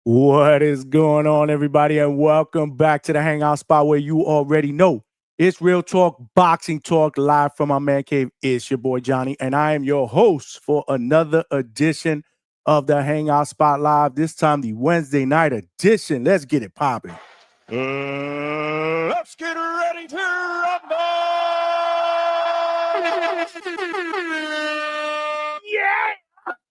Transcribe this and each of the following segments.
What is going on, everybody, and welcome back to the Hangout spot where you already know it's real talk, boxing talk, live from my man cave. It's your boy Johnny, and I am your host for another edition of the Hangout Spot Live. This time, the Wednesday night edition. Let's get it popping. Let's get ready to rumble! Yeah!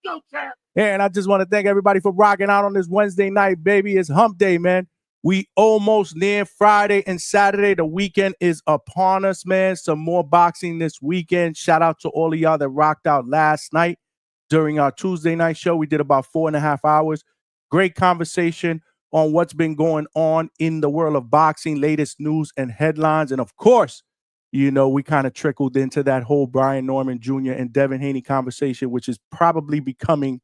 Go, champ! And I just want to thank everybody for rocking out on this Wednesday night, baby. It's hump day, man. We almost near Friday and Saturday. The weekend is upon us, man. Some more boxing this weekend. Shout out to all of y'all that rocked out last night during our Tuesday night show. We did about 4.5 hours. Great conversation on what's been going on in the world of boxing, latest news and headlines. And of course, you know, we kind of trickled into that whole Brian Norman Jr. and Devin Haney conversation, which is probably becoming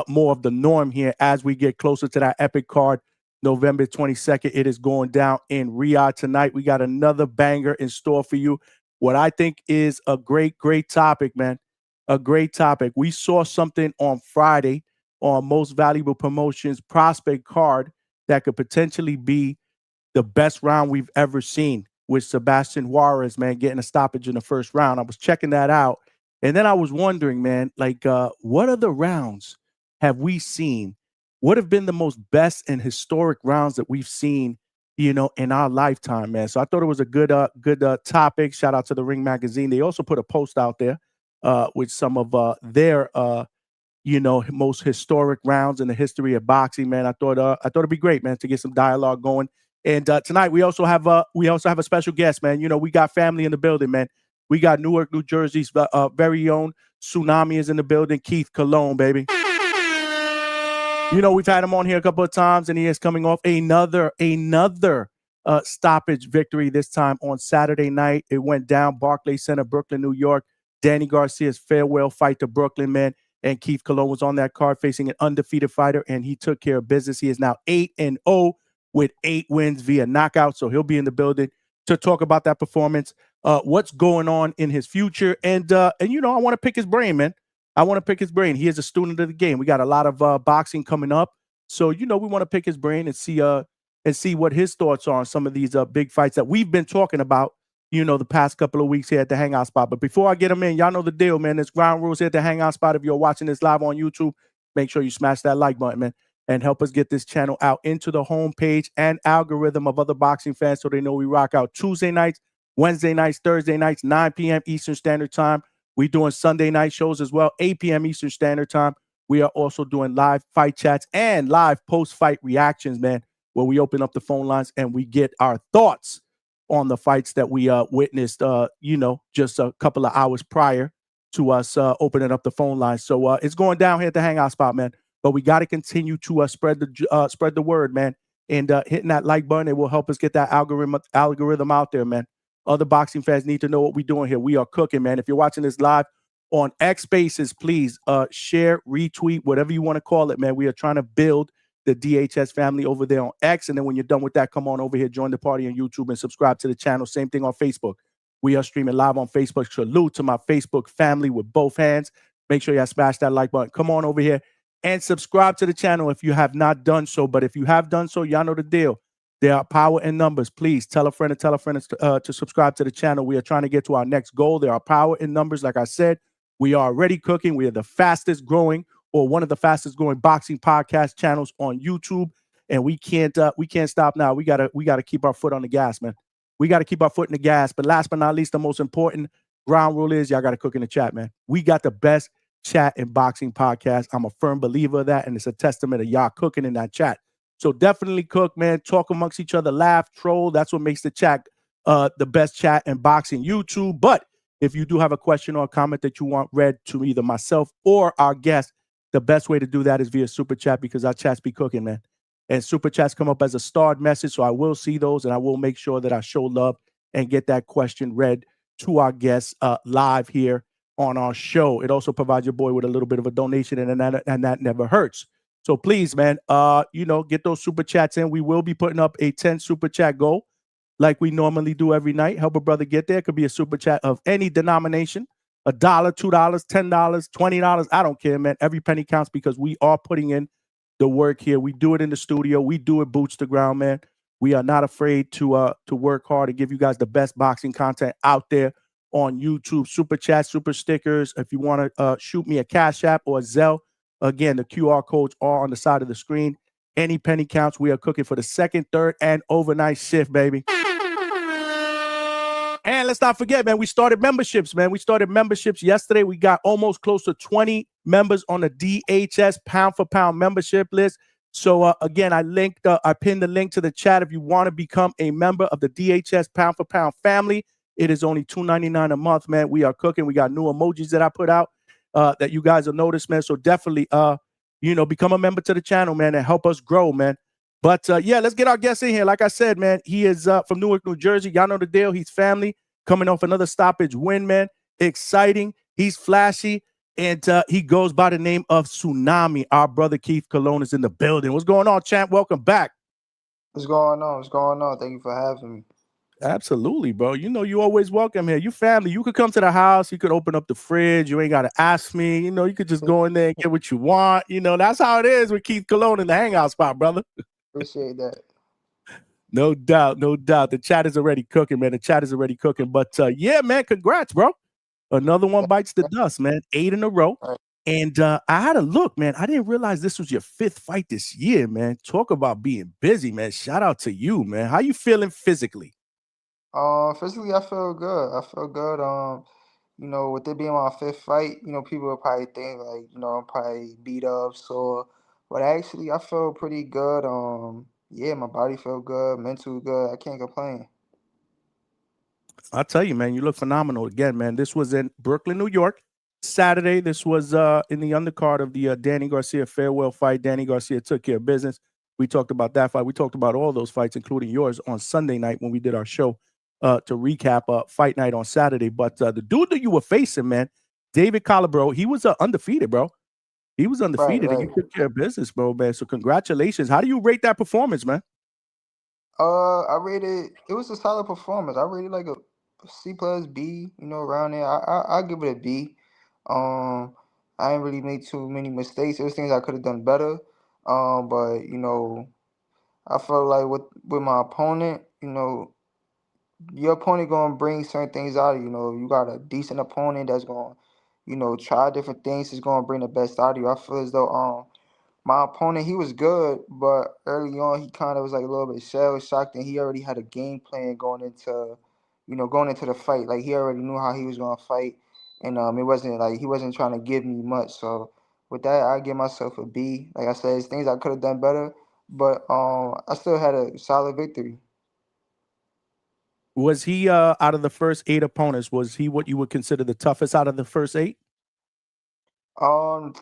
more of the norm here as we get closer to that epic card, November 22nd. It is going down in Riyadh tonight. We got another banger in store for you. What I think is a great topic, man. A great topic. We saw something on Friday on Most Valuable Promotions prospect card that could potentially be the best round we've ever seen with Sebastian Juarez, man, getting a stoppage in the first round. I was checking that out. And then I was wondering, man, like, what other rounds have we seen? What have been the most best and historic rounds that we've seen, you know, in our lifetime, man? So I thought it was a good topic. Shout out to the Ring Magazine. They also put a post out there with some of their most historic rounds in the history of boxing, man. I thought it'd be great, man, to get some dialogue going. And tonight we also have a special guest, man. You know, we got family in the building, man. We got Newark, New Jersey's very own Tsunami is in the building. Keith Colon, baby. You know, we've had him on here a couple of times, and he is coming off another stoppage victory, this time on Saturday night. It went down Barclays Center, Brooklyn, New York. Danny Garcia's farewell fight to Brooklyn, man. And Keith Colon was on that card facing an undefeated fighter, and he took care of business. He is now 8-0 with 8 wins via knockout. So he'll be in the building to talk about that performance, what's going on in his future. And you know, I want to pick his brain, man. I want to pick his brain. He is a student of the game. We got a lot of boxing coming up. So, you know, we want to pick his brain and see what his thoughts are on some of these big fights that we've been talking about, you know, the past couple of weeks here at the Hangout Spot. But before I get him in, y'all know the deal, man. There's ground rules here at the Hangout Spot. If you're watching this live on YouTube, make sure you smash that like button, man, and help us get this channel out into the homepage and algorithm of other boxing fans so they know we rock out Tuesday nights, Wednesday nights, Thursday nights, 9 p.m. Eastern Standard Time. We're doing Sunday night shows as well, 8 p.m. Eastern Standard Time. We are also doing live fight chats and live post-fight reactions, man, where we open up the phone lines and we get our thoughts on the fights that we witnessed, just a couple of hours prior to us opening up the phone lines. So it's going down here at the Hangout Spot, man. But we got to continue to spread the word, man. And hitting that like button, it will help us get that algorithm out there, man. Other boxing fans need to know what we're doing here. We are cooking, man. If you're watching this live on X Spaces, please share, retweet, whatever you want to call it, man. We are trying to build the DHS family over there on X. And then when you're done with that, come on over here, join the party on YouTube and subscribe to the channel. Same thing on Facebook. We are streaming live on Facebook. Salute to my Facebook family with both hands. Make sure y'all smash that like button. Come on over here and subscribe to the channel if you have not done so. But if you have done so, y'all know the deal. There are power in numbers. Please tell a friend to subscribe to the channel. We are trying to get to our next goal. There are power in numbers. Like I said, we are already cooking. We are the fastest growing, or one of the fastest growing boxing podcast channels on YouTube. And we can't stop now. We gotta keep our foot on the gas, man. We got to keep our foot in the gas. But last but not least, the most important ground rule is y'all got to cook in the chat, man. We got the best chat and boxing podcast. I'm a firm believer of that, and it's a testament of y'all cooking in that chat. So definitely cook, man. Talk amongst each other, laugh, troll. That's what makes the chat the best chat in boxing YouTube. But if you do have a question or a comment that you want read to either myself or our guest, the best way to do that is via Super Chat, because our chats be cooking, man. And Super Chats come up as a starred message, so I will see those, and I will make sure that I show love and get that question read to our guests live here on our show. It also provides your boy with a little bit of a donation, and that never hurts. So please, man, get those Super Chats in. We will be putting up a 10 Super Chat goal like we normally do every night. Help a brother get there. It could be a Super Chat of any denomination, $1, $2, $10, $20. I don't care, man. Every penny counts, because we are putting in the work here. We do it in the studio. We do it boots to ground, man. We are not afraid to work hard to give you guys the best boxing content out there on YouTube. Super chat, super stickers. If you want to shoot me a Cash App or a Zelle, again, the QR codes are on the side of the screen. Any penny counts. We are cooking for the second, third, and overnight shift, baby. And let's not forget, man, we started memberships, man. We started memberships yesterday. We got almost close to 20 members on the DHS pound for pound membership list. So again, I pinned the link to the chat. If you want to become a member of the DHS pound for pound family, it is only $2.99 a month, man. We are cooking. We got new emojis that I put out that you guys will notice, man. So definitely, become a member to the channel, man, and help us grow, man. But yeah, let's get our guest in here. Like I said, man, he is from Newark, New Jersey. Y'all know the deal. He's family, coming off another stoppage win, man. Exciting. He's flashy. And he goes by the name of Tsunami. Our brother Keith Colon is in the building. What's going on, champ? Welcome back. What's going on? What's going on? Thank you for having me. Absolutely, bro. You know you always welcome here. You family. You could come to the house. You could open up the fridge. You ain't got to ask me. You know, you could just go in there and get what you want. You know, that's how it is with Keith Colon in the Hangout spot, brother. Appreciate that. No doubt, no doubt. The chat is already cooking, man. The chat is already cooking. But yeah, man, congrats, bro. Another one bites the dust, man. 8 in a row. Right. And I had a look, man. I didn't realize this was your 5th fight this year, man. Talk about being busy, man. Shout out to you, man. How you feeling physically? Physically, I feel good. I feel good. With it being my 5th fight, people will probably think like, I'm probably beat up, sore. But actually, I feel pretty good. Yeah, my body feel good, mental good. I can't complain. I'll tell you, man, you look phenomenal again, man. This was in Brooklyn, New York. Saturday, this was in the undercard of the Danny Garcia farewell fight. Danny Garcia took care of business. We talked about that fight. We talked about all those fights, including yours, on Sunday night when we did our show to recap fight night on Saturday. But the dude that you were facing, man, David Calabro, he was undefeated, bro. He was undefeated, and you Right. took care of business, bro, man. So congratulations. How do you rate that performance, man? I rated it was a solid performance. I rated like a C plus B, around there. I give it a B. Um, I ain't really made too many mistakes. There's things I could have done better. But I felt like with my opponent, your opponent gonna bring certain things out of you. You got a decent opponent that's gonna, try different things. Is gonna bring the best out of you. I feel as though my opponent, he was good, but early on he kind of was like a little bit shell shocked, and he already had a game plan going into the fight. Like he already knew how he was gonna fight, and it wasn't like he wasn't trying to give me much. So with that, I give myself a B. Like I said, it's things I could have done better, but I still had a solid victory. Was he out of the first 8 opponents? Was he what you would consider the toughest out of the first 8?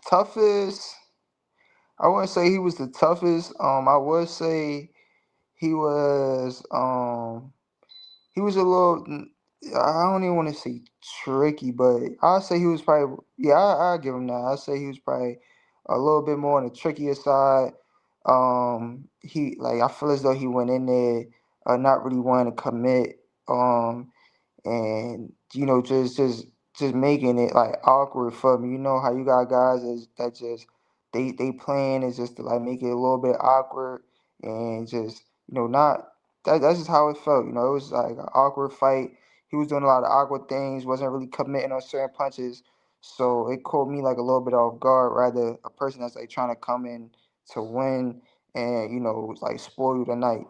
Toughest. I wouldn't say he was the toughest. I would say he was. He was a little. I don't even want to say tricky, but I'll say he was probably. Yeah, I'll give him that. I'll say he was probably a little bit more on the trickier side. He like I feel as though he went in there not really wanting to commit. And just making it like awkward for me. You know how you got guys that just they plan is just to like make it a little bit awkward and just not that's just how it felt. It was like an awkward fight. He was doing a lot of awkward things, wasn't really committing on certain punches. So it caught me like a little bit off guard, rather a person that's like trying to come in to win and like spoil the night.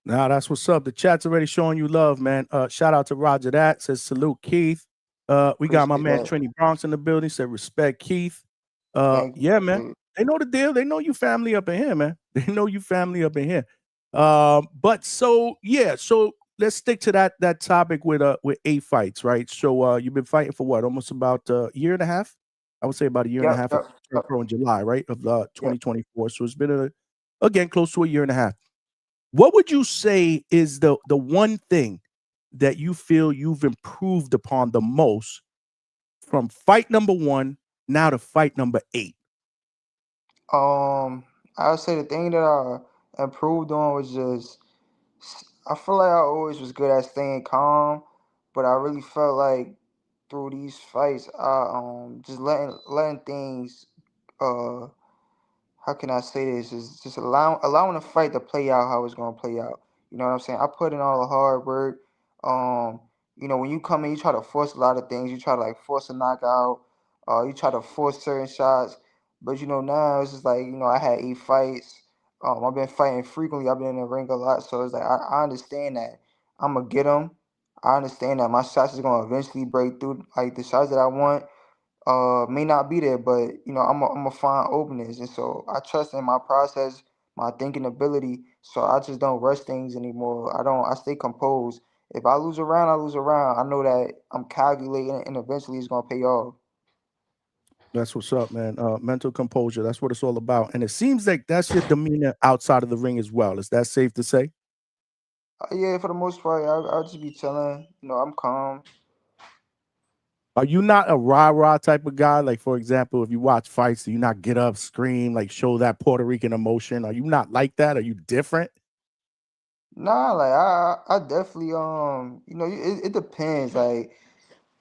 Nah, that's what's up. The chat's already showing you love, man. Shout out to Roger that. Says salute Keith. We got my Appreciate man that. Trini Bronx in the building. Said respect Keith. Thank Yeah, man. you. They know the deal. They know you family up in here, man. They know you family up in here. But so yeah, so let's stick to that topic with 8 fights, right? So you've been fighting for what? Almost about a year and a half? I would say about a year and a Yep, half. yep, Turned yep, pro in July, right? Of yep. 2024. So it's been again close to a year and a half. What would you say is the one thing that you feel you've improved upon the most from fight number 1 now to fight number 8? I would say the thing that I improved on was just I feel like I always was good at staying calm, but I really felt like through these fights, I just letting things uh how can I say this? Is just allowing the fight to play out how it's gonna play out. You know what I'm saying? I put in all the hard work. Um, when you come in, you try to force a lot of things. You try to like force a knockout. You try to force certain shots. But now it's just like I had 8 fights. I've been fighting frequently. I've been in the ring a lot, so it's like I understand that I'm gonna get them. I understand that my shots is gonna eventually break through. Like the shots that I want may not be there, but I'm a find openings, and so I trust in my process, my thinking ability. So I just don't rush things anymore. I stay composed. If I lose a round, I lose a round. I know that I'm calculating, and eventually it's gonna pay off. That's what's up, man. Mental composure. That's what it's all about. And it seems like that's your demeanor outside of the ring as well. Is that safe to say? Yeah, for the most part, I'll just be chilling. I'm calm. Are you not a rah-rah type of guy? Like, for example, if you watch fights, do you not get up, scream, like show that Puerto Rican emotion? Are you not like that? Are you different? Nah, like I definitely it depends. Like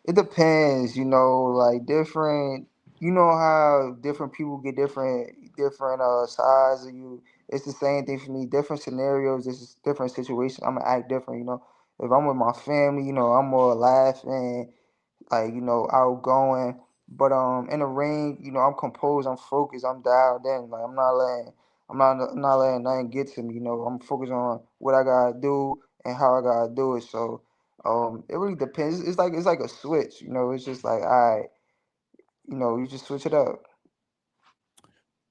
it depends, like different. You know how different people get different sides of you. It's the same thing for me. Different scenarios, this is different situations. I'm gonna act different. If I'm with my family, I'm more laughing, like outgoing. But in the ring, I'm composed, I'm focused, I'm dialed in. Like I'm not letting nothing get to me. I'm focused on what I gotta do and how I gotta do it. So it really depends. It's like a switch. It's just like, all right, you just switch it up.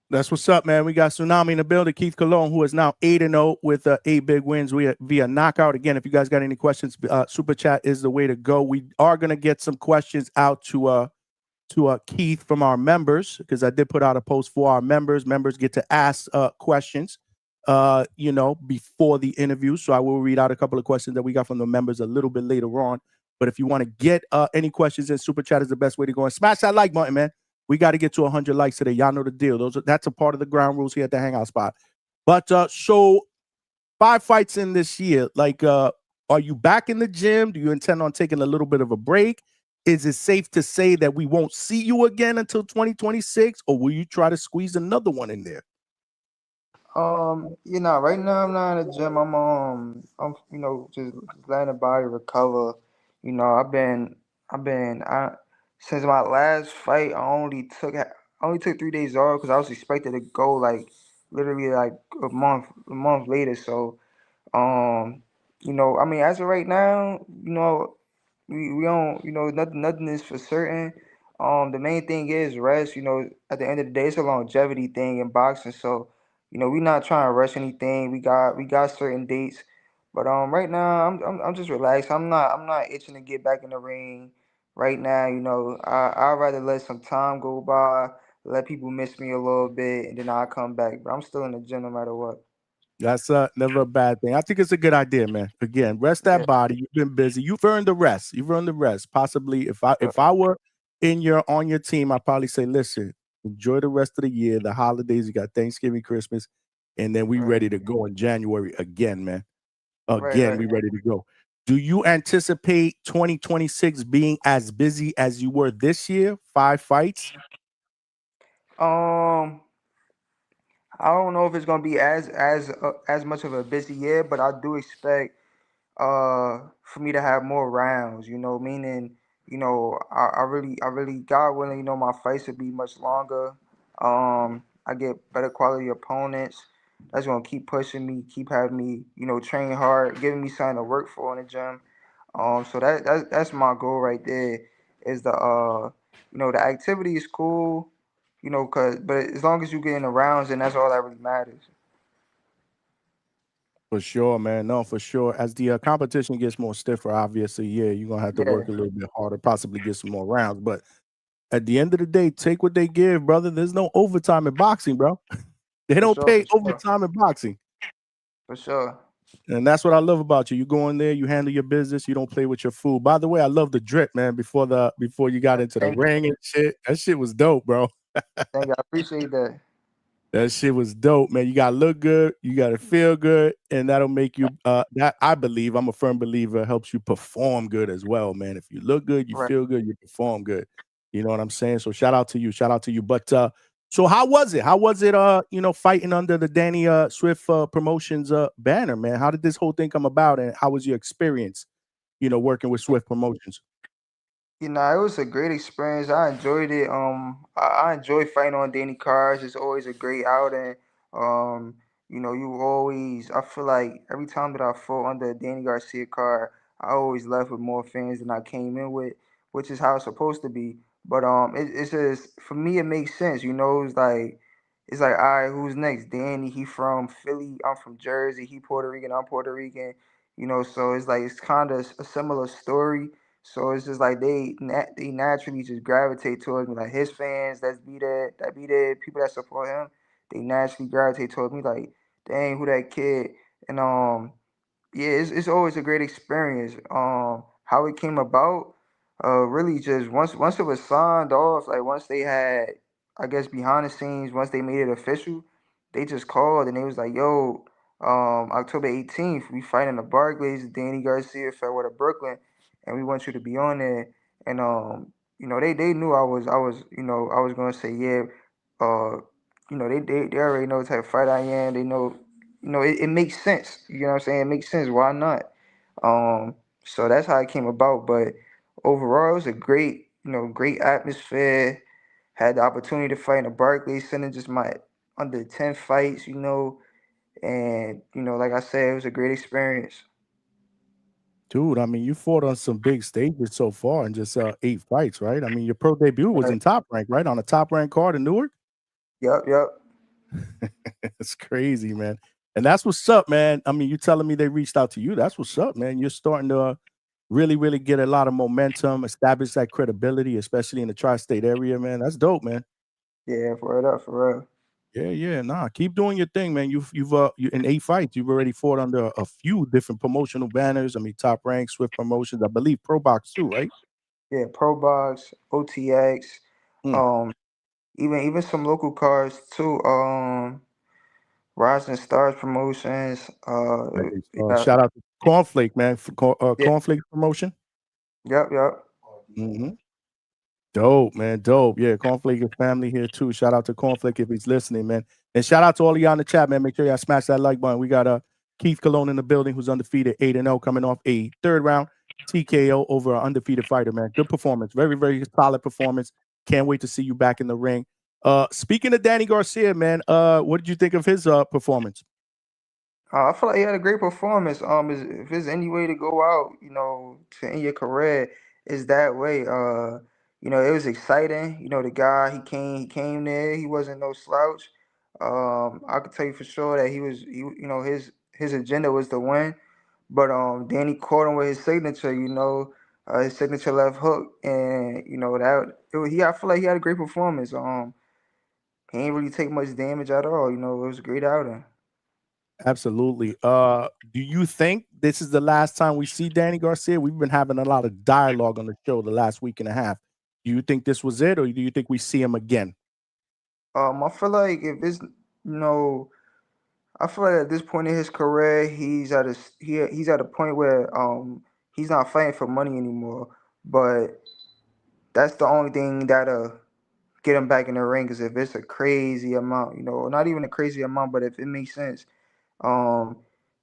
That's what's up, man. We got Tsunami in the building. Keith Colon, who is now 8-0 with 8 big wins via knockout. Again, if you guys got any questions, super chat is the way to go. We are gonna get some questions out to Keith from our members, because I did put out a post for our members. Members get to ask questions, before the interview. So I will read out a couple of questions that we got from the members a little bit later on. But if you want to get any questions in, super chat is the best way to go. And smash that like button, man. We got to get to 100 likes today. Y'all know the deal. That's a part of the ground rules here at the Hangout spot. But so 5 fights in this year. Like, are you back in the gym? Do you intend on taking a little bit of a break? Is it safe to say that we won't see you again until 2026, or will you try to squeeze another one in there? Right now I'm not in the gym. I'm just letting the body recover. I since my last fight, I only took 3 days off because I was expected to go like literally like a month later. So I mean, as of right now, we don't, nothing is for certain. The main thing is rest. At the end of the day, it's a longevity thing in boxing. So, we're not trying to rush anything. We got certain dates, but right now I'm just relaxed. I'm not itching to get back in the ring right now. I'd rather let some time go by, let people miss me a little bit, and then I'll come back. But I'm still in the gym no matter what. That's never a bad thing. I think it's a good idea, man. Again, rest that Yeah. body. You've been busy. You've earned the rest. You've earned the rest. Possibly, if I Sure. if I were on your team, I'd probably say, listen, enjoy the rest of the year, the holidays. You got Thanksgiving, Christmas, and then we Right. ready to go in January again, man. Right. Again, Right. we ready to go. Do you anticipate 2026 being as busy as you were this year? 5 fights? Um. I don't know if it's gonna be as much of a busy year, but I do expect for me to have more rounds. Meaning I really God willing, my fights will be much longer. I get better quality opponents. That's gonna keep pushing me, keep having me, train hard, giving me something to work for in the gym. So that's my goal right there. Is the activity is cool, but as long as you get in the rounds, then that's all that really matters. For sure, man. No, for sure. As the competition gets more stiffer, obviously, yeah, you're gonna have to Yeah, work a little bit harder, possibly get some more rounds. But at the end of the day, take what they give, brother. There's no overtime in boxing, bro. They for don't sure, pay for sure, overtime in boxing. for sure. And that's what I love about you. You go in there, you handle your business, you don't play with your food. By the way, I love the drip, man, before you got into the Thank you, ring and shit. That shit was dope, bro. thank you. I appreciate that. That shit was dope, man. You gotta look good, you gotta feel good, and that'll make you that I believe, I'm a firm believer, helps you perform good as well, man. If you look good, you Right. feel good, you perform good. You know what I'm saying? So shout out to you. Shout out to you. But So how was it? How was it? Fighting under the Danny Swift Promotions banner, man. How did this whole thing come about, and how was your experience? Working with Swift Promotions. It was a great experience. I enjoyed it. I enjoy fighting on Danny cars. It's always a great outing. You always. I feel like every time that I fought under a Danny Garcia car, I always left with more fans than I came in with, which is how it's supposed to be. But it's just for me, it makes sense. It's like, all right, who's next? Danny, he from Philly. I'm from Jersey. He Puerto Rican. I'm Puerto Rican. So it's like it's kind of a similar story, so it's just like they naturally just gravitate towards me. Like his fans, that be there. People that support him, they naturally gravitate towards me. Like, dang, who that kid? And yeah, it's always a great experience. How it came about, really just once it was signed off, like once they had, I guess behind the scenes, once they made it official, they just called and they was like, "Yo, October 18th, we fighting the Barclays, Danny Garcia, Fairweather, Brooklyn, and we want you to be on there." And they knew I was gonna say yeah. Uh, they already know the type of fighter I am. They know it makes sense. You know what I'm saying? It makes sense. Why not? So that's how it came about. But overall, it was a great atmosphere. Had the opportunity to fight in the Barclays Center, just my under 10 fights, and like I said, it was a great experience. Dude, I mean, you fought on some big stages so far in just 8 fights, right? I mean, your pro debut was Right. in Top Rank, right? On a Top Rank card in Newark. Yep. It's crazy, man. And that's what's up, man. I mean, you telling me they reached out to you. That's what's up, man. You're starting to really, really get a lot of momentum, establish that credibility, especially in the tri-state area, man. That's dope, man. Yeah, for real. Yeah. Nah, keep doing your thing, man. You in 8 fights, you've already fought under a few different promotional banners. I mean, Top Rank, Swift Promotions, I believe Pro Box too, right? Yeah, Pro Box, OTX, Mm. um, even some local cards too. Rising Stars Promotions. Nice. Yeah, Shout out to Cornflake, man. For yeah, Cornflake Promotion. yep. Mhm. Dope, man. Dope. Yeah, Cornflake is family here too. Shout out to Cornflake if he's listening, man. And shout out to all of y'all in the chat, man. Make sure y'all smash that like button. We got Keith Colon in the building who's undefeated 8-0 coming off a third round TKO over an undefeated fighter, man. Good performance. Very, very solid performance. Can't wait to see you back in the ring. Speaking of Danny Garcia, man, what did you think of his performance? I feel like he had a great performance. If there's any way to go out, to end your career, is that way. It was exciting. The guy he came there. He wasn't no slouch. I could tell you for sure that his agenda was to win. But Danny caught him with his signature. His signature left hook, and I feel like he had a great performance. He ain't really take much damage at all. It was a great outing. Absolutely. Do you think this is the last time we see Danny Garcia? We've been having a lot of dialogue on the show the last week and a half. Do you think this was it, or do you think we see him again? I feel like if it's you know, I feel like at this point in his career, he's at a point where he's not fighting for money anymore. But that's the only thing that'll get him back in the ring. Is if it's a crazy amount, not even a crazy amount, but if it makes sense. Um,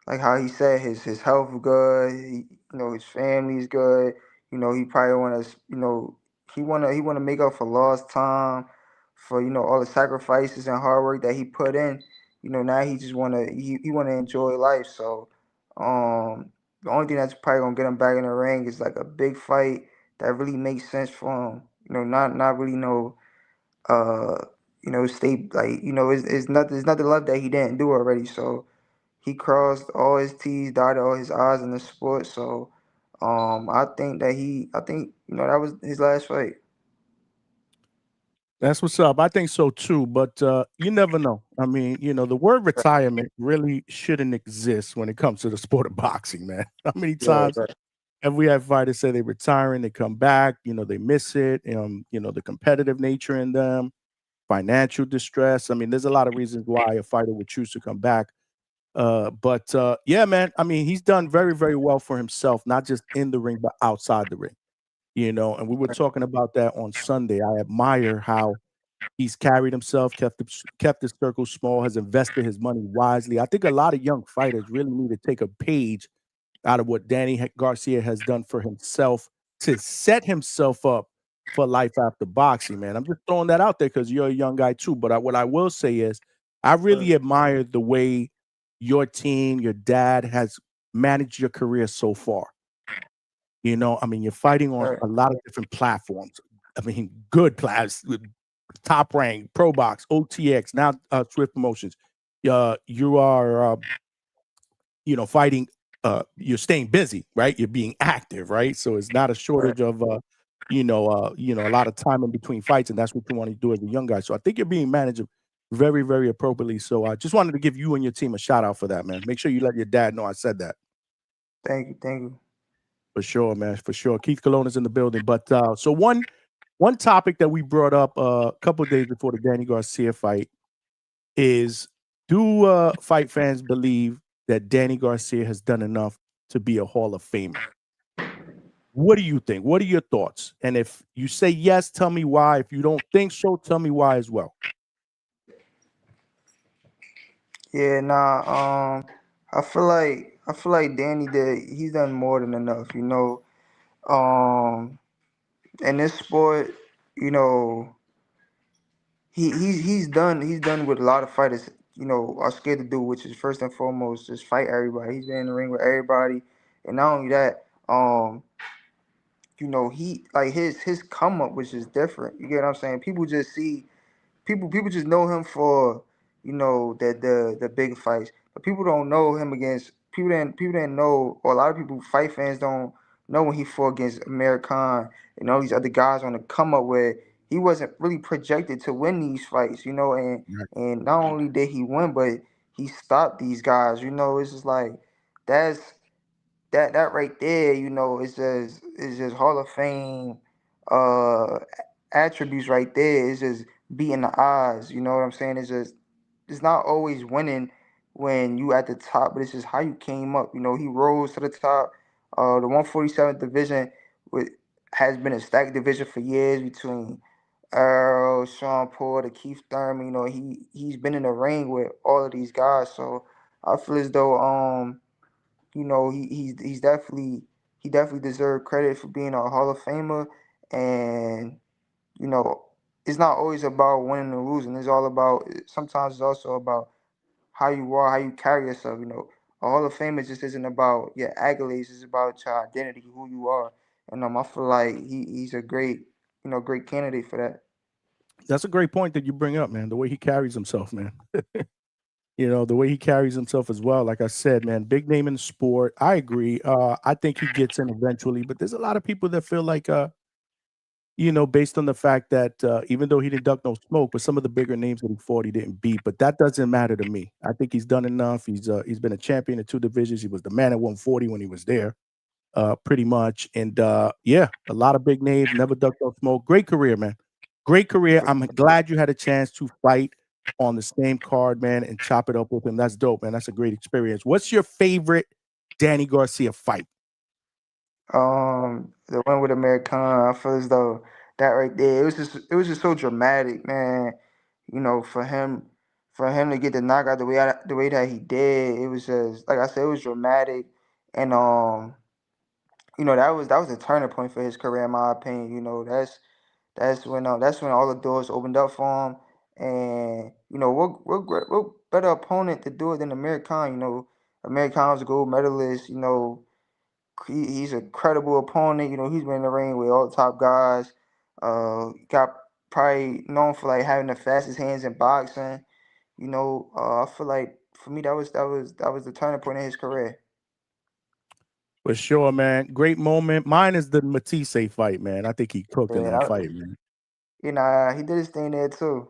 like how he said his health good. His family's good. He probably want to. He want to make up for lost time, for all the sacrifices and hard work that he put in. Now he just want to enjoy life. So, the only thing that's probably gonna get him back in the ring is like a big fight that really makes sense for him. Not really no state, like it's nothing left that he didn't do already. So he crossed all his T's, dotted all his I's in the sport. So I think that was his last fight. That's what's up. I think so too, but you never know. I mean, the word retirement really shouldn't exist when it comes to the sport of boxing, man. How many Yeah, times have we had fighters say they retiring, they come back, they miss it, the competitive nature in them, financial distress. I mean, there's a lot of reasons why a fighter would choose to come back. But yeah, man, I mean, he's done very, very well for himself, not just in the ring, but outside the ring, and we were talking about that on Sunday. I admire how He's carried himself, kept his circle small, has invested his money wisely. I think a lot of young fighters really need to take a page out of what Danny Garcia has done for himself to set himself up for life after boxing, man. I'm just throwing that out there because you're a young guy too. But what I will say is, I really admire the way your team, your dad has managed your career so far. You know, I mean, you're fighting on a lot of different platforms. I mean, good platforms, Top Rank, Pro Box, OTX, now Swift Promotions. You are, fighting. You're staying busy, right? You're being active, right? So it's not a shortage of, a lot of time in between fights, and that's what you want to do as a young guy. So I think you're being managed very, very appropriately. So I just wanted to give you and your team a shout out for that, man. Make sure you let your dad know I said that. Thank you. For sure, man. For sure. Keith Colon is in the building. But so one topic that we brought up a couple of days before the Danny Garcia fight is, do fight fans believe that Danny Garcia has done enough to be a Hall of Famer? What do you think? What are your thoughts? And if you say yes, tell me why. If you don't think so, tell me why as well. Yeah, nah. I feel like Danny he's done more than enough. In this sport, he's done what a lot of fighters are scared to do, which is first and foremost just fight everybody. He's been in the ring with everybody, and not only that, he like his come up was just different. You get what I'm saying? People just see people just know him for the big fights, but people don't know him against people didn't know, or a lot of people fight fans don't know when he fought against American and all these other guys on the come up where he wasn't really projected to win these fights, and not only did he win, but he stopped these guys. It's just like that's that right there, is just Hall of Fame uh attributes right there. It's just beating the odds. You know what I'm saying? It's not always winning when you at the top, but it's just how you came up. He rose to the top. The 147th division with, has been a stacked division for years between Earl, Sean Porter, Keith Thurman. He's been in the ring with all of these guys. So I feel as though he's definitely he definitely deserved credit for being a Hall of Famer, and it's not always about winning or losing. Sometimes it's also about how you are, how you carry yourself. A Hall of Famer just isn't about your accolades; it's about your identity, who you are. And I feel like he's a great candidate for that. That's a great point that you bring up, man. The way he carries himself, man. The way he carries himself as well. Like I said, man, big name in the sport. I agree. I think he gets in eventually, but there's a lot of people that feel like, based on the fact that even though he didn't duck no smoke, but some of the bigger names that he fought, he didn't beat. But that doesn't matter to me. I think he's done enough. He's been a champion in 2 divisions. He was the man at 140 when he was there, pretty much. And yeah, a lot of big names. Never ducked no smoke. Great career, man. Great career. I'm glad you had a chance to fight on the same card, man, and chop it up with him. That's dope, man. That's a great experience. What's your favorite Danny Garcia fight? The one with American, I feel as though that right there, it was just so dramatic, man. For him to get the knockout the way that he did, it was just like I said, it was dramatic, and that was a turning point for his career, in my opinion. That's when all the doors opened up for him, and what better opponent to do it than American? American was a gold medalist. He's a credible opponent. He's been in the ring with all the top guys. Got probably known for like having the fastest hands in boxing. I feel like for me that was the turning point in his career. For sure, man. Great moment. Mine is the Matisse fight, man. I think he cooked in Yeah, that fight, man. he did his thing there too.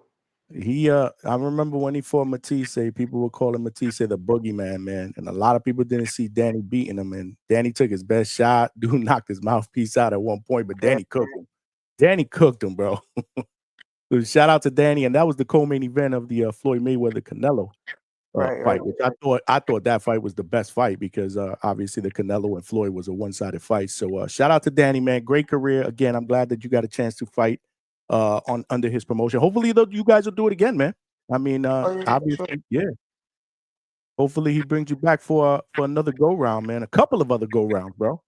I remember when he fought Matisse, people were calling Matisse the boogeyman, man. And a lot of people didn't see Danny beating him. And Danny took his best shot. Dude knocked his mouthpiece out at one point, but Danny cooked him. Danny cooked him, bro. So shout out to Danny. And that was the co-main event of the Floyd Mayweather Canelo fight, which I thought that fight was the best fight because obviously the Canelo and Floyd was a one-sided fight. So shout out to Danny, man. Great career. Again, I'm glad that you got a chance to fight on under his promotion. Hopefully, you guys will do it again, man. I mean, obviously, sure. yeah. Hopefully, he brings you back for another go round, man. A couple of other go rounds, bro.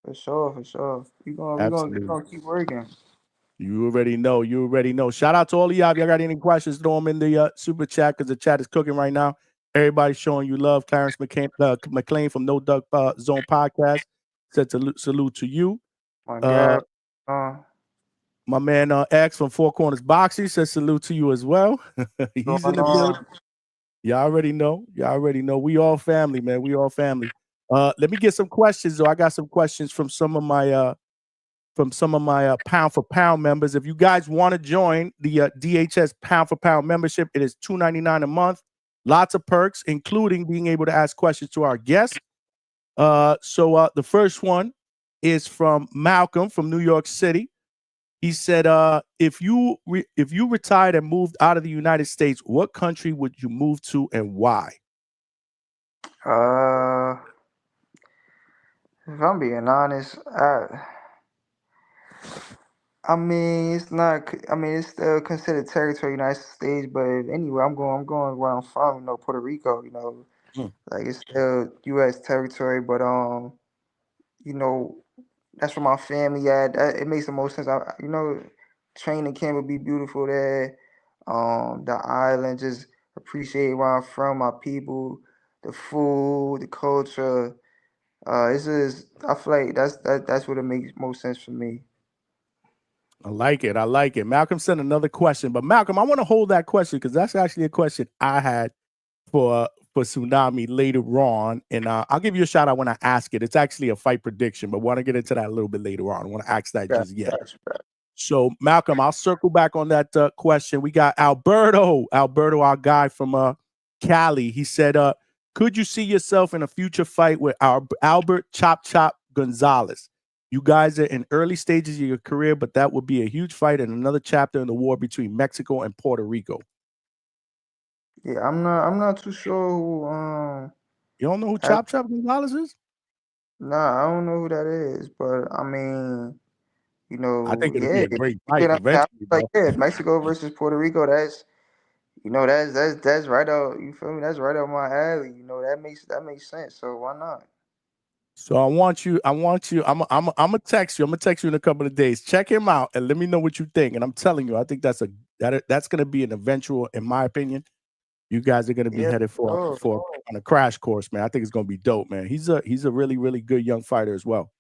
For sure. We Absolutely. gonna keep working. You already know. You already know. Shout out to all of y'all. If y'all got any questions, throw them in the super chat because the chat is cooking right now. Everybody's showing you love. Clarence McLean from No Duck Zone Podcast said salute to you. My God. My man X from Four Corners Boxing says salute to you as well. He's in the building. Y'all already know. Y'all already know. We all family, man. We all family. Let me get some questions, though. I got some questions from some of my pound for pound members. If you guys want to join the DHS pound for pound membership, it is $2.99 a month. Lots of perks, including being able to ask questions to our guests. So the first one is from Malcolm from New York City. He said, if you retired and moved out of the United States, what country would you move to and why? If I'm being honest, I mean, it's not. I mean, it's still considered territory of the United States. But anyway, I'm going where I'm from. You know, Puerto Rico. You know, like it's still U.S. territory. But you know, that's where my family at. It makes the most sense. You know, training camp would be beautiful there. The island, just appreciate where I'm from, my people, the food, the culture. It's just I feel like that's what it makes most sense for me. I like it. I like it. Malcolm sent another question, but Malcolm, I want to hold that question because that's actually a question I had for Tsunami later on, and I'll give you a shout out when I ask it. It's actually a fight prediction, but want to get into that a little bit later on. I want to ask that just yet. So Malcolm, I'll circle back on that question. We got Alberto, our guy from Cali. He said, could you see yourself in a future fight with Albert Chop Gonzalez? You guys are in early stages of your career, but that would be a huge fight and another chapter in the war between Mexico and Puerto Rico. Yeah, I'm not too sure who. You don't know who Chop Gonzalez is? Nah, I don't know who that is, but I mean, you know, I think it'll be a great fight eventually. Like, yeah, Mexico versus Puerto Rico. That's that's right out. You feel me? That's right out my alley. You know, that makes sense. So why not? So I want you. I'm gonna text you. I'm gonna text you in a couple of days. Check him out and let me know what you think. And I'm telling you, I think that's gonna be an eventual, in my opinion. You guys are gonna be headed for on a crash course, man. I think it's gonna be dope, man. He's a really, really good young fighter as well.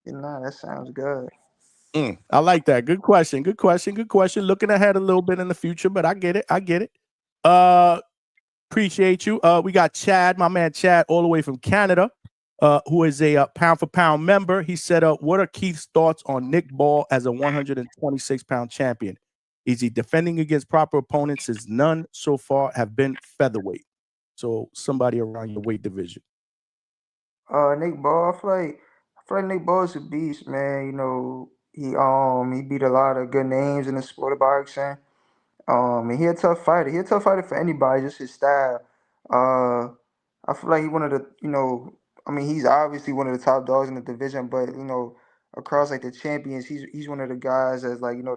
Nah, that sounds good. I like that. Good question. Looking ahead a little bit in the future, but I get it. Appreciate you. We got Chad, my man Chad, all the way from Canada. Who is a pound for pound member. He said, what are Keith's thoughts on Nick Ball as a 126-pound champion? Is he defending against proper opponents? As none so far have been featherweight. So somebody around your weight division. Nick Ball, I feel like Nick Ball is a beast, man. You know, he beat a lot of good names in the sport of boxing. And he a tough fighter. He a tough fighter for anybody, just his style. I feel like he one of the, you know, I mean, he's obviously one of the top dogs in the division, but you know, across like the champions, he's one of the guys that's like, you know,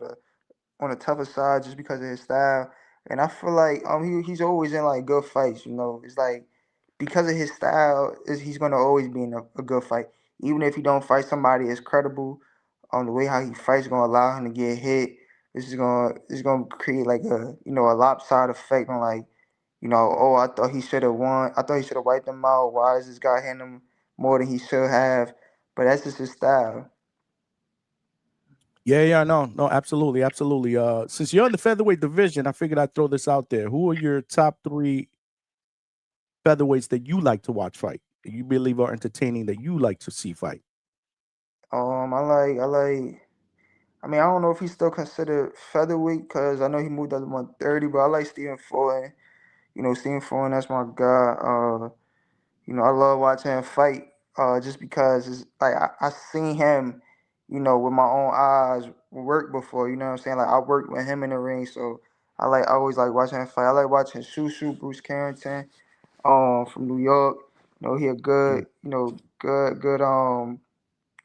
on the tougher side just because of his style. And I feel like he's always in like good fights, you know. It's like because of his style, he's gonna always be in a good fight. Even if he don't fight somebody as credible, the way how he fights gonna allow him to get hit. It's gonna create like a lopsided effect on like, oh, I thought he should have won. I thought he should have wiped him out. Why is this guy hitting him more than he should have? But that's just his style. Yeah, no, absolutely. Since you're in the featherweight division, I figured I'd throw this out there. Who are your top 3 featherweights that you like to watch fight, that you believe are entertaining, that you like to see fight? I mean, I don't know if he's still considered featherweight because I know he moved up to 130, but I like Stephen Fulton. You know, Stephen Fulton, that's my guy. I love watching him fight just because it's like I seen him, with my own eyes work before. You know what I'm saying? Like I worked with him in the ring, so I always like watching him fight. I like watching Shushu, Bruce Carrington, from New York. You know, he a good,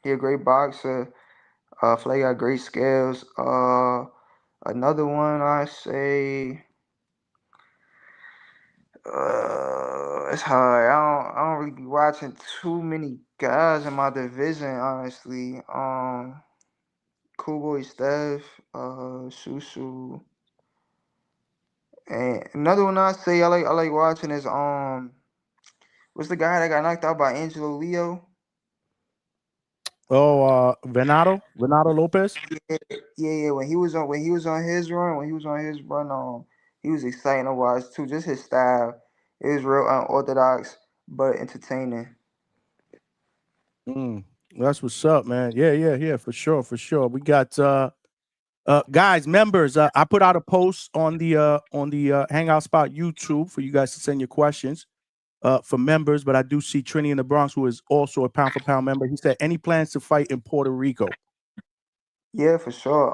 he a great boxer. I feel like he got great skills. Another one I say, it's hard. I don't really be watching too many guys in my division, honestly. Cool Boy Steph, Susu. And another one I say I like watching is what's the guy that got knocked out by Angelo Leo? Oh, Venado Lopez. Yeah. When he was on his run, he was exciting to watch too. Just his style, it was real unorthodox but entertaining. That's what's up, man. Yeah, for sure. We got guys, members. I put out a post on the Hangout Spot YouTube for you guys to send your questions for members. But I do see Trini in the Bronx, who is also a pound for pound member. He said, "Any plans to fight in Puerto Rico?" Yeah, for sure.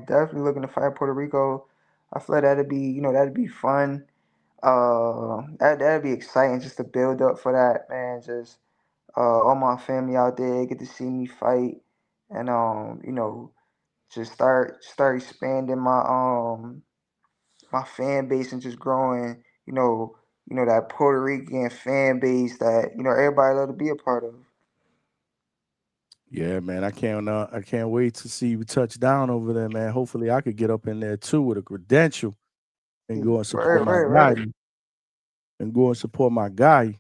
Definitely looking to fight Puerto Rico. I feel like that'd be fun. That'd be exciting just to build up for that, man. Just all my family out there get to see me fight, and just start expanding my fan base and just growing. That Puerto Rican fan base that everybody love to be a part of. Yeah, man. I can't wait to see you touch down over there, man. Hopefully, I could get up in there too with a credential and go and support my guy. Right. And go and support my guy.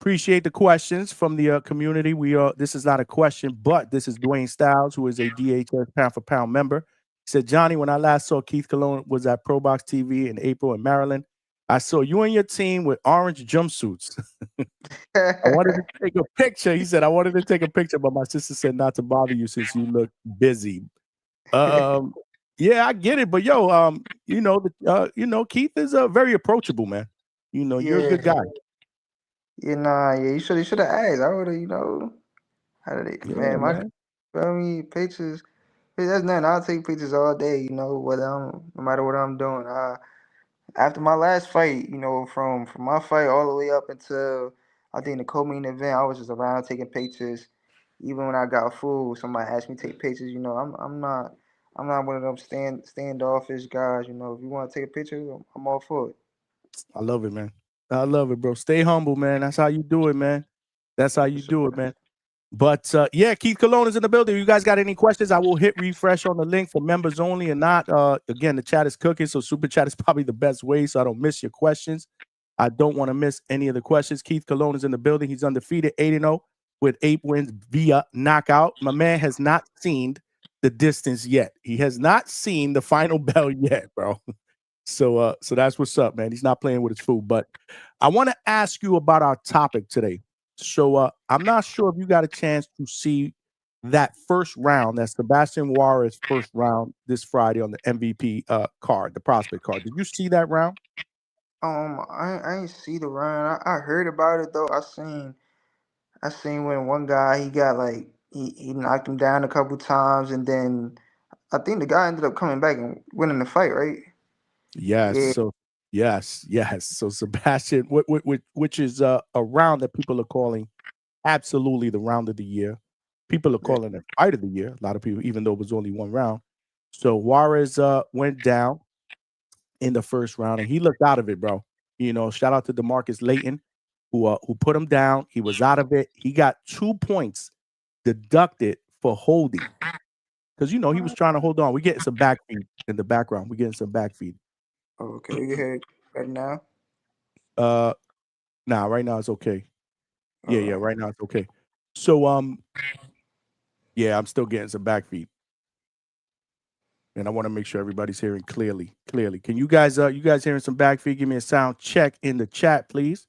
Appreciate the questions from the community. This is not a question, but this is Dwayne Styles, who is a DHS pound for pound member. He said, "Johnny, when I last saw Keith Colon was at Pro Box TV in April in Maryland. I saw you and your team with orange jumpsuits. I wanted to take a picture." He said, "I wanted to take a picture, but my sister said not to bother you since you look busy." Yeah, I get it, but yo, Keith is very approachable, man. You're a Yeah. good guy. Yeah, you should have asked. I would have, how did it, Yeah, man, man. pictures. That's nothing. I'll take pictures all day, no matter what I'm doing. After my last fight, from my fight all the way up until I think the co-main event, I was just around taking pictures. Even when I got food, somebody asked me to take pictures. I'm not one of them standoffish guys. If you want to take a picture, I'm all for it. I love it, man. I love it, bro. Stay humble, man. That's how you do it, man. That's how you do it, man. But yeah, Keith Colon is in the building. You guys got any questions? I will hit refresh on the link for members only and not. Again, the chat is cooking, so super chat is probably the best way, so I don't miss your questions. I don't want to miss any of the questions. Keith Colon is in the building. He's undefeated, 8-0 with 8 wins via knockout. My man has not seen the distance yet. He has not seen the final bell yet, bro. So that's what's up, man. He's not playing with his food. But I want to ask you about our topic today. So I'm not sure if you got a chance to see that first round, that's Sebastian Juarez first round this Friday on the MVP card, the prospect card. Did you see that round? I ain't see the round. I heard about it though. I seen when one guy he got like he knocked him down a couple times, and then I think the guy ended up coming back and winning the fight, right? Yes. Yeah. So yes. So Sebastian, which is a round that people are calling absolutely the round of the year. People are calling it fight of the year. A lot of people, even though it was only one round. So Juarez went down in the first round, and he looked out of it, bro. Shout out to DeMarcus Layton, who put him down. He was out of it. He got 2 points deducted for holding because he was trying to hold on. We're getting some back feed in the background. We're getting some back feed. Okay, you hear it right now? Nah, right now it's okay. Yeah, right now it's okay. So yeah, I'm still getting some back feed. And I want to make sure everybody's hearing clearly. Can you guys hearing some back feed? Give me a sound check in the chat, please.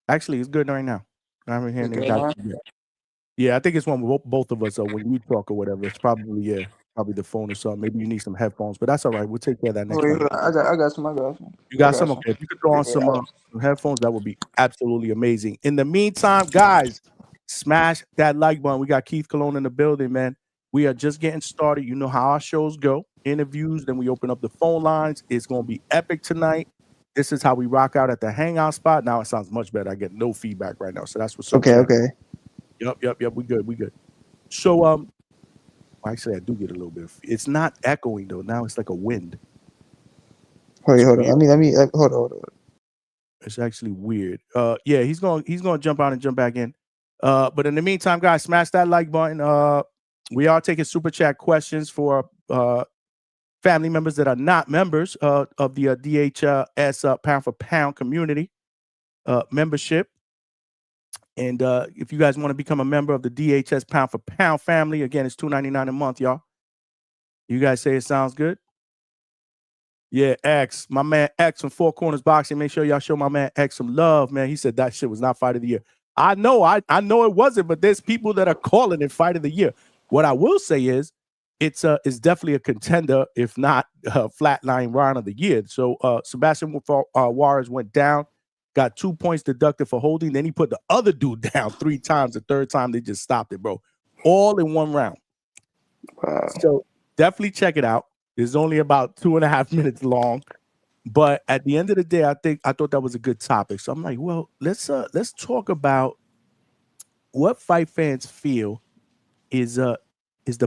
Actually, it's good right now. I haven't heard any back feed yet. Yeah, I think it's one with both of us. When you talk or whatever, it's probably the phone or something. Maybe you need some headphones, but that's all right. We'll take care of that next time. I got some. You got some? Okay. If you could throw on some headphones, that would be absolutely amazing. In the meantime, guys, smash that like button. We got Keith Colon in the building, man. We are just getting started. You know how our shows go. Interviews, then we open up the phone lines. It's going to be epic tonight. This is how we rock out at the Hangout spot. Now it sounds much better. I get no feedback right now. So that's what's up. Okay. Yep. We good. So Actually, I do get a little bit. It's not echoing though. Now it's like a wind. Wait, It's hold on. weird. Let me hold on. It's actually weird. Yeah, he's gonna jump out and jump back in. But in the meantime, guys, smash that like button. We are taking super chat questions for family members that are not members of the DHS pound for pound community membership. And if you guys want to become a member of the DHS pound for pound family, again, it's $2.99 a month, y'all. You guys say it sounds good? Yeah, X, my man X from Four Corners Boxing. Make sure y'all show my man X some love, man. He said that shit was not fight of the year. I know it wasn't, but there's people that are calling it fight of the year. What I will say is, it's definitely a contender, if not flatline round of the year. So Sebastian Juarez went down, got 2 points deducted for holding. Then he put the other dude down 3 times. The third time they just stopped it, bro. All in one round. Wow. So definitely check it out. It's only about 2.5 minutes long, but at the end of the day, I thought that was a good topic. So I'm like, well, let's talk about what fight fans feel is the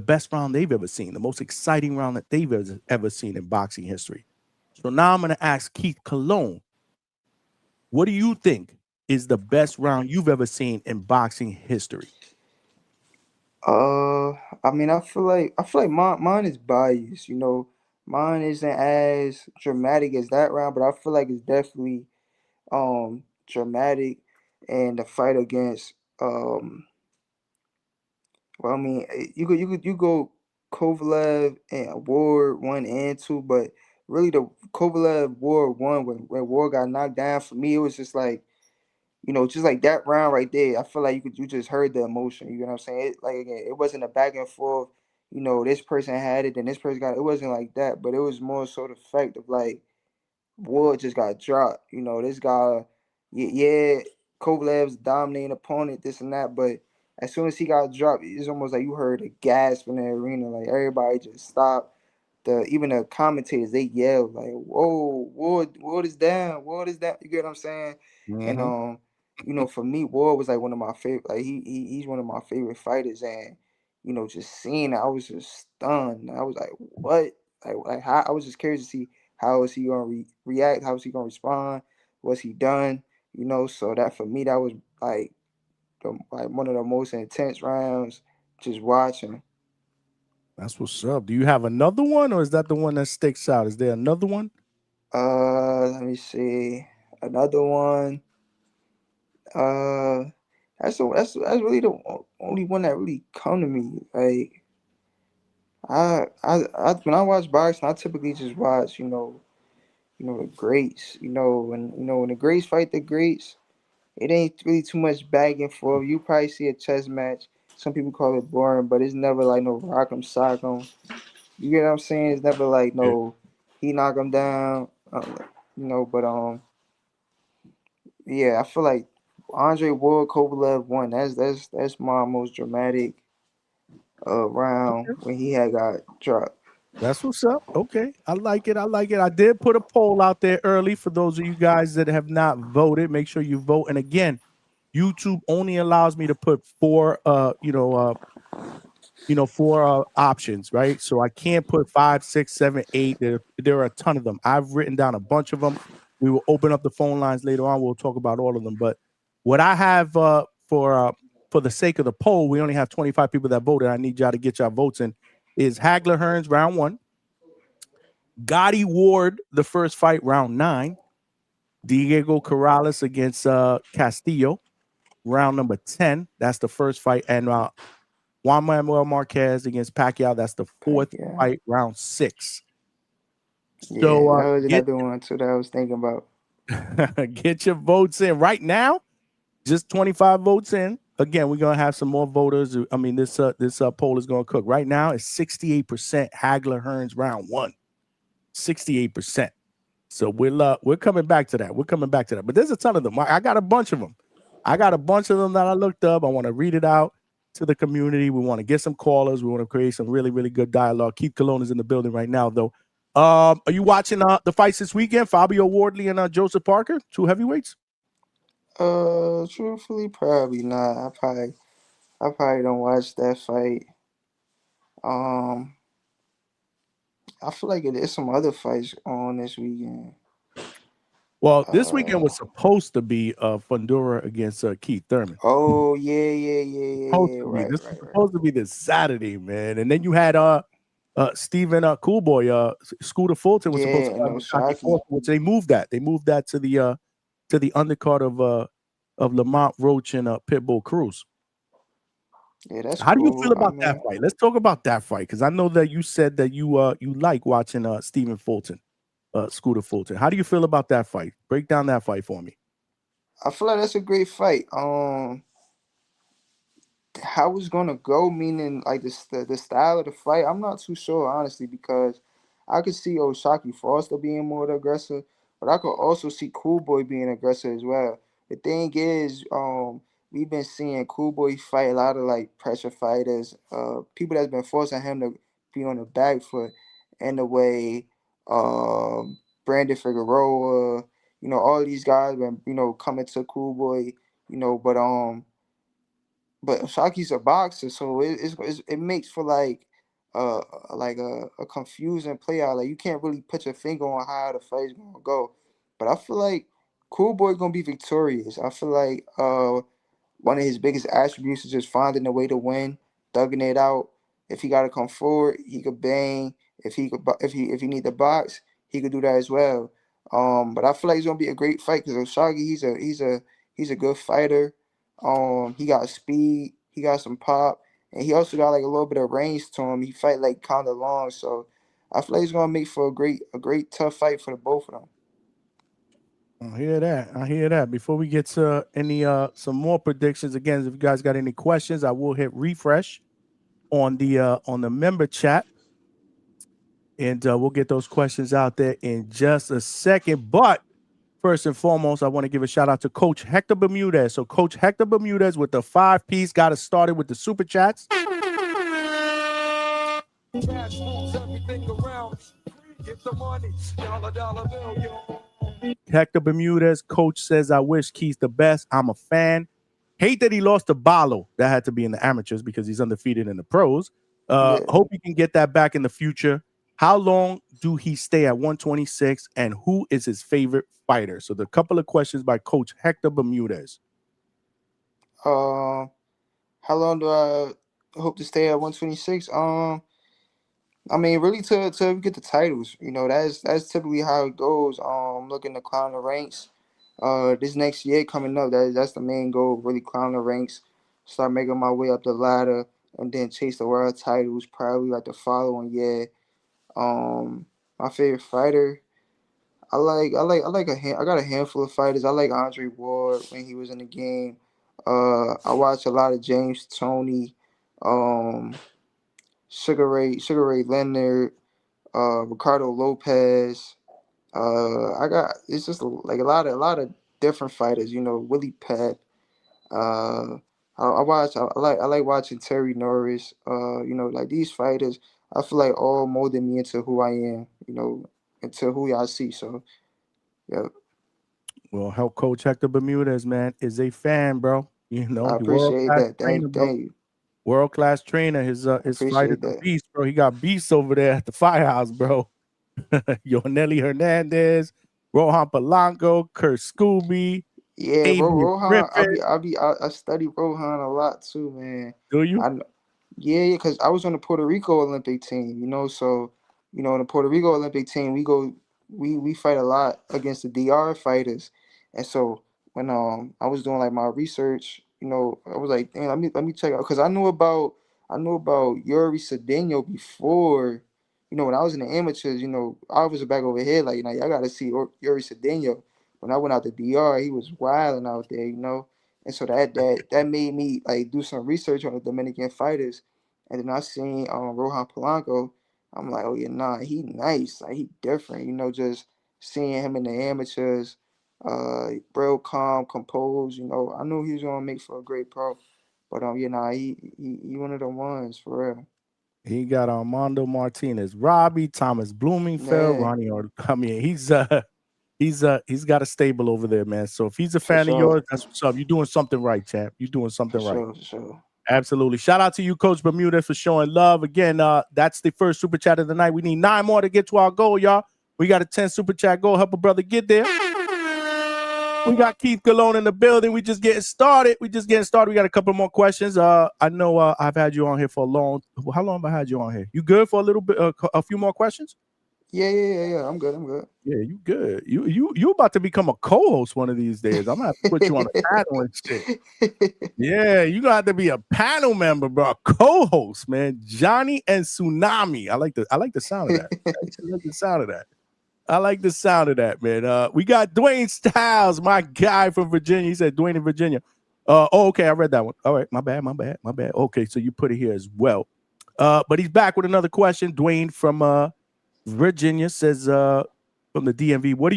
best round they've ever seen, the most exciting round that they've ever seen in boxing history. So now I'm going to ask Keith Colon, what do you think is the best round you've ever seen in boxing history? I mean, I feel like mine is biased. Mine isn't as dramatic as that round, but I feel like it's definitely dramatic. And the fight against well, I mean, you go Kovalev and Ward 1 and 2, but really the Kovalev Ward 1 when Ward got knocked down, for me it was just like, just like that round right there. I feel like you just heard the emotion. You know what I'm saying? Like, again, it wasn't a back and forth. This person had it and this person got it. It wasn't like that, but it was more so the fact of like Ward just got dropped. This guy, yeah, Kovalev's dominating opponent, this and that, but as soon as he got dropped, it's almost like you heard a gasp in the arena. Like everybody just stopped. Even the commentators, they yelled like, "Whoa, Ward is down, Ward is down." You get what I'm saying? And Mm-hmm. for me, Ward was like one of my favorite. Like he's one of my favorite fighters, and just seeing it, I was just stunned. I was like, "What?" Like how, I was just curious to see how is he gonna react, how is he gonna respond, what's he done, So that for me, that was like one of the most intense rounds. Just watching. That's what's up. Do you have another one, or is that the one that sticks out? Is there another one? Let me see. Another one. Uh, that's really the only one that really come to me. Like when I watch boxing, I typically just watch, the greats. When the greats fight the greats, it ain't really too much back and forth. You probably see a chess match. Some people call it boring, but it's never like no rock'em sock'em. You get what I'm saying? It's never like Yeah. no he knock him down. But yeah, I feel like Andre Ward Kovalev won. That's my most dramatic round Okay. when he had got dropped. That's what's up. Okay. I like it. I like it. I did put a poll out there early for those of you guys that have not voted. Make sure you vote. And again, YouTube only allows me to put four four options, right? So I can't put 5, 6, 7, 8. There are a ton of them. I've written down a bunch of them. We will open up the phone lines later on. We'll talk about all of them. But what I have for the sake of the poll, we only have 25 people that voted. I need y'all to get y'all votes in. Is Hagler Hearns round 1, Gatti Ward the first fight round 9, Diego Corrales against Castillo round number 10. That's the first fight, and Juan Manuel Marquez against Pacquiao. That's the fourth Yeah, fight, round 6. yeah, So that was get another one too that I was thinking about. get your votes in right now. Just 25 votes in. Again, we're gonna have some more voters. I mean, this poll is gonna cook. Right now, it's 68% Hagler Hearns round 1. 68%. So we're coming back to that. We're coming back to that. But there's a ton of them. I got a bunch of them. I got a bunch of them that I looked up. I want to read it out to the community. We want to get some callers. We want to create some really, really good dialogue. Keith Colon is in the building right now, though. Are you watching the fights this weekend? Fabio Wardley and Joseph Parker, 2 heavyweights? Truthfully, probably not. I probably don't watch that fight. Um, I feel like there's some other fights on this weekend. Well, this weekend was supposed to be Fundora against Keith Thurman. Oh yeah. Right. This was supposed to be this Saturday, man. And then you had Stephen Coolboy, Scooter Fulton was supposed to Yeah, and fight Shockey Osaki. Force, which they moved that. They moved that to the undercard of Lamont Roach and Pitbull Cruz. Yeah, that's How do you cool. feel about that fight? Let's talk about that fight, because I know that you said that you like watching Stephen Fulton, Scooter Fulton. How do you feel about that fight? Break down that fight for me. I feel like that's a great fight. How it's gonna go, meaning like the style of the fight, I'm not too sure honestly, because I could see Osaki Foster being more aggressive, but I could also see Cool Boy being aggressive as well. The thing is, we've been seeing Cool Boy fight a lot of like pressure fighters, people that's been forcing him to be on the back foot, in the way, Brandon Figueroa, all these guys been coming to Cool Boy, but Shaki's a boxer, so it makes for uh like a confusing play out. Like you can't really put your finger on how the fight's gonna go. But I feel like Cool Boy gonna be victorious. I feel like one of his biggest attributes is just finding a way to win, thugging it out. If he gotta come forward, he could bang. If he need the box, he could do that as well. But I feel like it's gonna be a great fight because Oshagi, he's a good fighter. He got speed, he got some pop, and he also got like a little bit of range to him. He fight like kind of long, so I feel like it's gonna make for a great tough fight for the both of them. I hear that. Before we get to any some more predictions, again, if you guys got any questions, I will hit refresh on the member chat, and we'll get those questions out there in just a second. But first and foremost, I want to give a shout out to Coach Hector Bermudez. So Coach Hector Bermudez with the 5-piece got us started with the super chats. Hector Bermudez, coach says, I wish Keith the best. I'm a fan. Hate that he lost to Balo. That had to be in the amateurs because he's undefeated in the pros. Yeah. Hope he can get that back in the future. How long do he stay at 126, and who is his favorite fighter? So the couple of questions by Coach Hector Bermudez. How long do I hope to stay at 126? I mean, really to get the titles. That's typically how it goes. Looking to climb the ranks. This next year coming up, that's the main goal. Really climb the ranks, start making my way up the ladder, and then chase the world titles. Probably like the following year. My favorite fighter. I got a handful of fighters. I like Andre Ward when he was in the game. I watch a lot of James Toney, um, Sugar Ray Leonard, Ricardo Lopez. It's just like a lot of different fighters. Willie Pep. Uh, I like watching Terry Norris. Like these fighters, I feel like all molded me into who I am. Into who I see. So yeah. Well, help Coach Hector Bermudez, man, is a fan, bro. I He world appreciate class that. trainer, Thank, bro. thank you. World class trainer. I His fight is appreciate a that. beast, bro. He got beasts over there at the firehouse, bro. Yoneli Hernandez, Rohan Polanco, Kurt Scooby, Yeah, Adrian Rohan. Griffin. I study Rohan a lot too, man. Do you? I Yeah, because I was on the Puerto Rico Olympic team, so in the Puerto Rico Olympic team, we fight a lot against the DR fighters, and so when I was doing like my research, I was like, damn, let me check out because I knew about Yuri Cedeno before, when I was in the amateurs, I was back over here like, I got to see Yuri Cedeno. When I went out to DR, he was wilding out there. And so that made me like do some research on the Dominican fighters, and then I seen Rohan Polanco. I'm like, oh yeah, nah, he nice, like he different. Just seeing him in the amateurs, real calm, composed. I knew he was gonna make for a great pro, but he one of the ones for real. He got Armando Martinez, Robbie, Thomas Bloomingfeld, Yeah, Ronnie. He's got a stable over there, man. So if he's a for fan of sure, yours, that's what's up. You're doing something right, champ. You're doing something for right. sure, for sure. Absolutely. Shout out to you, Coach Bermuda, for showing love. Again, that's the first super chat of the night. We need 9 more to get to our goal, y'all. We got a 10 super chat goal. Help a brother get there. We got Keith Colon in the building. We just getting started. We got a couple more questions. I know I've had you on here for a long. How long have I had you on here? You good for a little bit? A few more questions? Yeah. I'm good. Yeah, you good. You about to become a co-host one of these days. I'm gonna have to put you on a panel and shit. Yeah, you gonna have to be a panel member, bro. A co-host, man. Johnny and Tsunami. I like the sound of that. I actually like the sound of that. I like the sound of that, man. We got Dwayne Styles, my guy from Virginia. He said Dwayne in Virginia. Okay, I read that one. All right, my bad. Okay, so you put it here as well. But he's back with another question. Dwayne from Virginia says from the DMV, what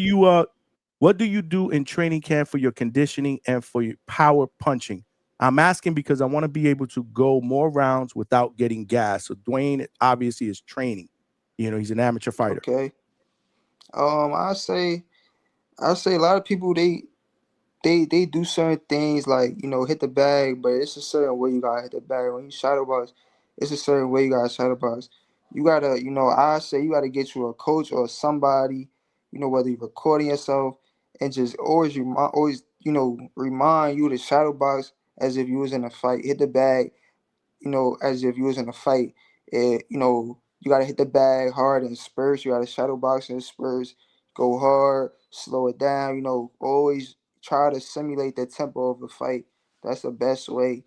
do you do in training camp for your conditioning and for your power punching? I'm asking because I want to be able to go more rounds without getting gas. So Dwayne obviously is training. You know, he's an amateur fighter. Okay. I say a lot of people they do certain things like, hit the bag, but it's a certain way you gotta hit the bag. When you shadow box, it's a certain way you gotta shadow box. You gotta, I say you gotta get you a coach or somebody, whether you're recording yourself, and just always remind you to shadow box as if you was in a fight. Hit the bag, as if you was in a fight. You gotta hit the bag hard and spurs. You gotta shadow box and spurs. Go hard, slow it down. Always try to simulate the tempo of a fight. That's the best way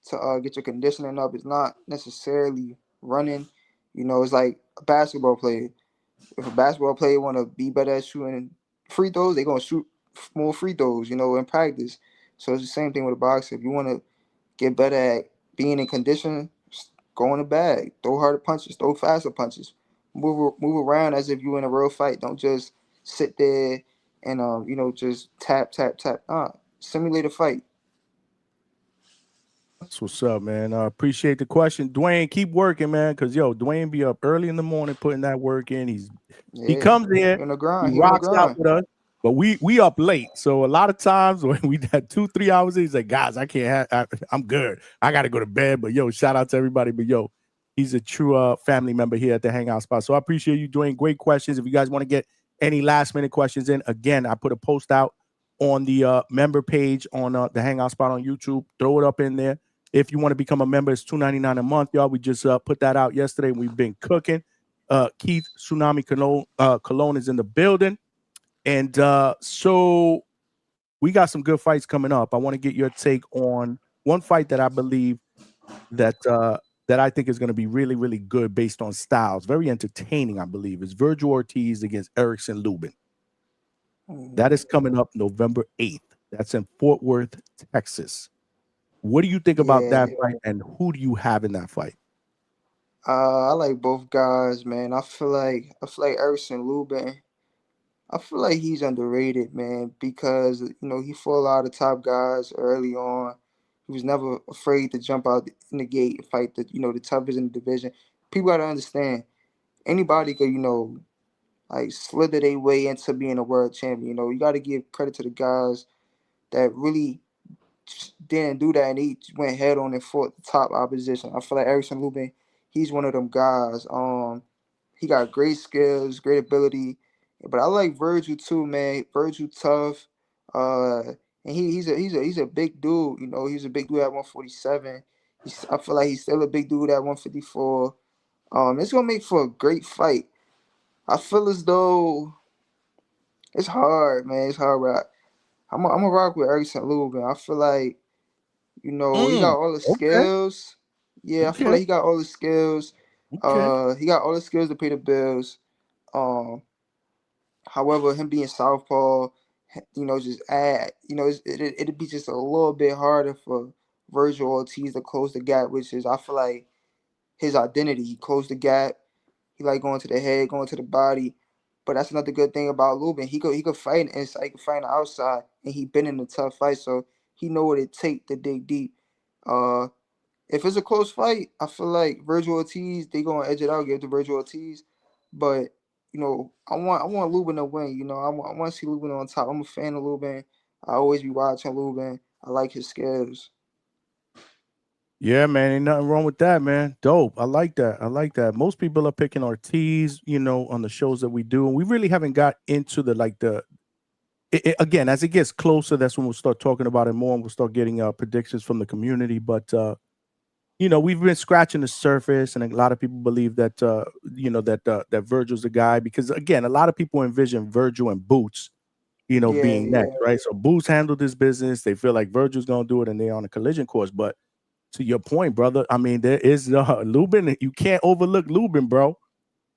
to get your conditioning up. It's not necessarily running. It's like a basketball player. If a basketball player want to be better at shooting free throws, they're gonna shoot more free throws. In practice. So it's the same thing with a boxer. If you want to get better at being in condition, go in the bag, throw harder punches, throw faster punches, move around as if you're in a real fight. Don't just sit there and just tap. Simulate a fight. That's what's up, man. I appreciate the question. Dwayne, keep working, man, because Dwayne be up early in the morning putting that work in. He comes in, He on the grind. he He on the rocks out grind. with us, but we up late. So a lot of times when we had 2-3 hours, he's like, guys, I can't I'm good. I gotta go to bed. But shout out to everybody. But he's a true family member here at the Hangout spot. So I appreciate you doing great questions. If you guys want to get any last minute questions in, again, I put a post out on the member page on the Hangout spot on YouTube. Throw it up in there. If you want to become a member, it's $2.99 a month, y'all. We just put that out yesterday. We've been cooking. Keith Tsunami Colon is in the building. And so we got some good fights coming up. I want to get your take on one fight that I believe that I think is going to be really, really good based on styles. Very entertaining, I believe. It's Virgil Ortiz against Erickson Lubin. That is coming up November 8th. That's in Fort Worth, Texas. What do you think about that fight, and who do you have in that fight? I like both guys, man. I feel like Erickson Lubin. I feel like he's underrated, man, because he fought a lot of top guys early on. He was never afraid to jump out in the gate and fight the toughest in the division. People gotta understand, anybody could like slither their way into being a world champion. You gotta give credit to the guys that really didn't do that, and he went head on and fought the top opposition. I feel like Erickson Lubin, he's one of them guys. He got great skills, great ability, but I like Virgil too, man. Virgil tough, and he's a big dude. He's a big dude at 147. I feel like he's still a big dude at 154. It's gonna make for a great fight. I feel as though it's hard, man. It's hard, but I'm gonna rock with Erickson Lubin. I feel like he got all the Okay. skills. Yeah, I feel Okay. like he got all the skills. Okay. He got all the skills to pay the bills. However, him being southpaw, just add, it'd be just a little bit harder for Virgil Ortiz to close the gap, which is I feel like his identity. He closed the gap. He like going to the head, going to the body. But that's another good thing about Lubin. He could fight inside, he could fight on the outside, and he been in a tough fight, so he know what it take to dig deep. Uh, if it's a close fight, I feel like Virgil Ortiz, they gonna edge it out, give it to Virgil Ortiz. But I want Lubin to win. I want to see Lubin on top. I'm a fan of Lubin. I always be watching Lubin. I like his skills. Yeah, man, ain't nothing wrong with that, man. Dope. I like that. I like that. Most people are picking Ortiz, on the shows that we do, and we really haven't got into again, as it gets closer, that's when we'll start talking about it more, and we'll start getting predictions from the community. But we've been scratching the surface, and a lot of people believe that that Virgil's the guy because again, a lot of people envision Virgil and Boots, being next, right? So Boots handled this business. They feel like Virgil's gonna do it, and they're on a collision course. But to your point, brother, I mean, there is Lubin. You can't overlook Lubin, bro.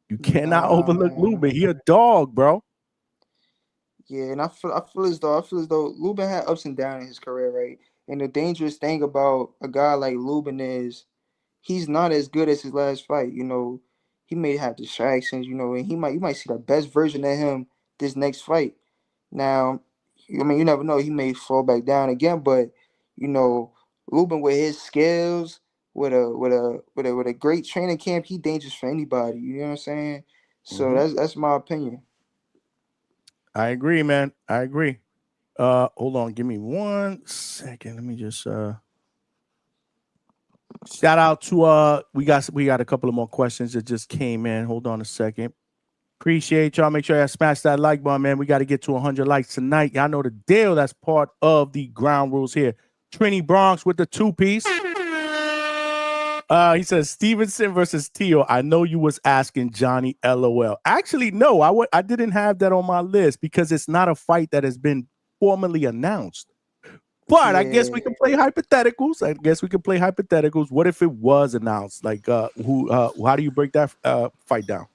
You cannot overlook Man. Lubin. He a dog, bro. Yeah, and I feel as though Lubin had ups and downs in his career, right? And the dangerous thing about a guy like Lubin is he's not as good as his last fight. He may have distractions, and you might see the best version of him this next fight. Now, I mean, you never know. He may fall back down again, but you know, Lubin with his skills, with a great training camp, he dangerous for anybody. You know what I'm saying? So Mhm. that's my opinion. I agree, man. I agree. Hold on, give me 1 second. Let me just shout out to we got a couple of more questions that just came in. Hold on a second. Appreciate y'all. Make sure y'all smash that like button, man. We got to get to 100 likes tonight. Y'all know the deal. That's part of the ground rules here. Trini Bronx with the 2-piece. He says Stevenson versus Teal. I know you was asking Johnny LOL. Actually, no, I didn't have that on my list because it's not a fight that has been formally announced. But I guess we can play hypotheticals. What if it was announced? Like, how do you break that fight down?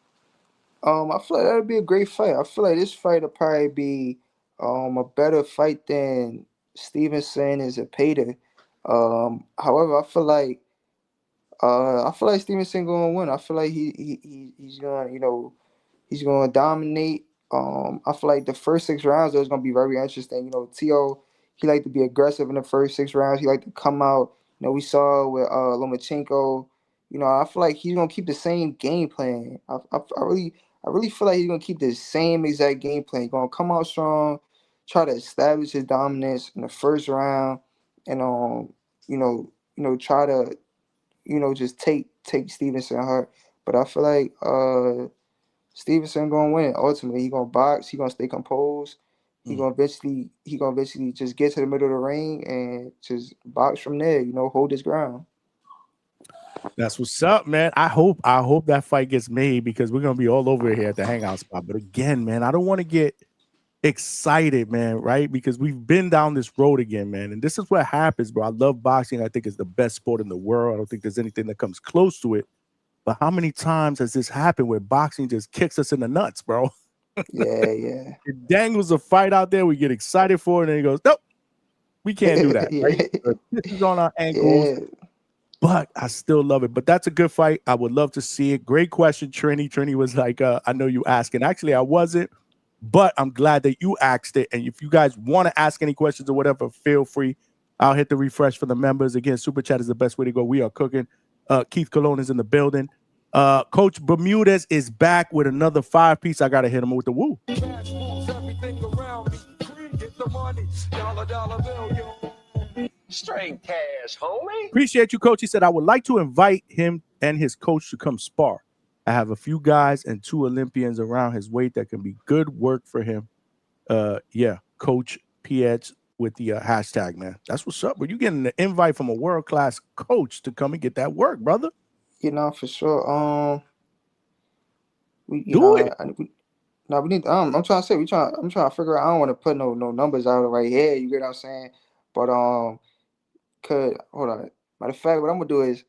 I feel like that'd be a great fight. I feel like this fight will probably be a better fight than Stevenson and Zepeda. However, I feel like Stevenson gonna win. I feel like he's gonna he's gonna dominate. I feel like the first 6 rounds though is gonna be very interesting. T.O. he like to be aggressive in the first 6 rounds. He like to come out. We saw with Lomachenko. I feel like he's gonna keep the same game plan. I really feel like he's gonna keep the same exact game plan. He's gonna come out strong, try to establish his dominance in the first round, and try to just take Stevenson hard. But I feel like Stevenson gonna win. Ultimately, he gonna box. He gonna stay composed. He gonna eventually just get to the middle of the ring and just box from there. Hold his ground. That's what's up, man. I hope that fight gets made because we're gonna be all over here at the Hangout spot. But again, man, I don't want to get excited, man, right? Because we've been down this road again, man. And this is what happens, bro. I love boxing. I think it's the best sport in the world. I don't think there's anything that comes close to it. But how many times has this happened where boxing just kicks us in the nuts, bro? Yeah. It dangles a fight out there, we get excited for it, and then he goes, nope, we can't do that, right? Yeah. This is on our ankles, Yeah. but I still love it. But that's a good fight. I would love to see it. Great question, Trini. Trini was like, I know you asking. Actually, I wasn't, but I'm glad that you asked it. And if you guys want to ask any questions or whatever, feel free. I'll hit the refresh for the members. Again, Super Chat is the best way to go. We are cooking. Keith Colon is in the building. Coach Bermudez is back with another 5-piece. I got to hit him with the woo. Cash moves everything around me. Get the money. Dollar bill, yo. Straight cash, homie. Appreciate you, Coach. He said, I would like to invite him and his coach to come spar. I have a few guys and 2 Olympians around his weight that can be good work for him. Yeah, Coach PH with the hashtag, man. That's what's up. But you getting an invite from a world-class coach to come and get that work, brother. For sure. We you Do know it. we need. I'm trying to say I'm trying to figure out. I don't want to put no numbers out right here. You get what I'm saying? But could hold on. Matter of fact, what I'm gonna do is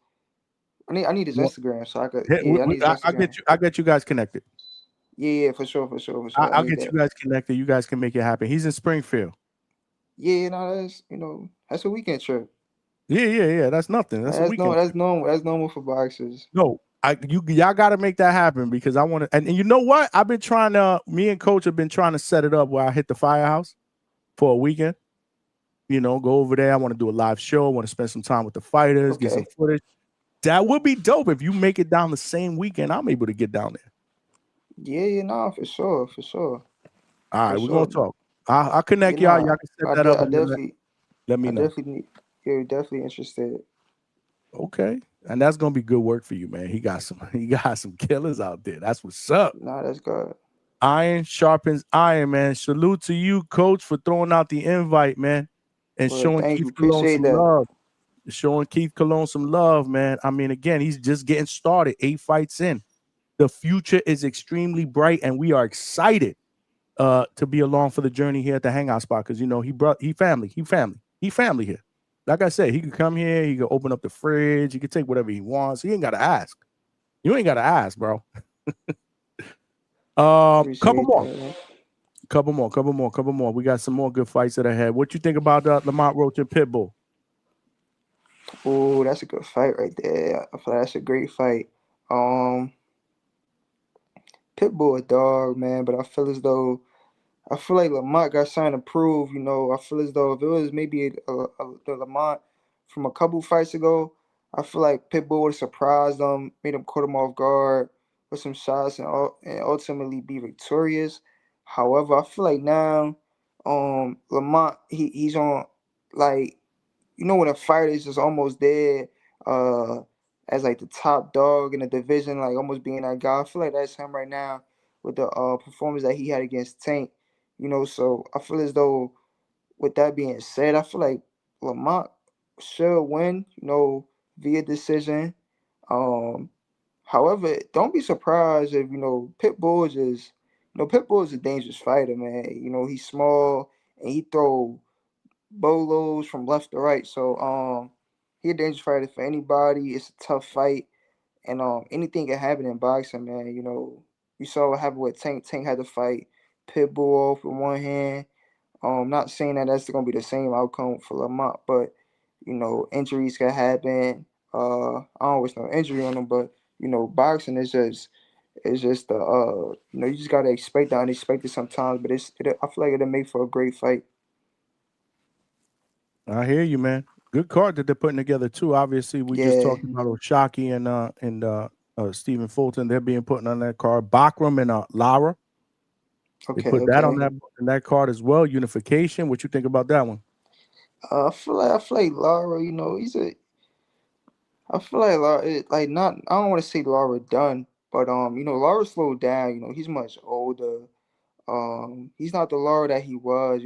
I need his Instagram so I could. Yeah, I need his Instagram. I'll get you guys connected. Yeah, for sure. I I'll need get you that. guys connected. You guys can make it happen. He's in Springfield. Yeah, that's a weekend trip. Yeah. That's nothing. That's a That's no, weekend. that's normal. That's normal for boxers. No, y'all got to make that happen because I want to. And you know what? I've been trying to. Me and Coach have been trying to set it up where I hit the firehouse for a weekend. Go over there. I want to do a live show. I want to spend some time with the fighters, get some footage. That would be dope if you make it down the same weekend. I'm able to get down there. Yeah, no, for sure. All right, we're gonna talk. I'll connect y'all. Y'all can set that up and let me know. Definitely need. Yeah, definitely interested. Okay. And that's gonna be good work for you, man. He got some killers out there. That's what's up. Nah, that's good. Iron sharpens iron, man. Salute to you, coach, for throwing out the invite, man. And Well, showing thank you. Keith Cologne Appreciate some that. love. Showing Keith Cologne some love, man. I mean, again, he's just getting started. 8 fights in. The future is extremely bright, and we are excited to be along for the journey here at the Hangout spot. Because he family here. Like I said, he can come here, he can open up the fridge, he can take whatever he wants. He ain't gotta ask. You ain't gotta ask, bro. Couple Appreciate more. that. Couple more. We got some more good fights that ahead. What you think about Lamont Roach and Pitbull? Oh, that's a good fight right there. I feel like that's a great fight. Um, Pitbull a dog, man, but I feel like Lamont got something to prove. I feel as though if it was maybe the Lamont from a couple fights ago, I feel like Pitbull would have surprised him, made him caught him off guard with some shots, and ultimately be victorious. However, I feel like now, Lamont he's on, like, when a fighter is just almost there, uh, as like the top dog in the division, like almost being that guy. I feel like that's him right now with the performance that he had against Tank. So I feel as though, with that being said, I feel like Lamont should win, via decision. Um, However, don't be surprised if Pitbull is a dangerous fighter, man. He's small and he throw bolos from left to right. So he a dangerous fighter for anybody. It's a tough fight, and anything can happen in boxing, man. You saw what happened with Tank. Tank had to fight Pitbull off with one hand. Not saying that that's gonna be the same outcome for Lamont, but injuries can happen. I don't always know injury on them, but boxing is just you just gotta expect the unexpected sometimes. But I feel like it'll make for a great fight. I hear you, man. Good card that they're putting together too. Obviously, we just Yeah. talked about Oshaki and Stephen Fulton. They're being put on that card. Bakram and Lara. They Okay. put that on Okay. that card as well. Unification. What you think about that one? I feel like Lara. I feel like Lara, like, not. I don't want to say Lara done, but Lara slowed down. He's much older. He's not the Lara that he was.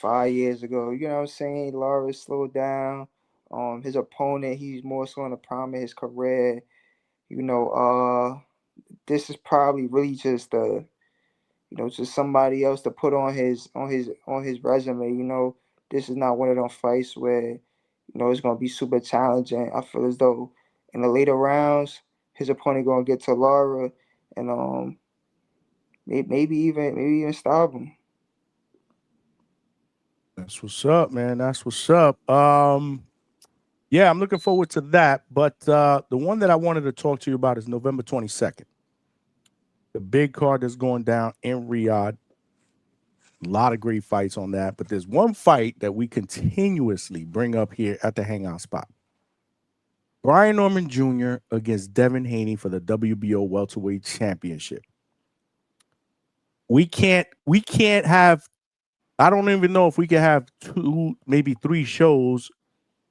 5 years ago. You know what I'm saying? Lara slowed down. His opponent, he's more so in the prime of his career. You know, this is probably really just somebody else to put on his resume. This is not one of those fights where it's gonna be super challenging. I feel as though in the later rounds, his opponent gonna get to Lara, and maybe even stop him. That's what's up, man. That's what's up. Yeah, I'm looking forward to that. But the one that I wanted to talk to you about is November 22nd. The big card that's going down in Riyadh. A lot of great fights on that. But there's one fight that we continuously bring up here at the Hangout spot. Brian Norman Jr. against Devin Haney for the WBO welterweight championship. We can't have, I don't even know if we can have 2, maybe 3 shows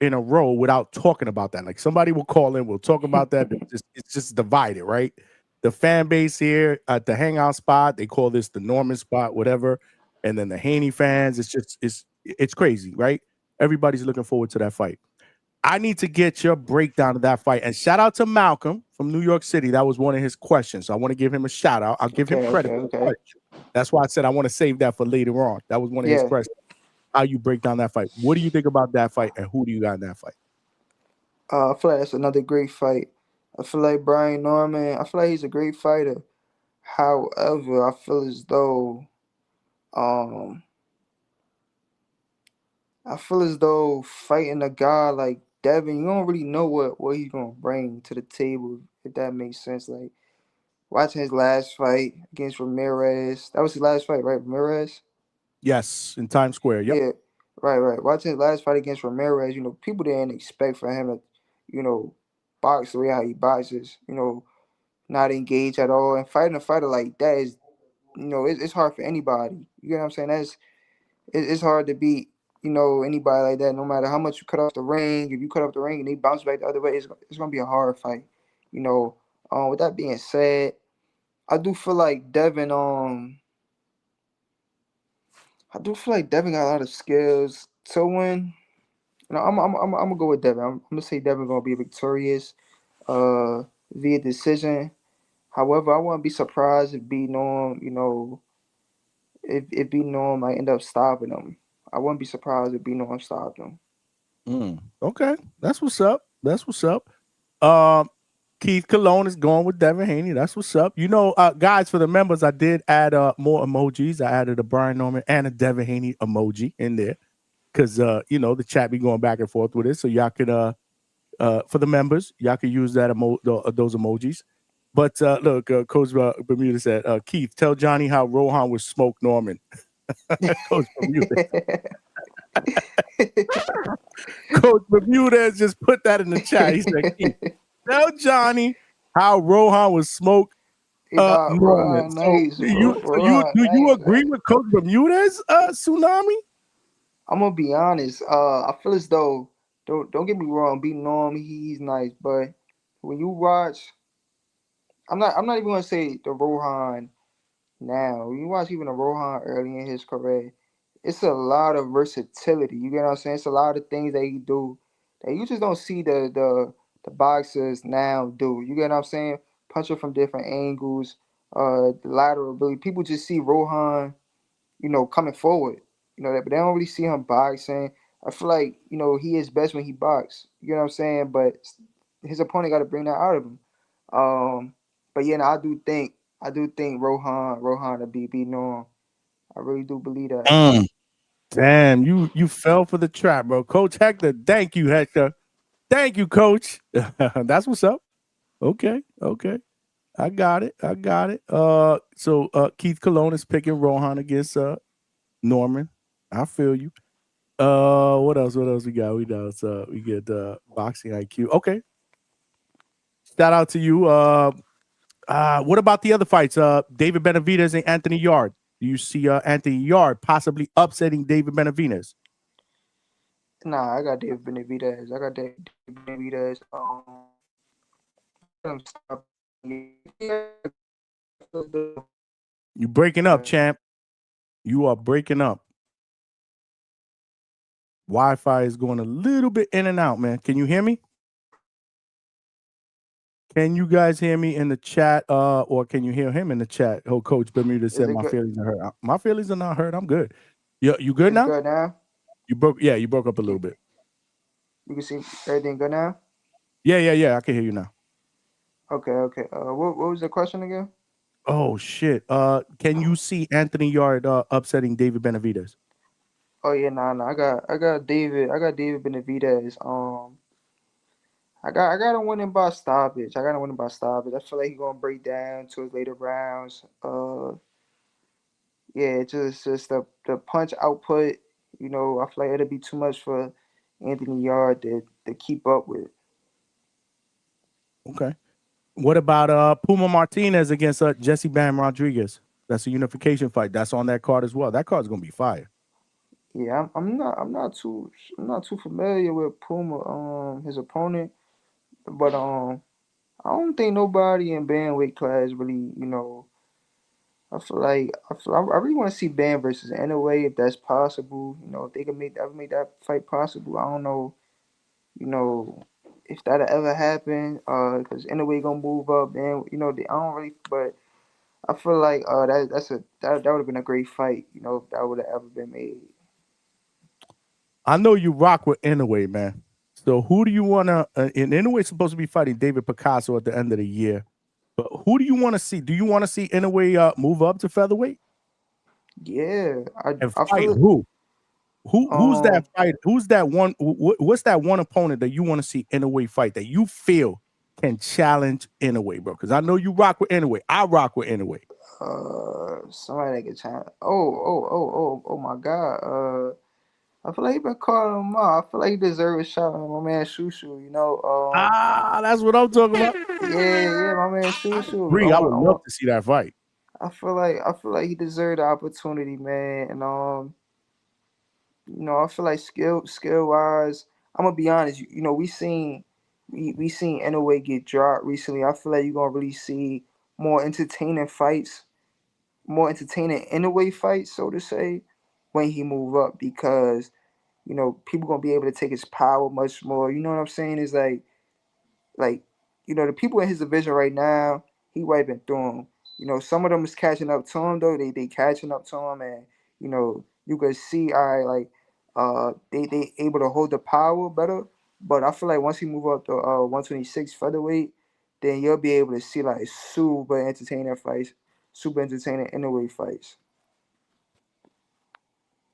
in a row without talking about that. Like, somebody will call in, we'll talk about that. It's just divided, right? The fan base here at the Hangout spot, they call this the Norman spot, whatever. And then the Haney fans, it's crazy, right? Everybody's looking forward to that fight. I need to get your breakdown of that fight. And shout out to Malcolm from New York City. That was one of his questions. So I want to give him a shout out. I'll give him Okay. credit Okay. for the Okay. question. That's why I said I want to save that for later on. That was one of his Yeah. questions. How you break down that fight? What do you think about that fight, and who do you got in that fight? I feel like that's another great fight. I feel like Brian Norman. I feel like he's a great fighter. However, I feel as though um fighting a guy like Devin, you don't really know what he's gonna bring to the table, if that makes sense. Like, watching his last fight against Ramirez, that was his last fight, right? Ramirez. Yes, in Times Square. Yep. Yeah, right, right. Watching his last fight against Ramirez, people didn't expect for him to, box the way how he boxes. Not engage at all, and fighting a fighter like that is, it's hard for anybody. You know what I'm saying? It's hard to beat. anybody like that, no matter how much you cut off the ring, if you cut off the ring and they bounce back the other way, it's gonna be a hard fight. With that being said, I do feel like Devin. I do feel like Devin got a lot of skills to win. I'm gonna go with Devin. I'm gonna say Devin gonna be victorious, via decision. However, I wouldn't be surprised if B Norm, if B Norm might end up stopping him. I wouldn't be surprised if B Norm stopped him. Okay, that's what's up. That's what's up. Keith Colon is going with Devin Haney. That's what's up. Guys, for the members, I did add more emojis. I added a Brian Norman and a Devin Haney emoji in there because the chat be going back and forth with it. So y'all could for the members, y'all could use that those emojis. But look, Coach Bermuda said, Keith, tell Johnny how Rohan would smoke Norman. Coach Bermuda. Coach Bermuda has just put that in the chat. He said, Keith, tell Johnny how Rohan would smoke Norman. Nice, Do you agree with Coach Bermuda's Tsunami? I'm gonna be honest. I feel as though don't get me wrong, B Norm, he's nice, but when you watch, I'm not even gonna say the Rohan now. When you watch even the Rohan early in his career, it's a lot of versatility. You get what I'm saying? It's a lot of things that he do that you just don't see the boxers now do. You get what I'm saying? Punching from different angles, the lateral ability. People just see Rohan, coming forward. That, but they don't really see him boxing. I feel like, he is best when he boxes. You know what I'm saying? But his opponent got to bring that out of him. But yeah, I do think Rohan to be Norm. I really do believe that. Damn, you fell for the trap, bro. Coach Hector, thank you, Hector. Thank you, Coach. That's what's up. Okay. I got it. So Keith Colon is picking Rohan against Norman. I feel you. What else we got? We get boxing IQ. Okay. Shout out to you. What about the other fights? David Benavidez and Anthony Yard. Do you see Anthony Yard possibly upsetting David Benavidez? Nah, I got David Benavidez. You breaking up, champ. You are breaking up. Wi-Fi is going a little bit in and out, man. Can you hear me? Can you guys hear me in the chat? Or can you hear him in the chat? Oh, Coach Bermuda said my feelings are hurt. My feelings are not hurt. I'm good. You good now? Good now? You broke up a little bit. You can see everything good now? Yeah. I can hear you now. Okay. What was the question again? Oh shit. Can you see Anthony Yard upsetting David Benavidez? Oh yeah, nah. I got David Benavidez. I got him winning by stoppage. I feel like he's gonna break down to his later rounds. Yeah, just the punch output. I feel like it'll be too much for Anthony Yard to keep up with. Okay. What about Puma Martinez against Jesse Bam Rodriguez? That's a unification fight. That's on that card as well. That card's gonna be fire. Yeah, I'm not too familiar with Puma, his opponent, but I don't think nobody in bantamweight class really, I really want to see Bam versus Inoue if that's possible. If they can make that fight possible. I don't know, if that'll ever happen. Because Inoue gonna move up, and I don't really, but I feel like that would have been a great fight. If that would have ever been made. I know you rock with Inoue, man. So who do you want to? And Inoue's supposed to be fighting David Picasso at the end of the year. But who do you want to see? Do you want to see Inoue move up to featherweight? Yeah, And fight who? Who's that fight? Who's that one? What's that one opponent that you want to see Inoue fight that you feel can challenge Inoue, bro? Because I know you rock with Inoue. I rock with Inoue. Somebody that can challenge. Oh my God. I feel like he been calling him out. I feel like he deserves a shot on my man Shushu. That's what I'm talking about. Yeah, my man Shushu. I would love to see that fight. I feel like he deserved the opportunity, man. And I feel like skill wise, I'm gonna be honest. We seen Inoue get dropped recently. I feel like you're gonna really see more entertaining fights, more entertaining Inoue fights, so to say, when he move up because people gonna be able to take his power much more. You know what I'm saying? It's like the people in his division right now, he wiping through them. Some of them is catching up to him though. They catching up to him, and you could see, all right, like they able to hold the power better. But I feel like once he move up to 126 featherweight, then you'll be able to see like super entertaining fights, super entertaining innerweight fights.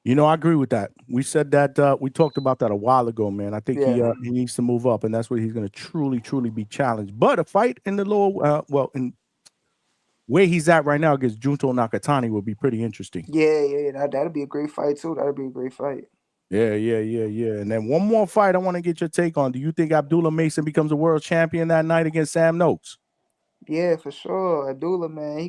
I agree with that. We said that we talked about that a while ago, man. I think he Yeah, he needs to move up, and that's where he's going to truly be challenged. But a fight in the lower, in where he's at right now against Junto Nakatani will be pretty interesting. yeah. That'll be a great fight too. That'll be a great fight. Yeah. And then one more fight I want to get your take on. Do you think Abdullah Mason becomes a world champion that night against Sam Noakes? Yeah, for sure. Abdullah, man, he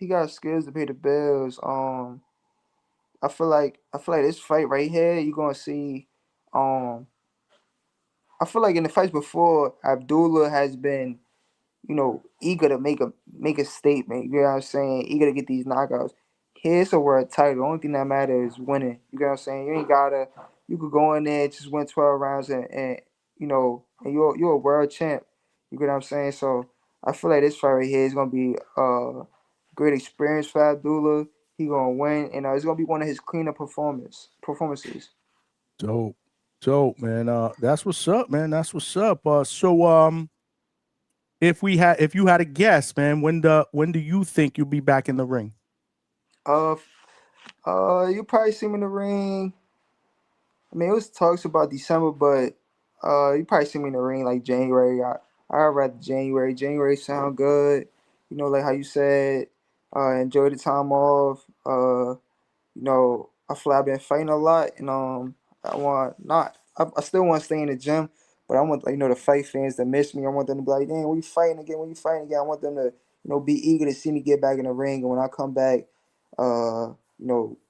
got skills to pay the bills. I feel like this fight right here, you're gonna see. Um, I feel like in the fights before, Abdullah has been, eager to make a statement. You know what I'm saying? Eager to get these knockouts. Here's a world title. The only thing that matters is winning. You know what I'm saying? You ain't gotta. You could go in there, just win 12 rounds, and you're a world champ. You get what I'm saying? So I feel like this fight right here is gonna be great experience for Abdullah. He gonna win, and it's gonna be one of his cleaner performances. Dope, dope, man. That's what's up, man. That's what's up. If you had a guess, man, when do you think you'll be back in the ring? Uh, you probably see him in the ring. I mean, it was talks about December, but you probably see me in the ring like January. I rather January. January sound good. Like how you said, enjoy the time off. I feel like I've been fighting a lot, and I want not. I still want to stay in the gym, but I want the fight fans to miss me. I want them to be like, "Damn, when you fighting again? When you fighting again?" I want them to be eager to see me get back in the ring, and when I come back, I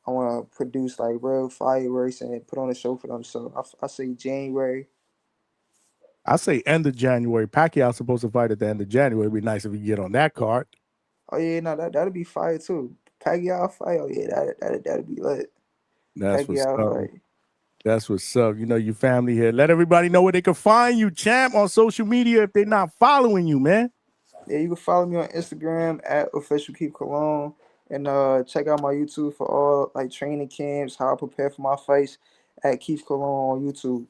want to produce like real fireworks and put on a show for them. So I say January. I say end of January. Pacquiao's supposed to fight at the end of January. It'd be nice if we get on that card. Oh yeah, no, that'll be fire too. Pacquiao fight. Oh yeah, that'll be lit. That's what's Pacquiao up. fight. That's what's up. You family here. Let everybody know where they can find you, champ, on social media if they're not following you, man. Yeah, you can follow me on Instagram at official Keith Cologne, and check out my YouTube for all like training camps, how I prepare for my fights at Keith Cologne on YouTube.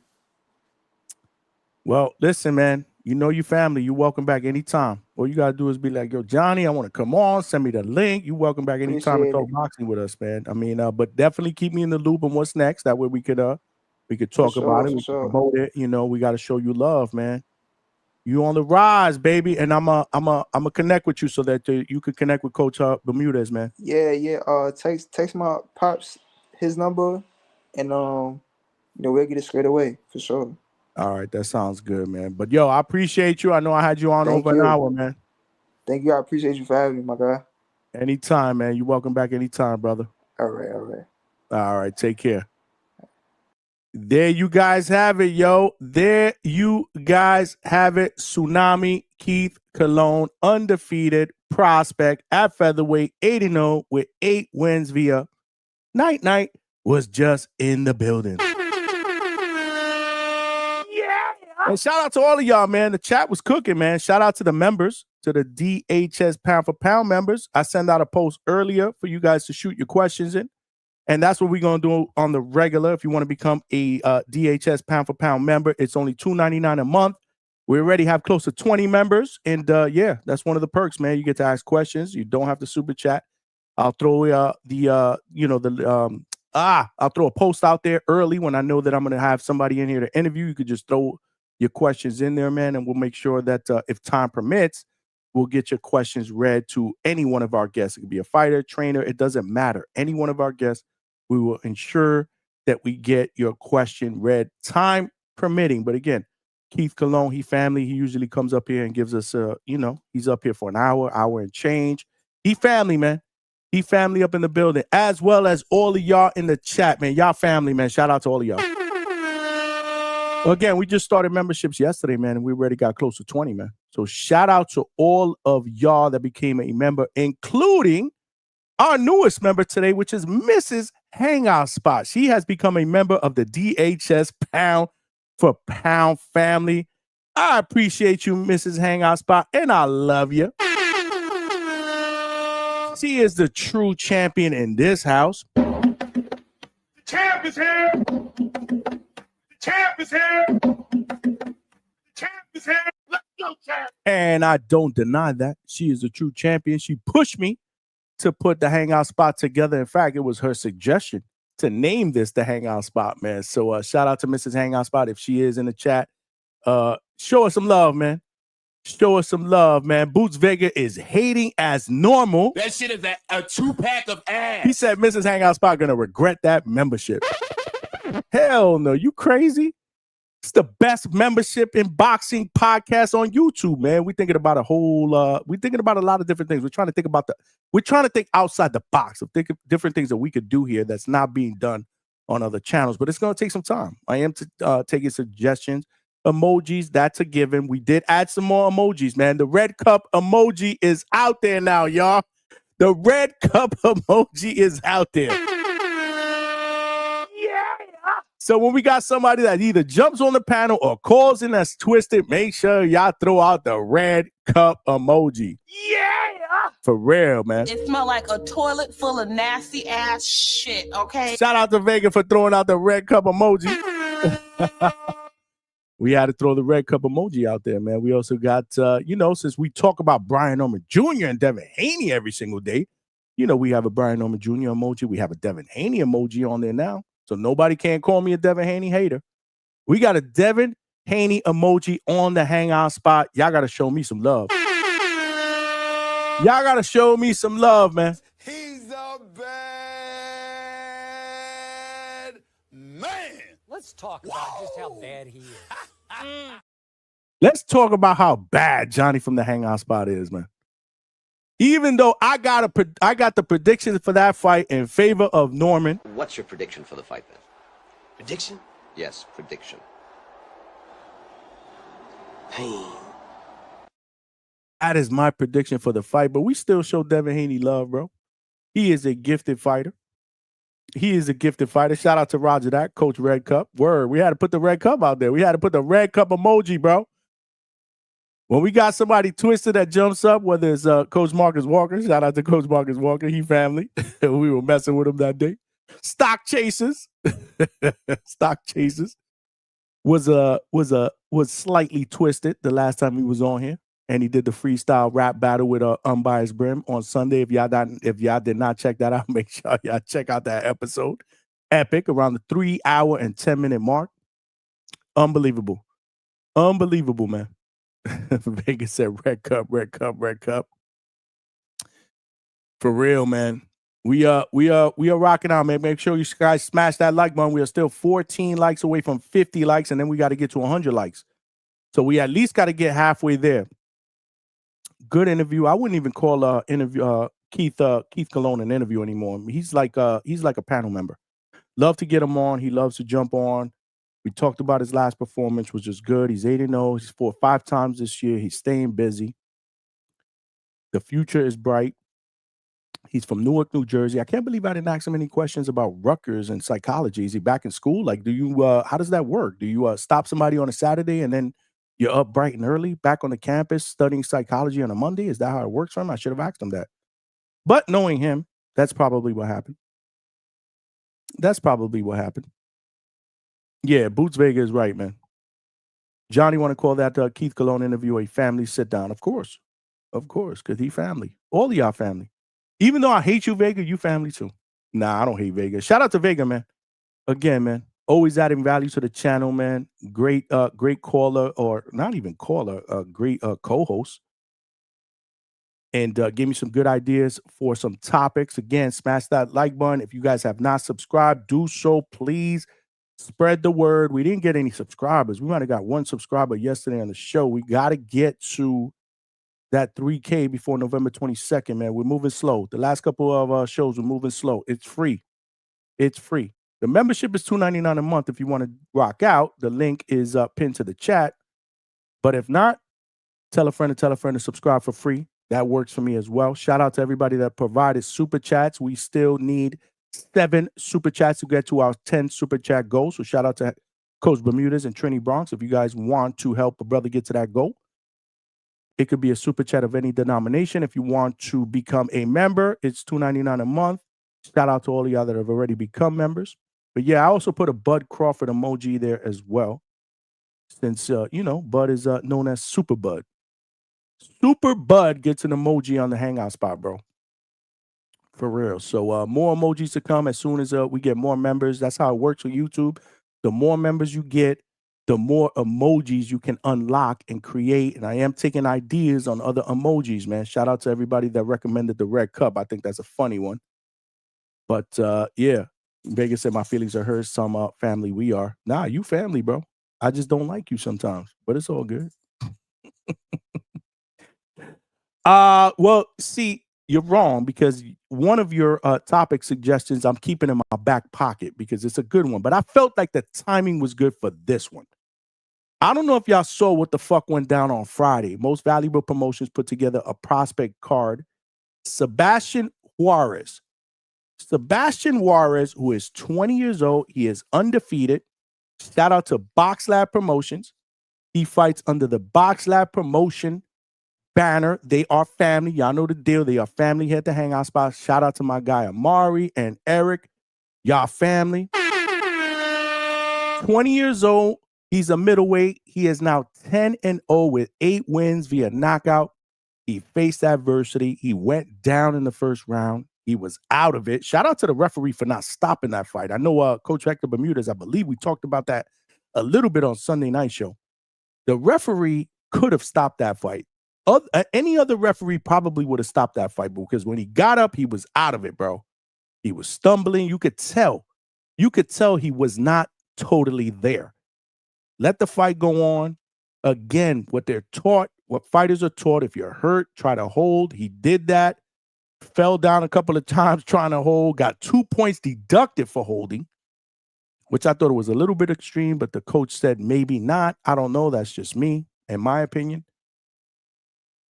Well, listen, man. You family. You welcome back anytime. All you gotta do is be like, yo, Johnny, I want to come on. Send me the link. You welcome back anytime to Appreciate talk it boxing with us, man. I mean, but definitely keep me in the loop on what's next. That way we could for talk about sure, it. for We can sure. promote it. We got to show you love, man. You on the rise, baby, and I'm a connect with you so that you could connect with Coach Bermudez, man. Yeah. Text my pops his number, and we'll get it straight away for sure. All right, that sounds good, man. But yo, I appreciate you. I know I had you on Thank over an you, hour, man. thank you. I appreciate you for having me, my guy. Anytime, man. You welcome back anytime, brother. All right, all right. All right, take care. There you guys have it, yo. There you guys have it. Tsunami Keith Colon, undefeated prospect at featherweight, 8-0 with 8 wins via Night was just in the building. And shout out to all of y'all, man. The chat was cooking, man. Shout out to the members, to the DHS Pound for Pound members. I sent out a post earlier for you guys to shoot your questions in. And that's what we're going to do on the regular. If you want to become a DHS Pound for Pound member, it's only $2.99 a month. We already have close to 20 members. And yeah, that's one of the perks, man. You get to ask questions. You don't have to super chat. I'll throw I'll throw a post out there early when I know that I'm going to have somebody in here to interview. You could just throw your questions in there, man, and we'll make sure that if time permits, we'll get your questions read to any one of our guests. It could be a fighter, trainer, it doesn't matter. Any one of our guests, we will ensure that we get your question read, time permitting. But again, Keith Colon, he family, he usually comes up here and gives us, he's up here for an hour and change. He family, man. He family up in the building, as well as all of y'all in the chat, man. Y'all family, man. Shout out to all of y'all. Again, we just started memberships yesterday, man, and we already got close to 20, man. So shout out to all of y'all that became a member, including our newest member today, which is Mrs. Hangout Spot. She has become a member of the DHS Pound for Pound family. I appreciate you, Mrs. Hangout Spot, and I love you. She is the true champion in this house. The champ is here. The champ is here. The champ is here. Let's go, champ. And I don't deny that. She is a true champion. She pushed me to put the Hangout Spot together. In fact, it was her suggestion to name this the Hangout Spot, man. So shout out to Mrs. Hangout Spot if she is in the chat. Show us some love, man. Show us some love, man. Boots Vega is hating as normal. That shit is a 2-pack of ass. He said Mrs. Hangout Spot gonna regret that membership. Hell no, you crazy? It's the best membership in boxing podcast on YouTube, man. We're thinking about a lot of different things. We're trying to think outside the box of different things that we could do here that's not being done on other channels, but it's gonna take some time. I am taking suggestions. Emojis, that's a given. We did add some more emojis, man. The red cup emoji is out there now, y'all. The red cup emoji is out there. Yeah. So when we got somebody that either jumps on the panel or calls in that's twisted, make sure y'all throw out the red cup emoji. Yeah. For real, man. It smelled like a toilet full of nasty ass shit, okay? Shout out to Vega for throwing out the red cup emoji. We had to throw the red cup emoji out there, man. We also got, since we talk about Brian Norman Jr. and Devin Haney every single day, we have a Brian Norman Jr. emoji. We have a Devin Haney emoji on there now. So nobody can call me a Devin Haney hater. We got a Devin Haney emoji on the Hangout Spot. Y'all got to show me some love. Y'all got to show me some love, man. He's a bad man. Let's talk about just how bad he is. Let's talk about how bad Johnny from the Hangout Spot is, man. Even though I got the predictions for that fight in favor of Norman. What's your prediction for the fight, then? Prediction? Yes, prediction. Pain. That is my prediction for the fight, but we still show Devin Haney love, bro. He is a gifted fighter. Shout out to Roger that, Coach Red Cup. Word, we had to put the red cup out there. We had to put the red cup emoji, bro. When we got somebody twisted that jumps up, whether it's Coach Marcus Walker, shout out to Coach Marcus Walker, he family. We were messing with him that day. Stock Chasers was slightly twisted the last time he was on here. And he did the freestyle rap battle with Unbiased Brim on Sunday. If y'all did not check that out, make sure y'all check out that episode. Epic, around the 3 hour and 10-minute mark. Unbelievable, man. Vegas said red cup. For real, man. We are rocking out, man. Make sure you guys smash that like button. We are still 14 likes away from 50 likes, and then we got to get to 100 likes. So we at least got to get halfway there. Good interview. I wouldn't even call Keith Colon an interview anymore. He's like a panel member. Love to get him on. He loves to jump on. We talked about his last performance, which was good. He's 8-0. He's fought 5 times this year. He's staying busy. The future is bright. He's from Newark, New Jersey. I can't believe I didn't ask him any questions about Rutgers and psychology. Is he back in school? Like, how does that work? Do you stop somebody on a Saturday and then you're up bright and early back on the campus studying psychology on a Monday? Is that how it works for him? I should have asked him that. But knowing him, that's probably what happened. Yeah, Boots Vega is right, man. Johnny want to call that Keith Colon interview a family sit down. Of course, because he family. All of y'all family. Even though I hate you, Vega, you family too. Nah, I don't hate Vega. Shout out to Vega, man. Again, man, always adding value to the channel, man. Great caller, or not even caller, great co-host. And give me some good ideas for some topics. Again, smash that like button. If you guys have not subscribed, do so, please. Spread the word. We didn't get any subscribers. We might have got 1 subscriber yesterday on the show. We got to get to that 3K before November 22nd, man. We're moving slow. The last couple of shows, we're moving slow. It's free. It's free. The membership is $2.99 a month if you want to rock out. The link is pinned to the chat. But if not, tell a friend to subscribe for free. That works for me as well. Shout out to everybody that provided super chats. We still need 7 super chats to get to our 10 super chat goal. So shout out to Coach Bermudez and Trini Bronx. If you guys want to help a brother get to that goal, it could be a super chat of any denomination. If you want to become a member, it's $2.99 a month. Shout out to all of y'all that have already become members. But yeah, I also put a Bud Crawford emoji there as well. Since, Bud is known as Super Bud. Super Bud gets an emoji on the Hangout spot, bro. For real. So more emojis to come as soon as we get more members. That's how it works with YouTube. The more members you get, the more emojis you can unlock and create. And I am taking ideas on other emojis, man. Shout out to everybody that recommended the red cup. I think that's a funny one. But yeah, Vegas said my feelings are hers. Some family we are. Nah, you family, bro. I just don't like you sometimes, but it's all good. Well, see, you're wrong because one of your topic suggestions I'm keeping in my back pocket because it's a good one, but I felt like the timing was good for this one. I don't know if y'all saw what the fuck went down on Friday. Most Valuable Promotions put together a prospect card. Sebastian Juarez, who is 20 years old. He is undefeated. Shout out to Box Lab Promotions. He fights under the Box Lab Promotion banner. They are family. Y'all know the deal. They are family here at the Hangout spot. Shout out to my guy Amari and Eric. Y'all family. 20 years old. He's a middleweight. He is now 10-0 with 8 wins via knockout. He faced adversity. He went down in the first round. He was out of it. Shout out to the referee for not stopping that fight. I know Coach Hector Bermudez, I believe we talked about that a little bit on Sunday night show. The referee could have stopped that fight. Any other referee probably would have stopped that fight because when he got up, he was out of it, bro. He was stumbling. You could tell he was not totally there. Let the fight go on. Again, what they're taught, what fighters are taught, if you're hurt, try to hold. He did that. Fell down a couple of times trying to hold. Got 2 points deducted for holding, which I thought it was a little bit extreme, but the coach said maybe not. I don't know. That's just me, in my opinion.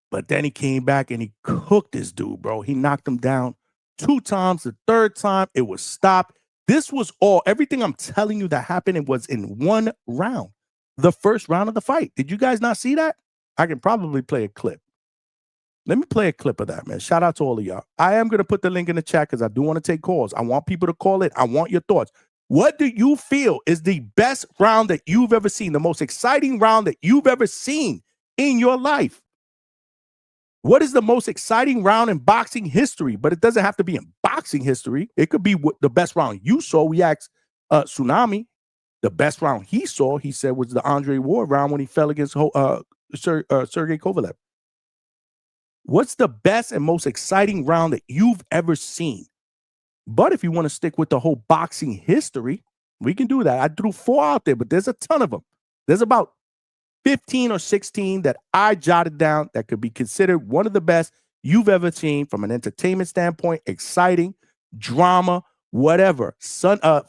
But then he came back and he cooked this dude, bro. He knocked him down 2 times. The third time, it was stopped. This was everything I'm telling you that happened, it was in one round. The first round of the fight. Did you guys not see that? I can probably play a clip. Let me play a clip of that, man. Shout out to all of y'all. I am going to put the link in the chat because I do want to take calls. I want people to call it. I want your thoughts. What do you feel is the best round that you've ever seen, the most exciting round that you've ever seen in your life? What is the most exciting round in boxing history? But it doesn't have to be in boxing history. It could be the best round you saw. We asked Tsunami. The best round he saw, he said, was the Andre Ward round when he fell against Sergey Kovalev. What's the best and most exciting round that you've ever seen? But if you want to stick with the whole boxing history, we can do that. I threw 4 out there, but there's a ton of them. There's about 15 or 16 that I jotted down that could be considered one of the best you've ever seen from an entertainment standpoint, exciting, drama, whatever.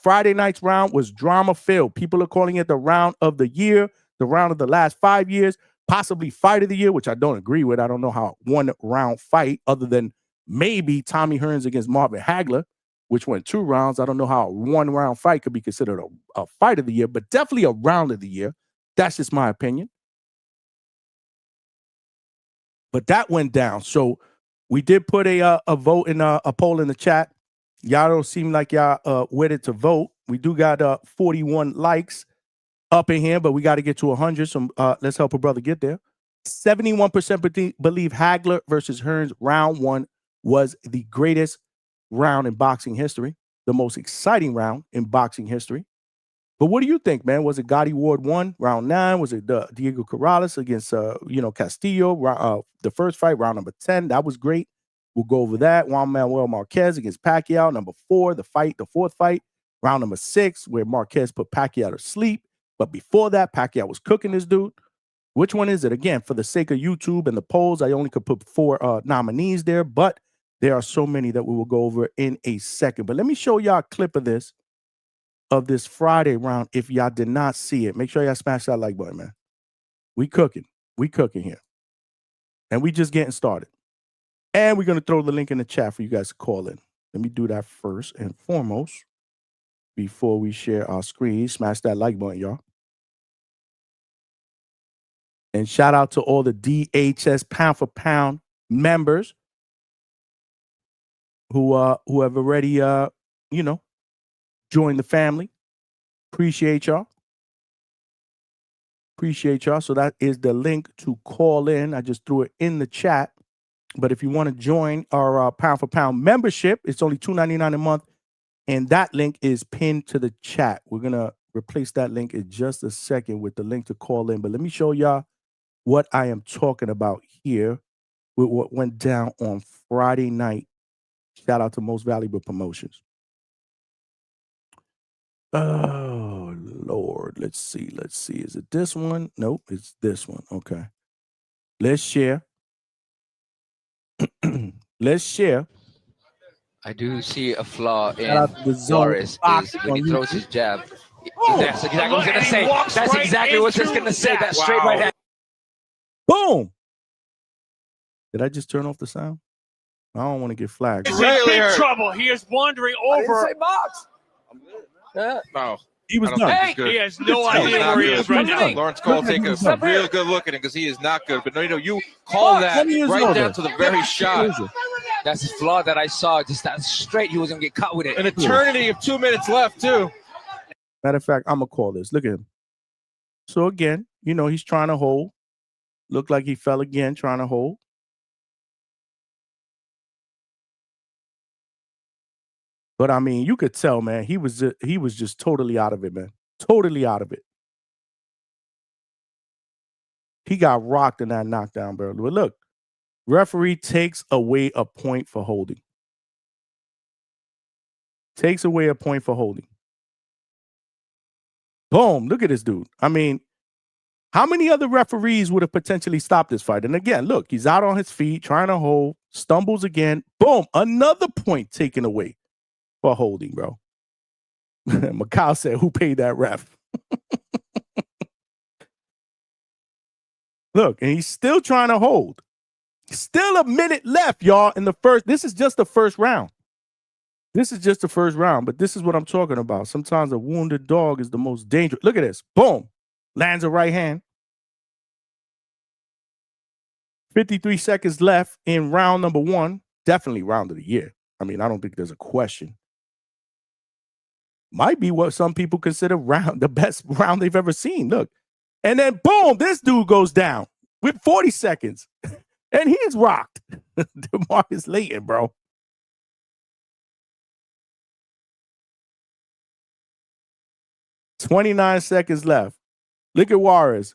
Friday night's round was drama-filled. People are calling it the round of the year, the round of the last 5 years, possibly fight of the year, which I don't agree with. I don't know how one round fight, other than maybe Tommy Hearns against Marvin Hagler, which went 2 rounds. I don't know how a 1 round fight could be considered a fight of the year, but definitely a round of the year. That's just my opinion. But that went down. So we did put a vote in a poll in the chat. Y'all don't seem like y'all with it to vote. We do got 41 likes up in here, but we got to get to 100. So let's help a brother get there. 71% believe Hagler versus Hearns round 1 was the greatest round in boxing history, the most exciting round in boxing history. But what do you think, man? Was it Gatti Ward 1, round 9? Was it Diego Corrales against Castillo? The first fight, round number 10. That was great. We'll go over that. Juan Manuel Marquez against Pacquiao, number 4. The fourth fight, round number 6, where Marquez put Pacquiao to sleep. But before that, Pacquiao was cooking this dude. Which one is it? Again, for the sake of YouTube and the polls, I only could put 4 nominees there, but there are so many that we will go over in a second. But let me show y'all a clip of this Friday round. If y'all did not see it, make sure y'all smash that like button, man. We cooking here. And we just getting started. And we're going to throw the link in the chat for you guys to call in. Let me do that first and foremost before we share our screen. Smash that like button, y'all. And shout out to all the DHS Pound for Pound members who have already, joined the family. Appreciate y'all. So that is the link to call in. I just threw it in the chat. But if you want to join our Pound for Pound membership, it's only $2.99 a month. And that link is pinned to the chat. We're going to replace that link in just a second with the link to call in. But let me show y'all what I am talking about here with what went down on Friday night. Shout out to Most Valuable Promotions. Oh, Lord. Let's see. Is it this one? Nope, it's this one. Okay. Let's share. Let's share. I do see a flaw in Shout out to the Zone Juarez is Boxing when he on throws YouTube. his jab. Oh, That's exactly what I was going to say. walks That's right exactly what I was just into going to say. that. That straight Wow. right hand. Boom. Did I just turn off the sound? I don't want to get flagged. He's in big trouble. He is wandering over. box. No. He was I don't done. think he's good. He has no He's idea not where he good. is right now. Lawrence Cole Look at take him, a he's done. real good look at him because he is not good. But no, you call that Let me use right over. down to the very shot. That's his flaw that I saw. Just that straight, he was going to get caught with it. An eternity of 2 minutes left, too. Matter of fact, I'm going to call this. Look at him. So again, he's trying to hold. Looked like he fell again, trying to hold. But I mean, you could tell, man, he was just totally out of it, man. Totally out of it. He got rocked in that knockdown, bro. But look, referee takes away a point for holding. Takes away a point for holding. Boom. Look at this dude. I mean, how many other referees would have potentially stopped this fight? And again, look, he's out on his feet, trying to hold, stumbles again. Boom. Another point taken away for holding, bro. Macau said, who paid that ref? Look, and he's still trying to hold. Still a minute left, y'all, in the first. This is just the first round. But this is what I'm talking about. Sometimes a wounded dog is the most dangerous. Look at this. Boom. Lands a right hand. 53 seconds left in round number 1. Definitely round of the year. I mean, I don't think there's a question. Might be what some people consider the best round they've ever seen. Look. And then, boom, this dude goes down with 40 seconds. And he is rocked. DeMarcus Layton, bro. $29 seconds left. Look at Juarez.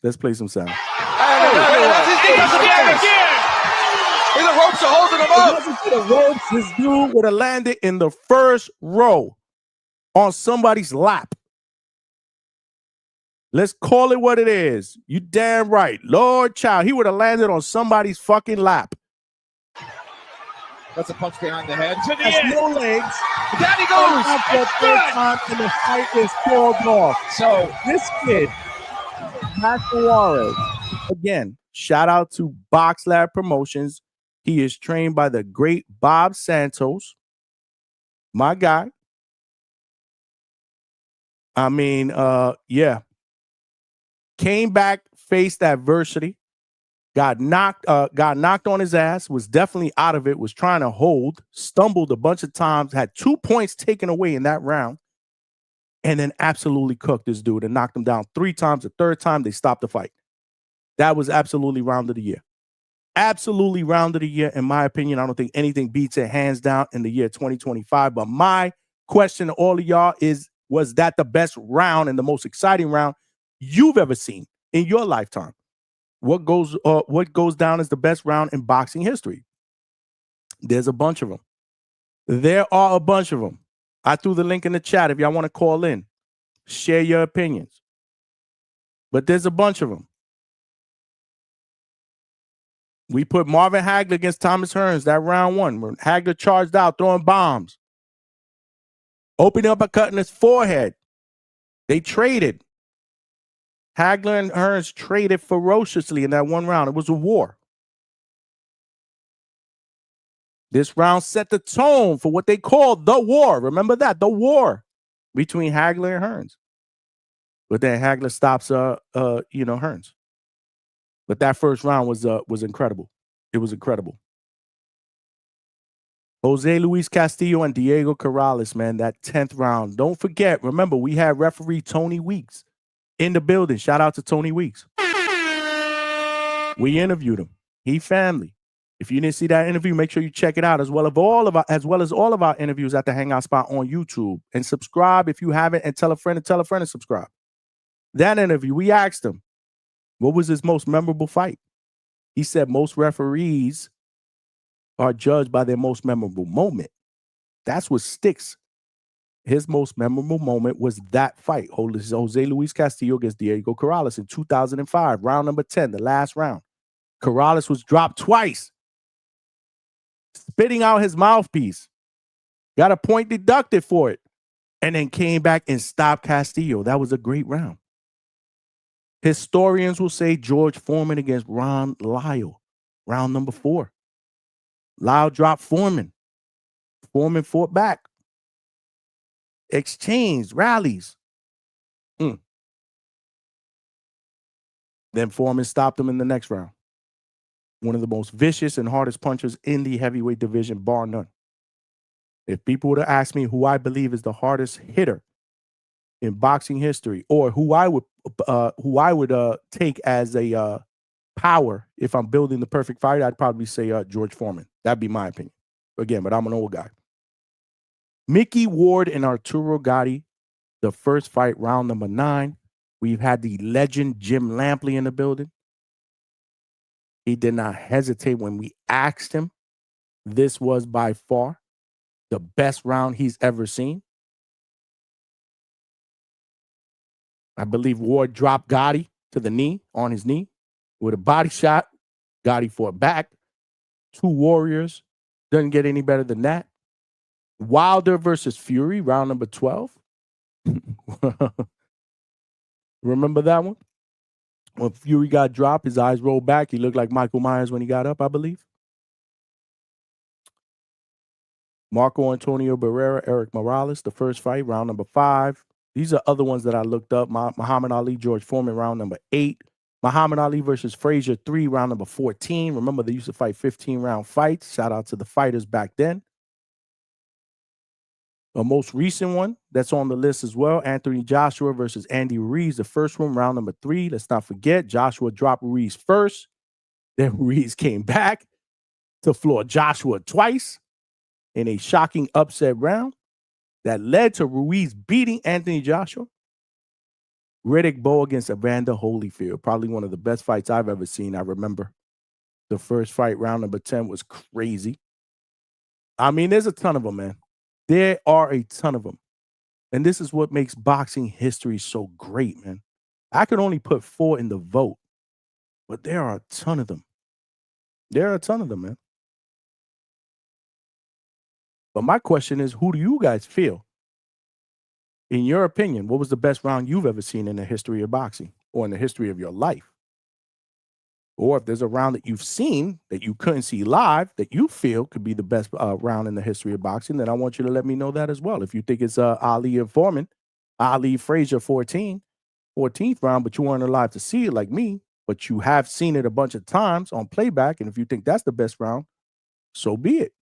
Let's play some sound. The ropes are holding him up. The ropes, this dude would have landed in the first row on somebody's lap. Let's call it what it is. You damn right. Lord child, he would have landed on somebody's fucking lap. That's a punch behind the head. To the That's end. no legs. Gatti Goes goes. for the third time and the fight is called off. So this kid, Master Juarez, again, shout out to Box Lab Promotions. He is trained by the great Bob Santos, my guy. I mean, yeah. Came back, faced adversity, got knocked on his ass, was definitely out of it, was trying to hold, stumbled a bunch of times, had 2 points taken away in that round, and then absolutely cooked this dude and knocked him down 3 times. The third time, they stopped the fight. That was absolutely round of the year. Absolutely round of the year, in my opinion. I don't think anything beats it hands down in the year 2025. But my question to all of y'all is, was that the best round and the most exciting round you've ever seen in your lifetime? What goes down as the best round in boxing history? There's a bunch of them. There are a bunch of them. I threw the link in the chat if y'all want to call in. Share your opinions. But there's a bunch of them. We put Marvin Hagler against Thomas Hearns, that round one, when Hagler charged out, throwing bombs. Opening up a cut in his forehead. They traded. Hagler and Hearns traded ferociously in that one round. It was a war. This round set the tone for what they called the war. Remember that, the war between Hagler and Hearns. But then Hagler stops, Hearns. But that first round was incredible. It was incredible. Jose Luis Castillo and Diego Corrales, man, that 10th round. Don't forget, remember, we had referee Tony Weeks in the building. Shout out to Tony Weeks. We interviewed him. He family. If you didn't see that interview, make sure you check it out, as well as all of our interviews at the Hangout spot on YouTube. And subscribe if you haven't, and tell a friend and subscribe. That interview, we asked him, what was his most memorable fight? He said most referees are judged by their most memorable moment. That's what sticks. His most memorable moment was that fight, Jose Luis Castillo against Diego Corrales in 2005, round number 10, the last round. Corrales was dropped twice, spitting out his mouthpiece. Got a point deducted for it, and then came back and stopped Castillo. That was a great round. Historians will say George Foreman against Ron Lyle, round number 4. Lyle dropped Foreman. Foreman fought back. Exchanged rallies. Then Foreman stopped him in the next round. One of the most vicious and hardest punchers in the heavyweight division, bar none. If people would have asked me who I believe is the hardest hitter in boxing history, or who I would take as a power if I'm building the perfect fight, I'd probably say George Foreman. That'd be my opinion. Again, but I'm an old guy. Mickey Ward and Arturo Gatti, the first fight, round number 9. We've had the legend Jim Lampley in the building. He did not hesitate when we asked him. This was by far the best round he's ever seen. I believe Ward dropped Gatti to the knee, on his knee, with a body shot. Gatti fought back. 2 warriors. Doesn't get any better than that. Wilder versus Fury, round number 12. Remember that one? When Fury got dropped, his eyes rolled back. He looked like Michael Myers when he got up, I believe. Marco Antonio Barrera, Eric Morales, the first fight, round number 5. These are other ones that I looked up. Muhammad Ali, George Foreman, round number 8. Muhammad Ali versus Frazier 3, round number 14. Remember, they used to fight 15-round fights. Shout out to the fighters back then. The most recent one that's on the list as well, Anthony Joshua versus Andy Ruiz, the first one, round number 3. Let's not forget, Joshua dropped Ruiz first. Then Ruiz came back to floor Joshua twice in a shocking upset round that led to Ruiz beating Anthony Joshua. Riddick Bowe against Evander Holyfield, probably one of the best fights I've ever seen. I remember the first fight, round number 10, was crazy. I mean, there's a ton of them, man. There are a ton of them. And this is what makes boxing history so great, man. I could only put 4 in the vote, but there are a ton of them. There are a ton of them, man. But my question is, who do you guys feel? In your opinion, what was the best round you've ever seen in the history of boxing or in the history of your life? Or if there's a round that you've seen that you couldn't see live that you feel could be the best round in the history of boxing, then I want you to let me know that as well. If you think it's Ali and Foreman, Ali Frazier 14th round, but you weren't alive to see it like me, but you have seen it a bunch of times on playback, and if you think that's the best round, so be it.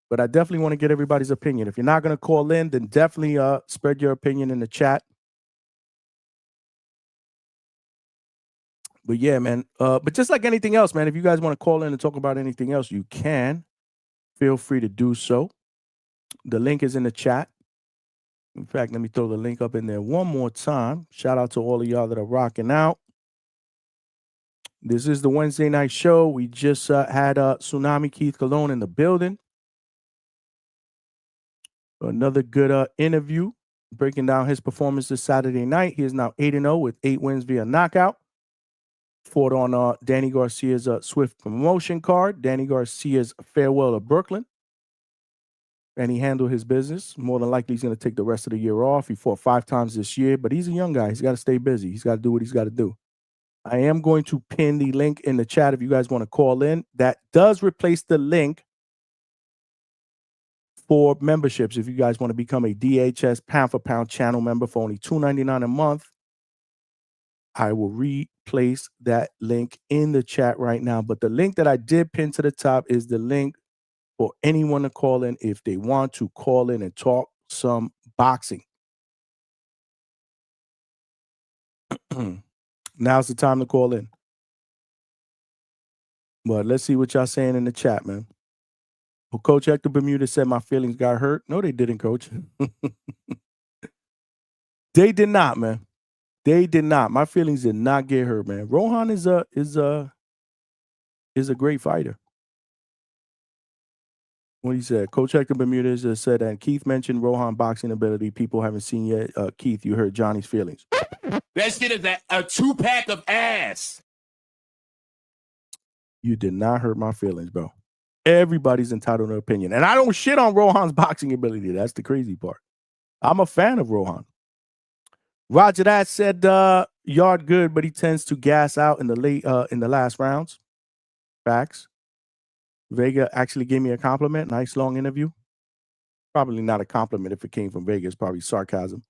But I definitely want to get everybody's opinion. If you're not going to call in, then definitely spread your opinion in the chat. But yeah, man. But just like anything else, man, if you guys want to call in and talk about anything else, you can. Feel free to do so. The link is in the chat. In fact, let me throw the link up in there one more time. Shout out to all of y'all that are rocking out. This is the Wednesday night show. We just had Tsunami Keith Colon in the building. Another good interview breaking down his performance this Saturday night. He is now 8-0 with 8 wins via knockout. Fought on Danny Garcia's Swift promotion card, Danny Garcia's Farewell to Brooklyn. And he handled his business. More than likely, he's going to take the rest of the year off. He fought 5 times this year, but he's a young guy. He's got to stay busy. He's got to do what he's got to do. I am going to pin the link in the chat if you guys want to call in. That does replace the link for memberships. If you guys want to become a DHS pound for pound channel member for only $2.99 a month, I will replace that link in the chat right now. But the link that I did pin to the top is the link for anyone to call in if they want to call in and talk some boxing. Now's the time to call in. But let's see what y'all saying in the chat, man. Well, Coach Hector Bermuda said my feelings got hurt. No, they didn't, Coach. They did not, man. They did not. My feelings did not get hurt, man. Rohan is a great fighter. What he said, Coach Hector Bermuda just said that Keith mentioned Rohan boxing ability. People haven't seen yet. Keith, you heard Johnny's feelings. That shit is a 2-pack of ass. You did not hurt my feelings, bro. Everybody's entitled to an opinion. And I don't shit on Rohan's boxing ability. That's the crazy part. I'm a fan of Rohan. Roger that said yard good, but he tends to gas out in the last rounds. Facts. Vega actually gave me a compliment. Nice long interview. Probably not a compliment if it came from Vega. It's probably sarcasm.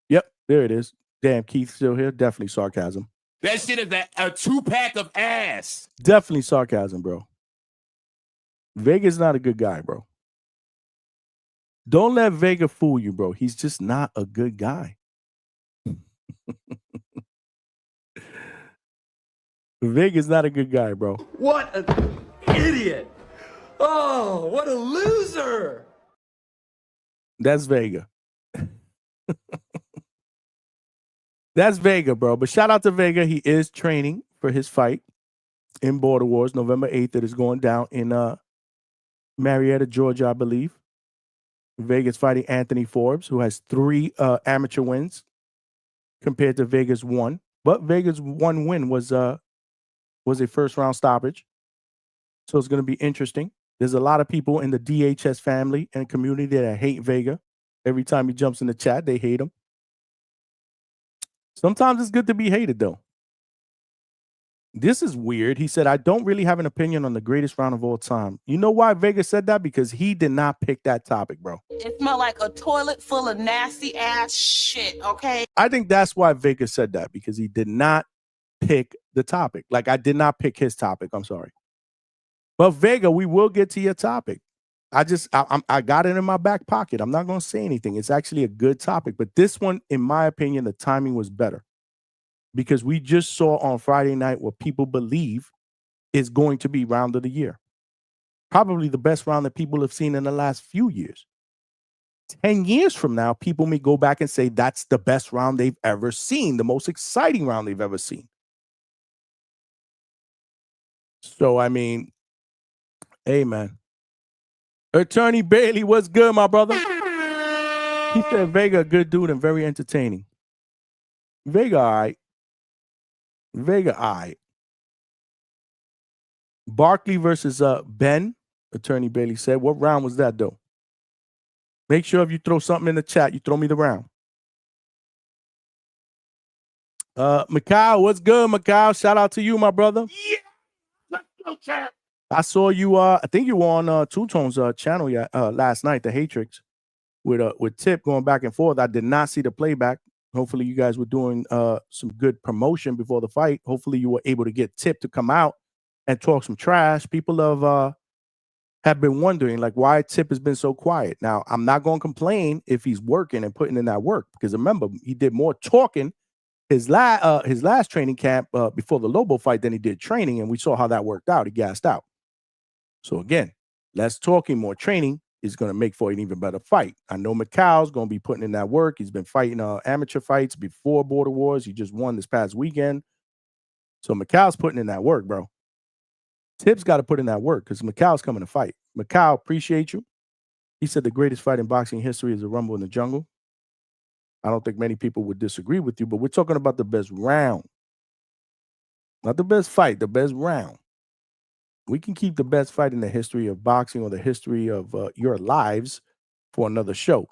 Yep, there it is. Damn, Keith still here. Definitely sarcasm. That shit is a 2-pack of ass. Definitely sarcasm, bro. Vega's not a good guy, bro. Don't let Vega fool you, bro. He's just not a good guy. Vega's not a good guy, bro. What an idiot! Oh, what a loser! That's Vega. That's Vega, bro. But shout out to Vega. He is training for his fight in Border Wars, November 8th. It is going down in Marietta, Georgia, I believe. Vega's fighting Anthony Forbes, who has 3 amateur wins compared to Vega's 1. But Vega's 1 win was a first-round stoppage. So it's going to be interesting. There's a lot of people in the DHS family and community that hate Vega. Every time he jumps in the chat, they hate him. Sometimes it's good to be hated, though. This is weird. He said, I don't really have an opinion on the greatest round of all time. You know why Vega said that? Because he did not pick that topic, bro. It smelled like a toilet full of nasty ass shit, okay? I think that's why Vega said that, because he did not pick the topic. Like, I did not pick his topic. I'm sorry. But Vega, we will get to your topic. I got it in my back pocket. I'm not going to say anything. It's actually a good topic. But this one, in my opinion, the timing was better. Because we just saw on Friday night what people believe is going to be round of the year. Probably the best round that people have seen in the last few years. 10 years from now, people may go back and say that's the best round they've ever seen, the most exciting round they've ever seen. So, I mean, hey, man. Attorney Bailey, what's good, my brother? He said Vega, a good dude and very entertaining. Vega, all right. Vega, all right. Barkley versus Ben, Attorney Bailey said. What round was that, though? Make sure if you throw something in the chat, you throw me the round. Mikhail, what's good, Mikhail? Shout out to you, my brother. Yeah. Let's go, champ. I saw you, I think you were on Two Tone's channel last night, the Hatrix, with Tip going back and forth. I did not see the playback. Hopefully you guys were doing some good promotion before the fight. Hopefully you were able to get Tip to come out and talk some trash. People have been wondering, like, why Tip has been so quiet. Now, I'm not going to complain if he's working and putting in that work, because remember, he did more talking his last training camp before the Lobo fight than he did training, and we saw how that worked out. He gassed out. So again, less talking, more training is going to make for an even better fight. I know Mikhail's going to be putting in that work. He's been fighting amateur fights before Border Wars. He just won this past weekend. So Mikhail's putting in that work, bro. Tip's got to put in that work because Mikhail's coming to fight. Mikhail, appreciate you. He said the greatest fight in boxing history is the Rumble in the Jungle. I don't think many people would disagree with you, but we're talking about the best round. Not the best fight, the best round. We can keep the best fight in the history of boxing or the history of your lives for another show.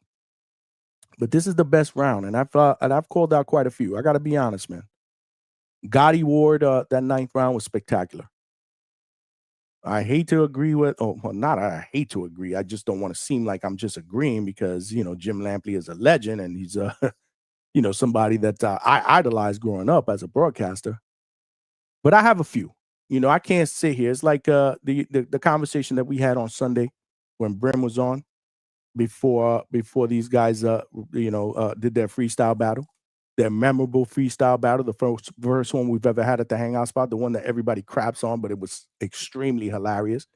But this is the best round, and I've called out quite a few. I got to be honest, man. Gatti Ward, that ninth round was spectacular. I hate to agree with, I hate to agree. I just don't want to seem like I'm just agreeing because, Jim Lampley is a legend and he's, somebody that I idolized growing up as a broadcaster. But I have a few. I can't sit here. It's like the conversation that we had on Sunday when Brim was on before these guys, did their freestyle battle. Their memorable freestyle battle, the first one we've ever had at the Hangout spot, the one that everybody craps on, but it was extremely hilarious,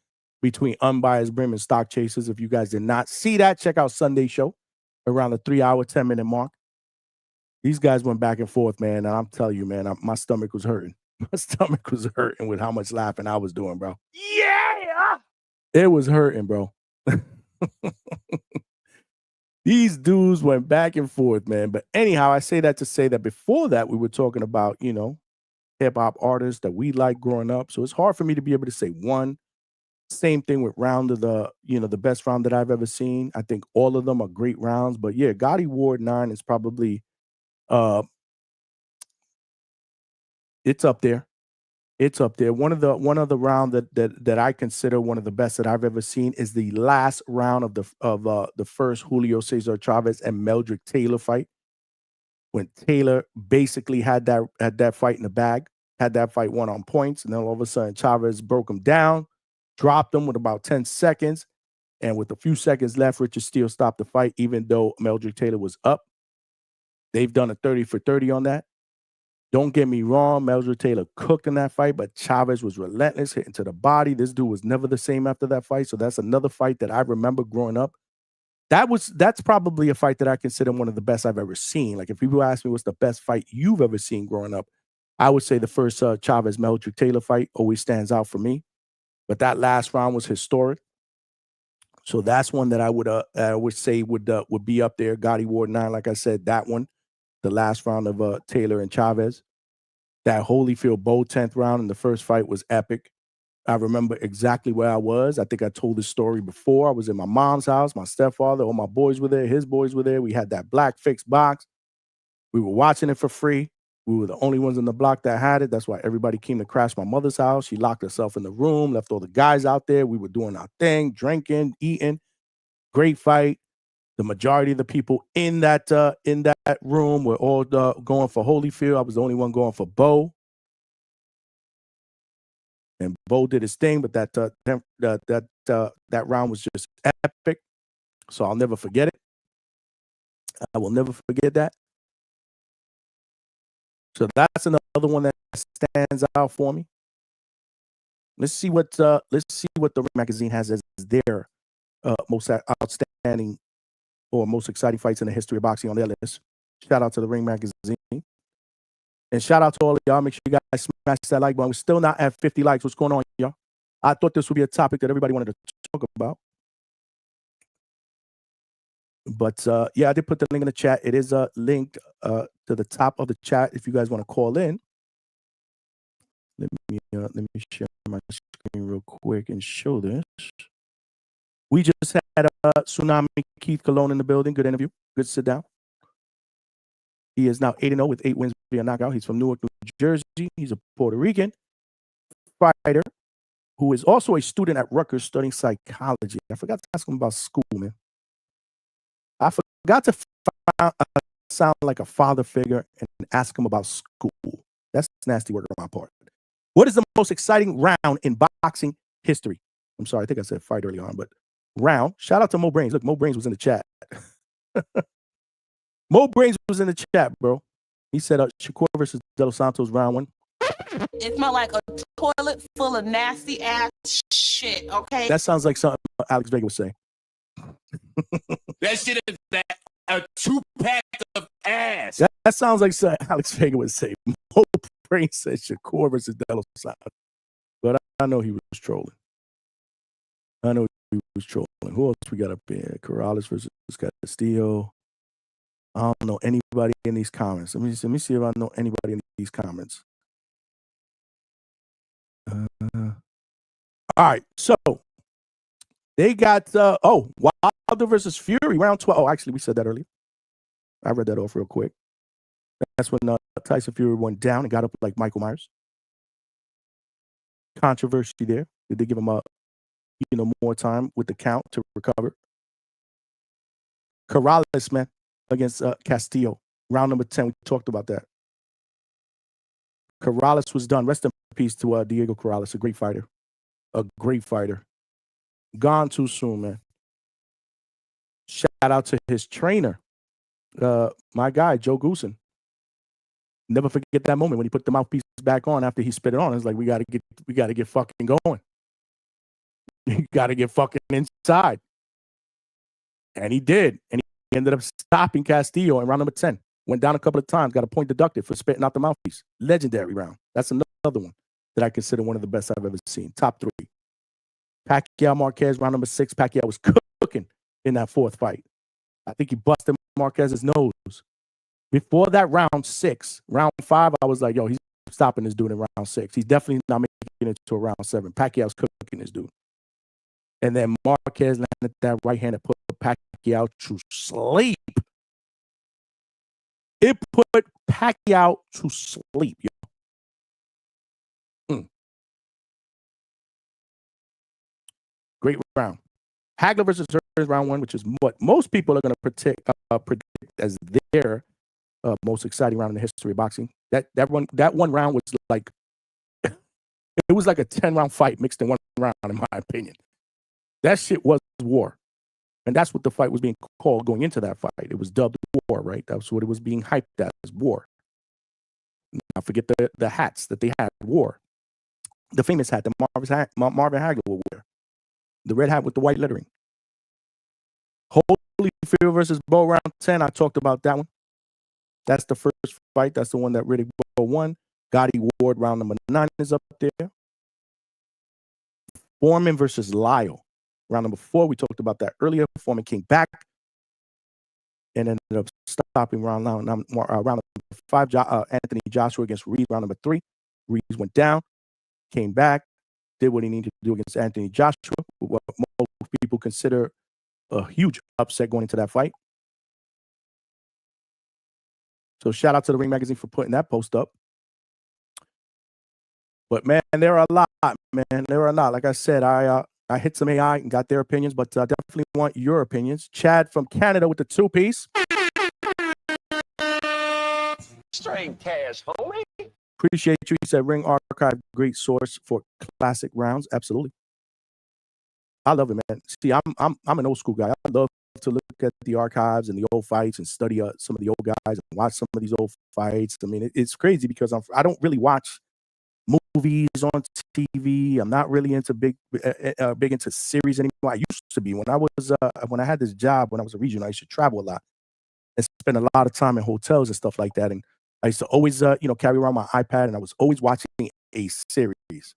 between Unbiased Brim and Stock Chasers. If you guys did not see that, check out Sunday show around the 3-hour, 10-minute mark. These guys went back and forth, man, and I'm telling you, man, my stomach was hurting. My stomach was hurting with how much laughing I was doing, bro. Yeah. It was hurting, bro. These dudes went back and forth, man. But anyhow, I say that to say that before that, we were talking about, hip-hop artists that we liked growing up. So it's hard for me to be able to say one. Same thing with round of the best round that I've ever seen. I think all of them are great rounds. But yeah, Gatti Ward 9 is probably, it's up there. It's up there. One of the round that I consider one of the best that I've ever seen is the last round of the first Julio Cesar Chavez and Meldrick Taylor fight, when Taylor basically had that fight in the bag, had that fight won on points, and then all of a sudden Chavez broke him down, dropped him with about 10 seconds, and with a few seconds left, Richard Steele stopped the fight, even though Meldrick Taylor was up. They've done a 30 for 30 on that. Don't get me wrong, Meldrick Taylor cooked in that fight, but Chavez was relentless, hitting to the body. This dude was never the same after that fight. So that's another fight that I remember growing up. That's probably a fight that I consider one of the best I've ever seen. Like if people ask me what's the best fight you've ever seen growing up, I would say the first Chavez Meldrick Taylor fight always stands out for me. But that last round was historic. So that's one that I would say would be up there. Gatti Ward 9, like I said, that one. The last round of Taylor and Chavez. That Holyfield Bowe 10th round in the first fight was epic. I remember exactly where I was. I think I told this story before. I was in my mom's house, my stepfather, all my boys were there, his boys were there. We had that black fixed box. We were watching it for free. We were the only ones in the block that had it. That's why everybody came to crash my mother's house. She locked herself in the room, left all the guys out there. We were doing our thing, drinking, eating. Great fight. The majority of the people in that room were all going for Holyfield. I was the only one going for Bowe. And Bowe did his thing, but that round was just epic. So I'll never forget it. I will never forget that. So that's another one that stands out for me. Let's see what the Ring Magazine has as their most outstanding or most exciting fights in the history of boxing on their list. Shout out to the Ring Magazine. And shout out to all of y'all. Make sure you guys smash that like button. We're still not at 50 likes. What's going on, y'all? I thought this would be a topic that everybody wanted to talk about. But yeah, I did put the link in the chat. It is linked to the top of the chat if you guys want to call in. Let me share my screen real quick and show this. We just had Tsunami Keith Colon in the building. Good interview. Good sit down. He is now 8-0 with 8 wins via knockout. He's from Newark, New Jersey. He's a Puerto Rican fighter who is also a student at Rutgers studying psychology. I forgot to ask him about school, man. I forgot to sound like a father figure and ask him about school. That's nasty work on my part. What is the most exciting round in boxing history? I'm sorry, I think I said fight early on, but round. Shout out to Mo Brains. Look, Mo Brains was in the chat. Mo Brains was in the chat, bro. He said Shakur versus De Los Santos round 1. It smelled like a toilet full of nasty ass shit, okay? That sounds like something Alex Vega would say. That shit is a 2-pack of ass. That sounds like something Alex Vega would say. Mo Brains said Shakur versus De Los Santos. But I know he was trolling. I know was trolling. Who else we got up there? Corrales versus Castillo. I don't know anybody in these comments. Let me see if I know anybody in these comments. All right, so they got Wilder versus Fury round 12. Oh, actually, we said that earlier. I read that off real quick. That's when Tyson Fury went down and got up like Michael Myers. Controversy there. Did they give him more time with the count to recover? Corrales, man, against Castillo, round number 10. We talked about that. Corrales was done. Rest in peace to Diego Corrales, a great fighter. A great fighter. Gone too soon, man. Shout out to his trainer, my guy, Joe Goosen. Never forget that moment when he put the mouthpiece back on after he spit it on. It's like, we gotta get fucking going. You gotta get fucking inside. And he did. And he ended up stopping Castillo in round number 10. Went down a couple of times, got a point deducted for spitting out the mouthpiece. Legendary round. That's another one that I consider one of the best I've ever seen. Top 3. Pacquiao Marquez, round number 6. Pacquiao was cooking in that 4th fight. I think he busted Marquez's nose. Before that round 6, round 5, I was like, yo, he's stopping this dude in round 6. He's definitely not making it to a round 7. Pacquiao's cooking this dude. And then Marquez landed that right hand and put Pacquiao to sleep. It put Pacquiao to sleep, yo. Great round. Hagler versus Hearns, round 1, which is what most people are going to predict as their most exciting round in the history of boxing. That one round was like it was like a 10-round fight mixed in one round, in my opinion. That shit was war. And that's what the fight was being called going into that fight. It was dubbed war, right? That's what it was being hyped as, war. I forget the hats that they had, war. The famous hat that Marvin Hagler will wear. The red hat with the white lettering. Holyfield versus Bo, round 10. I talked about that one. That's the first fight. That's the one that Riddick Bowe won. Gatti Ward, round number 9 is up there. Foreman versus Lyle. Round number 4, we talked about that earlier. Foreman came back and ended up stopping round number 5. Anthony Joshua against Reed, round number 3. Reed went down, came back, did what he needed to do against Anthony Joshua, what most people consider a huge upset going into that fight. So shout out to the Ring Magazine for putting that post up. But man, there are a lot, man. There are a lot. Like I said, I hit some AI and got their opinions, but I definitely want your opinions. Chad from Canada with the 2-piece. Straight cash, homie. Appreciate you. He said Ring Archive, great source for classic rounds. Absolutely. I love it, man. See, I'm an old school guy. I love to look at the archives and the old fights and study some of the old guys and watch some of these old fights. I mean, it's crazy because I don't really watch movies on TV. I'm not really into big into series anymore. I used to be when I had this job when I was a regional. I used to travel a lot and spend a lot of time in hotels and stuff like that. And I used to always carry around my iPad, and I was always watching a series,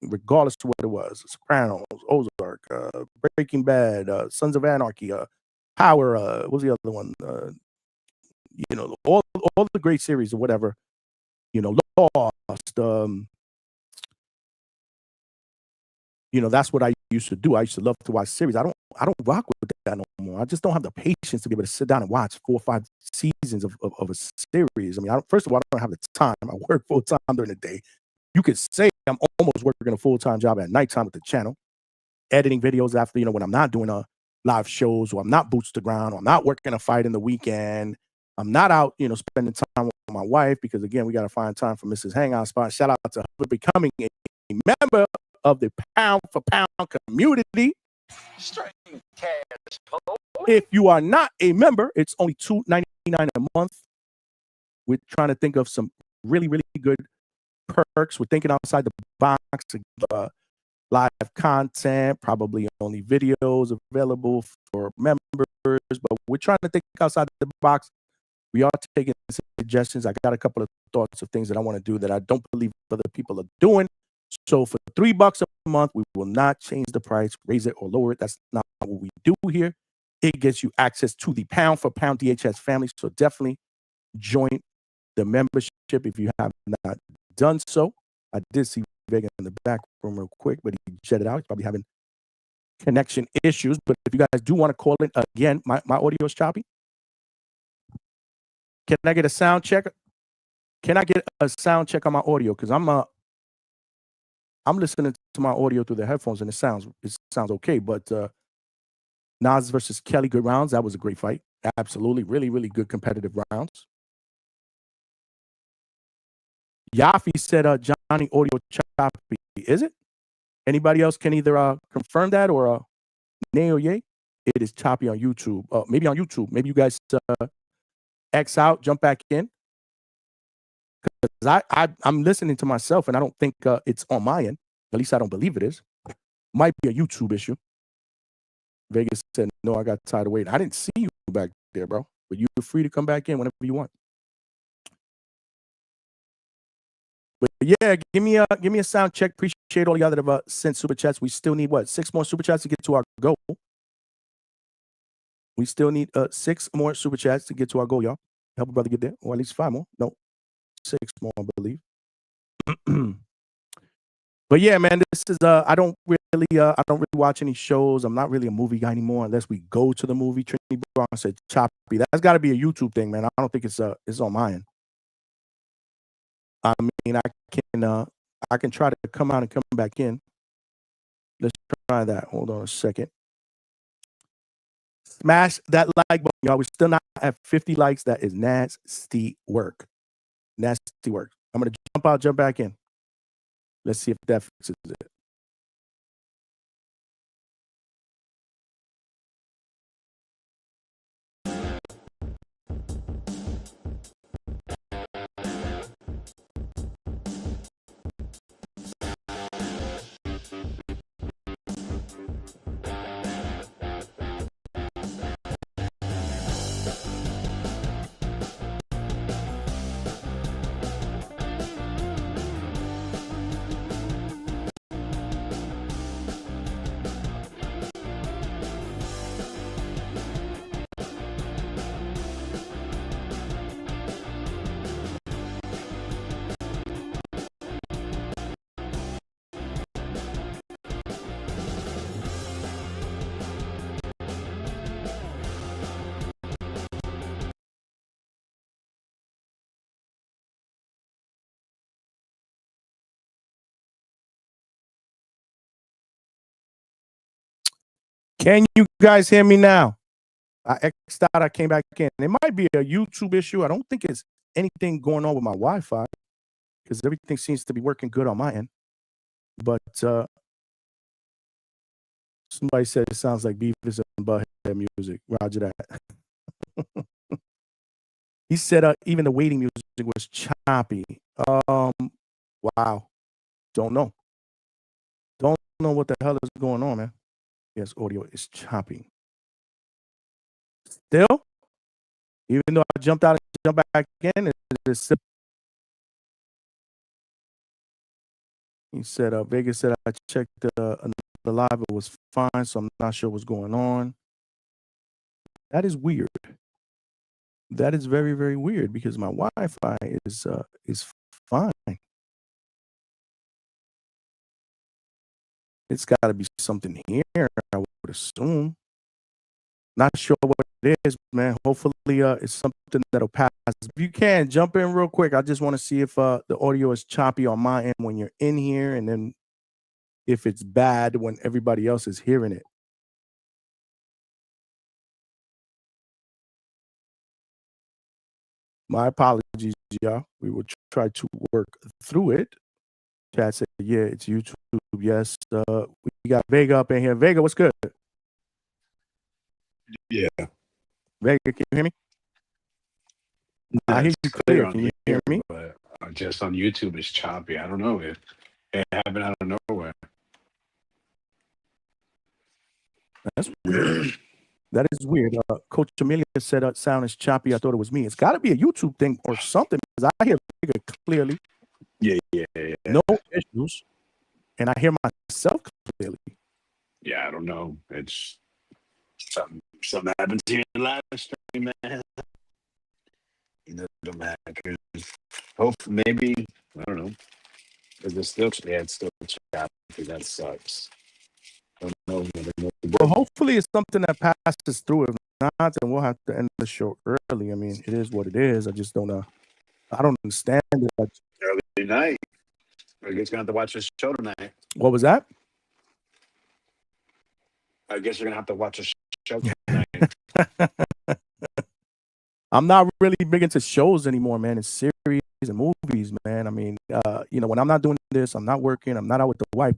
regardless of what it was: Sopranos, Ozark, Breaking Bad, Sons of Anarchy, Power. What was the other one? All the great series or whatever. Lost. That's what I used to do. I used to love to watch series. I don't rock with that no more. I just don't have the patience to be able to sit down and watch 4 or 5 seasons of a series. I mean, first of all, I don't have the time. I work full time during the day. You could say I'm almost working a full-time job at nighttime with the channel, editing videos after, when I'm not doing live shows, or I'm not boots to ground, or I'm not working a fight in the weekend. I'm not out, spending time with my wife because, again, we got to find time for Mrs. Hangout spot. Shout out to her becoming a member of the Pound for Pound community. Straight cash, homie. If you are not a member, it's only $2.99 a month. We're trying to think of some really, really good perks. We're thinking outside the box, live content, probably only videos available for members, but we're trying to think outside the box. We are taking suggestions. I got a couple of thoughts of things that I want to do that I don't believe other people are doing. So for $3 a month, we will not change the price, raise it or lower it. That's not what we do here. It gets you access to the pound for pound DHS family. So definitely join the membership if you have not done so. I did see Vega in the back room real quick, but he jetted out. He's probably having connection issues. But if you guys do want to call in again, my audio is choppy. Can I get a sound check? Can I get a sound check on my audio? Because I'm listening to my audio through the headphones and it sounds okay. But Nas versus Kelly, good rounds. That was a great fight. Absolutely, really, really good competitive rounds. Yafi said Johnny audio choppy. Is it? Anybody else can either confirm that or nay or yay? It is choppy on YouTube. Maybe on YouTube. Maybe you guys X out, jump back in. Because I'm listening to myself and I don't think it's on my end. At least I don't believe it is. Might be a YouTube issue. Vegas said, no, I got tired of waiting. I didn't see you back there, bro. But you're free to come back in whenever you want. But yeah, give me a sound check. Appreciate all y'all that have sent super chats. We still need 6 more super chats to get to our goal. We still need 6 more super chats to get to our goal, y'all. Help a brother get there, or at least 5 more. No, 6 more, I believe. But yeah, man, this is I don't really watch any shows. I'm not really a movie guy anymore unless we go to the movie. Trinity Brown said choppy. That's got to be a YouTube thing, man. I don't think it's on my end. I mean, I can try to come out and come back in. Let's try that. Hold on a second. Smash that like button, y'all. We're still not at 50 likes. That is nasty work. Nasty work. I'm gonna jump out, jump back in. Let's see if that fixes it. Can you guys hear me now? I X'd out, I came back in. It might be a YouTube issue. I don't think it's anything going on with my Wi-Fi because everything seems to be working good on my end. But somebody said it sounds like Beavis and Butthead music. Roger that. He said even the waiting music was choppy. Wow. Don't know. Don't know what the hell is going on, man. Yes, audio is choppy. Still, even though I jumped out and jumped back in, it's still. He said, Vegas said, I checked the live, it was fine, so I'm not sure what's going on. That is weird. That is very, very weird because my Wi-Fi is fine. It's got to be something here, I would assume. Not sure what it is, man. Hopefully, it's something that'll pass. If you can, jump in real quick. I just want to see if the audio is choppy on my end when you're in here, and then if it's bad when everybody else is hearing it. My apologies, y'all. We will try to work through it. Chat said, yeah, it's YouTube. Yes. We got Vega up in here. Vega, what's good? Yeah. Vega, can you hear me? I hear you clear. Can you hear me? But just on YouTube, it's choppy. I don't know. It happened out of nowhere. That's weird. That is weird. Coach Amelia said sound is choppy. I thought it was me. It's got to be a YouTube thing or something because I hear Vega clearly. Yeah. No issues. and I hear myself clearly. Yeah, I don't know. It's something happens here in the live stream, man. You know, the hackers. Hopefully, maybe, I don't know. Is it still? Yeah, it's still choppy. That sucks. I don't know. Well, hopefully it's something that passes through. If not, then we'll have to end the show early. I mean, it is what it is. I just don't know. I don't understand it. Early night. I guess you're gonna have to watch this show tonight. What was that? I guess you're gonna have to watch a show tonight. I'm not really big into shows anymore, man. It's series and movies, man. I mean, you know, when I'm not doing this, I'm not working, I'm not out with the wife.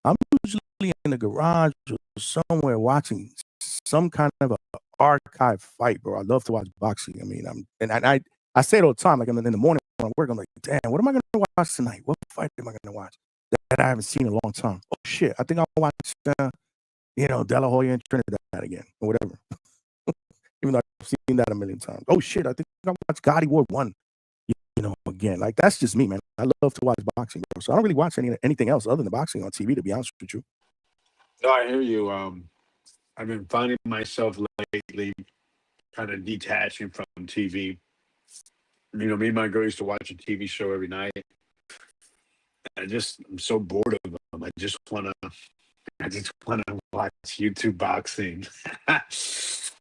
I'm usually in the garage or somewhere watching some kind of a archive fight, bro. I love to watch boxing. I mean, I say it all the time. Like, I'm in the morning when I work, I'm like, damn, what am I gonna watch tonight? What fight am I gonna watch that I haven't seen in a long time? Oh shit, I think I'll watch, you know, De La Hoya and Trinidad again or whatever. Even though I've seen that a million times. Oh shit, I think I watched Gatti War 1, you know, again. Like, that's just me, man. I love to watch boxing, bro. So I don't really watch anything else other than boxing on TV, to be honest with you. No, I hear you. I've been finding myself lately kind of detaching from TV. You know, me and my girl used to watch a TV show every night. I'm so bored of them. I just wanna watch YouTube boxing.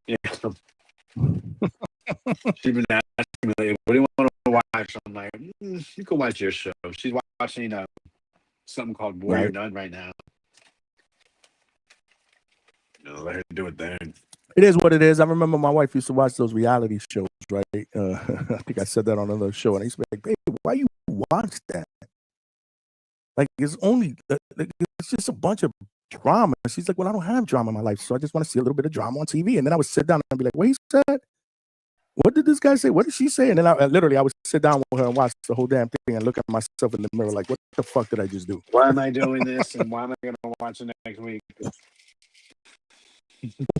Yeah. She's been asking me, like, what do you want to watch? I'm like, you can watch your show. She's watching something called Warrior Nun right now. You know, let her do it then. It is what it is. I remember my wife used to watch those reality shows, right? I think I said that on another show, and I used to be like, babe, why you watch that? Like, it's just a bunch of drama. She's like, well, I don't have drama in my life, so I just want to see a little bit of drama on TV. And then I would sit down and be like, what he said? What did this guy say? What did she say? And then I would sit down with her and watch the whole damn thing and look at myself in the mirror like, what the fuck did I just do? Why am I doing this? And why am I going to watch it next week?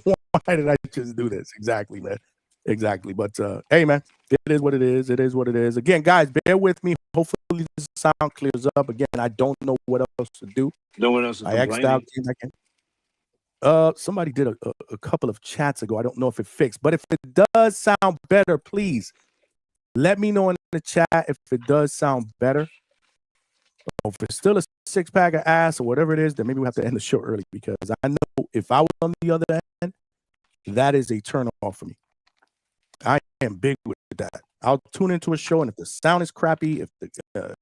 Why did I just do this? Exactly, man. Exactly. But hey, man, it is what it is. It is what it is. Again, guys, bear with me. Hopefully this sound clears up. Again, I don't know what else to do. No one else is X'd out. Somebody did a couple of chats ago. I don't know if it fixed, but if it does sound better, please let me know in the chat if it does sound better. If it's still a 6-pack of ass or whatever it is, then maybe we have to end the show early, because I know if I was on the other end, that is a turn off for me. I am big with that. I'll tune into a show, and if the sound is crappy, if the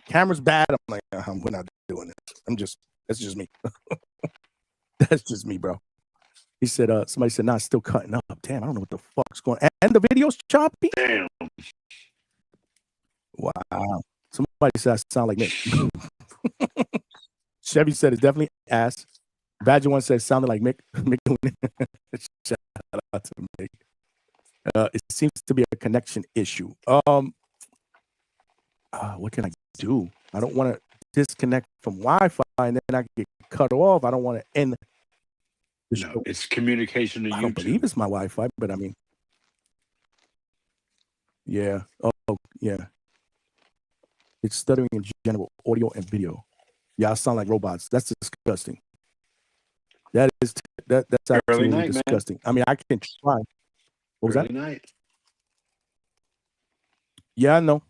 camera's bad, I'm like, we're not doing this. That's just me. That's just me, bro. He said, somebody said, nah, it's still cutting up. Damn, I don't know what the fuck's going on. And the video's choppy? Damn. Wow. Somebody said I sound like Nick. Chevy said it's definitely ass. Badger one said sounded like Mick. Shout out to Mick. It seems to be a connection issue. What can I do? I don't want to disconnect from Wi-Fi and then I get cut off. I don't want to end the show. No, it's communication to YouTube. I don't believe it's my Wi-Fi, but I mean, yeah. Oh, yeah. It's stuttering in general, audio and video. Yeah, I sound like robots. That's disgusting. That's absolutely disgusting. Man. I mean, I can try. What was early that? Night. Yeah, I know.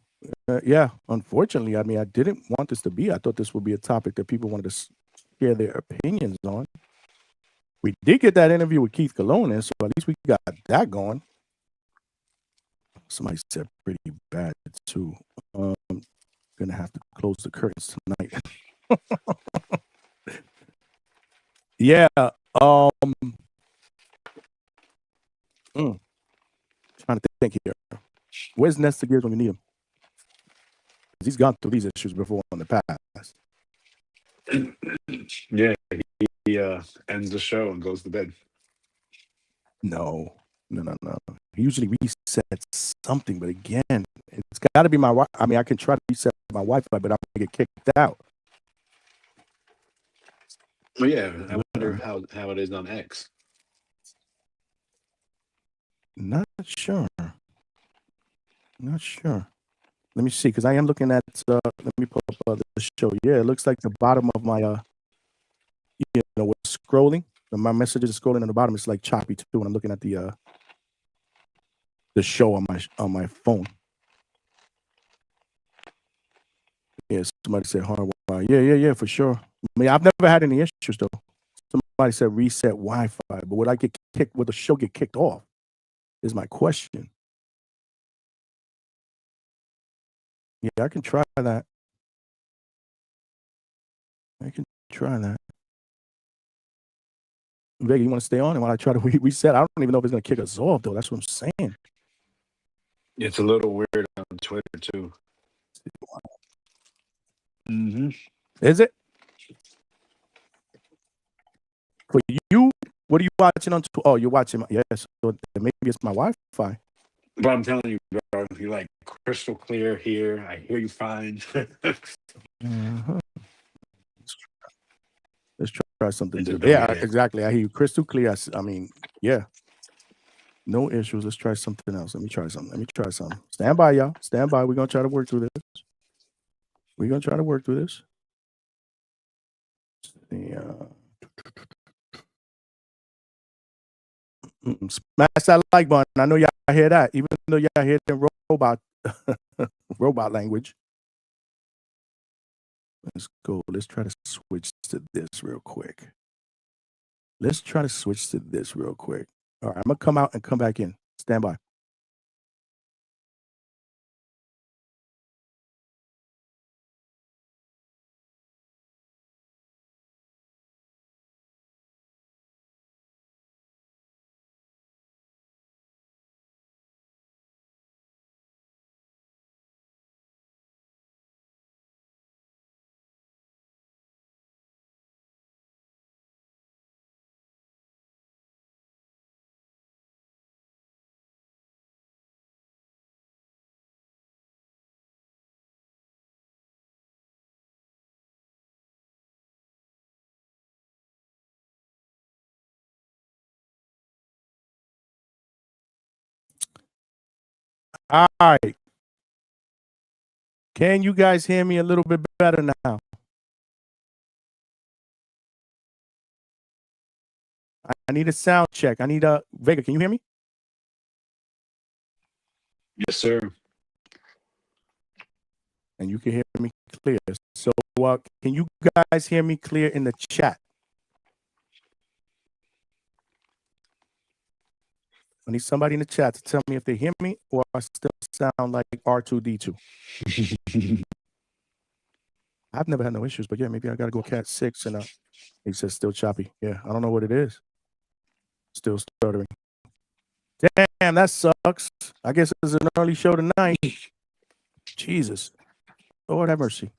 Yeah, unfortunately, I mean, I didn't want this to be. I thought this would be a topic that people wanted to share their opinions on. We did get that interview with Keith Colon, so at least we got that going. Somebody said pretty bad too. Gonna have to close the curtains tonight. Yeah. Trying to think here. Where's Nesta Gears when you need him? He's gone through these issues before in the past. Yeah, he ends the show and goes to bed. No. He usually resets something, but again, it's got to be my. I mean, I can try to reset my Wi-Fi, but I'm gonna get kicked out. Well, yeah, I wonder how it is on X. Not sure. Let me see, because I am looking at. Let me pull up the show. Yeah, it looks like the bottom of my with scrolling. My messages are scrolling on the bottom. It's like choppy too when I'm looking at the show on my phone. Yeah, somebody said hardwire. Yeah, for sure. I mean, I've never had any issues though. Somebody said reset Wi-Fi, but would I get kicked? Would the show get kicked off? Is my question. Yeah, I can try that. I can try that. Vega, you want to stay on? And while I try to reset, I don't even know if it's going to kick us off, though. That's what I'm saying. It's a little weird on Twitter, too. Mm-hmm. Is it? For you, what are you watching on? Oh, you're watching. Yes, so maybe it's my Wi-Fi. But I'm telling you, bro, you're like crystal clear here. I hear you fine. Uh-huh. Let's try something different. Yeah, exactly. I hear you crystal clear. I mean, yeah. No issues. Let's try something else. Let me try something. Stand by, y'all. Stand by. We're going to try to work through this. Smash that like button. I know y'all hear that, even though y'all hear the robot language. Let's go. Let's try to switch to this real quick. All right, I'm going to come out and come back in. Stand by. All right. Can you guys hear me a little bit better now? I need a sound check. I need a Vega. Can you hear me? Yes, sir. And you can hear me clear. So can you guys hear me clear in the chat? I need somebody in the chat to tell me if they hear me or I still sound like R2D2. I've never had no issues, but yeah, maybe I got to go Cat 6 and he says still choppy. Yeah, I don't know what it is. Still stuttering. Damn, that sucks. I guess it's an early show tonight. Jesus. Lord have mercy.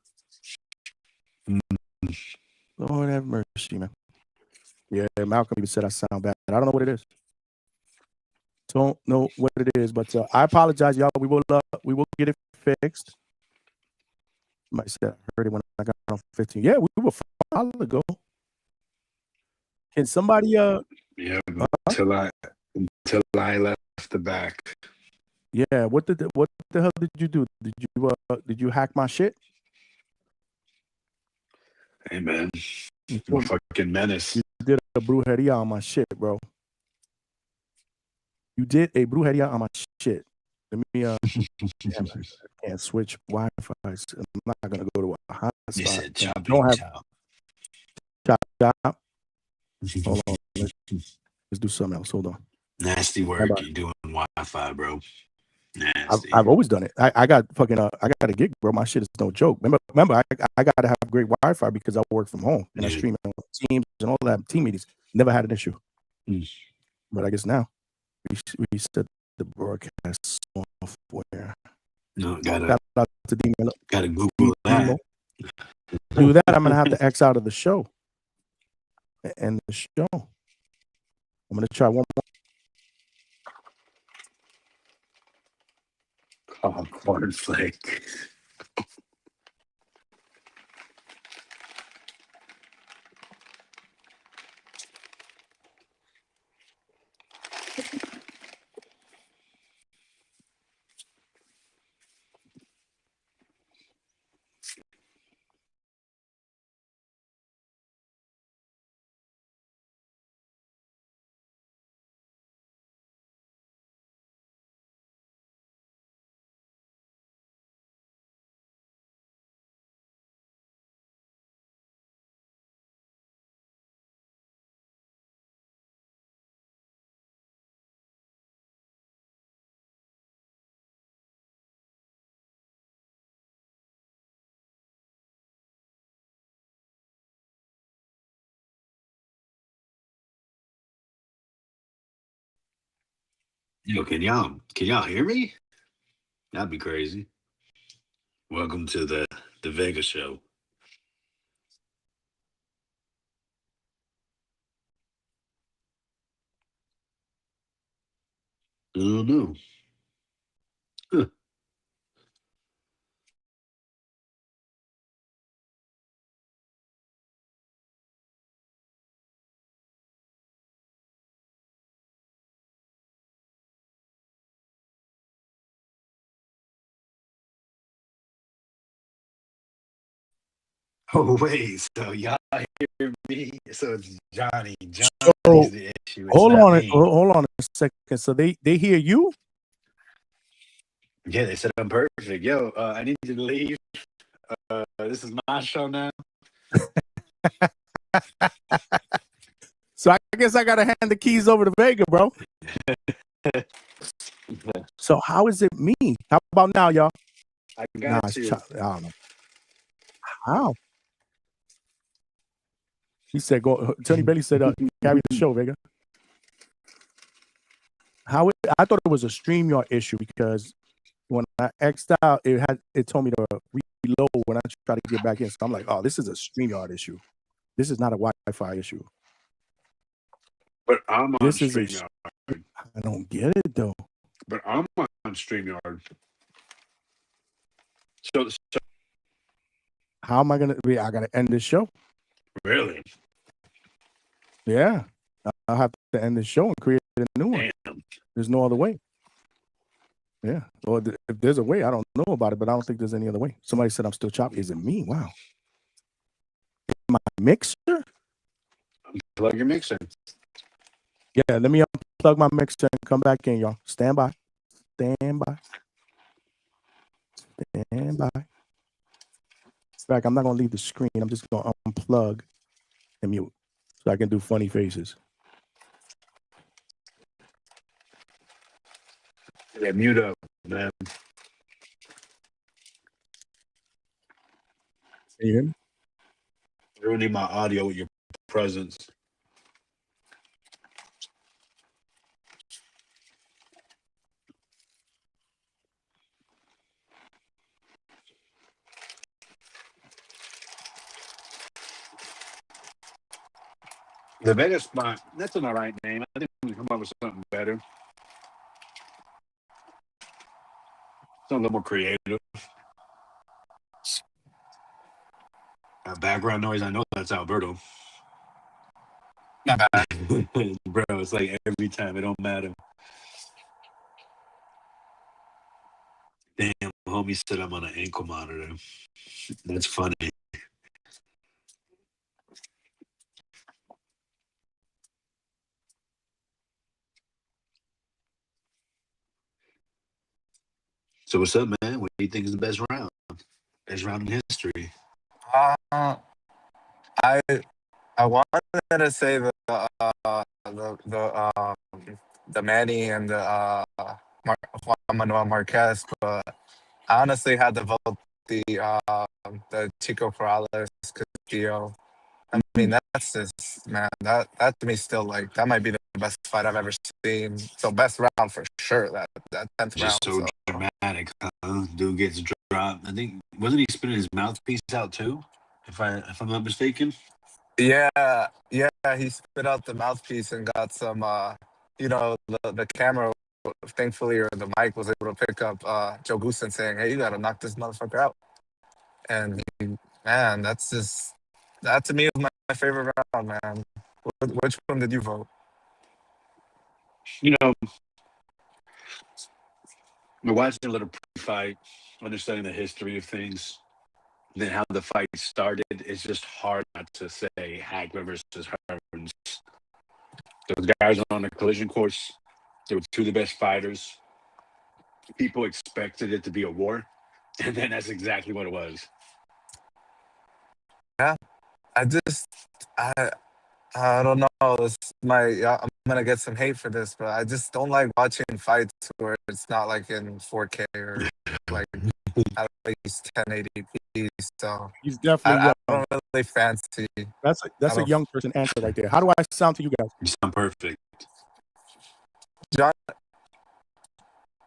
Lord have mercy, man. Yeah, Malcolm even said I sound bad. I don't know what it is. Don't know what it is, but I apologize, y'all. We will get it fixed. Somebody said I heard it when I got on 15. Yeah, we were a while ago. Can somebody yeah, until I left the back. Yeah, what the hell did you do? Did you hack my shit? Hey man, I'm a fucking menace. You did a brujeria on my shit, bro. You did a brujeria on my shit. Let me damn, I can't switch Wi-Fi. I'm not gonna go to a hotspot. You said choppy, don't have chop. Hold on. Let's do something else. Hold on. Nasty work you doing Wi-Fi, bro. Nasty. I've always done it. I got fucking I got a gig, bro. My shit is no joke. Remember, I got to have great Wi-Fi because I work from home and I stream on Teams and all that team meetings. Never had an issue. But I guess now we set the broadcast software. No, gotta Google that. Do that. I'm gonna have to X out of the show. And the show. I'm gonna try one more. Oh, cornflake. Yo, can y'all hear me? That'd be crazy. Welcome to the Vegas show. I don't know. Huh. Oh wait, so y'all hear me? So it's Johnny. So Johnny's the issue. It's hold not on, me. hold on a second. So they hear you? Yeah, they said I'm perfect. Yo, I need you to leave. This is my show now. So I guess I gotta hand the keys over to Vega, bro. So how is it me? How about now, y'all? I Nah, got you. I don't know. How? He said, "Go." Tony Bailey said, "Carry the show, Vega." I thought it was a StreamYard issue because when I X'd out, it told me to reload when I try to get back in. So I'm like, "Oh, this is a StreamYard issue. This is not a Wi-Fi issue." But I'm on This is StreamYard. I don't get it though. But I'm on StreamYard. So How am I gonna? I gotta end this show. really? Yeah, I'll have to end this show and create a new one. Damn. There's no other way. Yeah. Well, if there's a way, I don't know about it, but I don't think there's any other way. Somebody said I'm still choppy. Is it me? Wow. My mixer? Plug your mixer. Yeah, let me unplug my mixer and come back in, y'all. Stand by. Stand by. Stand by. In fact, I'm not going to leave the screen. I'm just going to unplug and mute so I can do funny faces. Yeah, mute up, man. Can you hear me? Ruining my audio with your presence. The Vegas spot, that's an all right name. I think we can come up with something better. Something a little more creative. Background noise, I know that's Alberto. Not bad. Bro, it's like every time, it don't matter. Damn, homie said I'm on an ankle monitor. That's funny. So what's up, man? What do you think is the best round? Best round in history? I wanted to say the Manny and the Juan Manuel Marquez, but I honestly had to vote the Chico Corrales Castillo. I mean, that's just, man, that to me still, like, that might be the best fight I've ever seen. So best round for sure, that 10th round. Just so dramatic, huh? Dude gets dropped. I think, wasn't he spinning his mouthpiece out too? If I'm not mistaken. Yeah, he spit out the mouthpiece and got some, the camera, thankfully, or the mic was able to pick up Joe Goosen saying, "Hey, you got to knock this motherfucker out." And, man, that to me is my favorite round, man. Which one did you vote? You know, we're watching a little pre-fight, understanding the history of things, then how the fight started. It's just hard not to say Hagler versus Hearns. Those guys are on a collision course. They were two of the best fighters. People expected it to be a war, and then that's exactly what it was. Yeah, I don't know. I'm gonna get some hate for this, but I just don't like watching fights where it's not like in 4K or like at least 1080p. So He's definitely young. I don't really fancy. That's a young person answer right there. How do I sound to you guys? You sound perfect.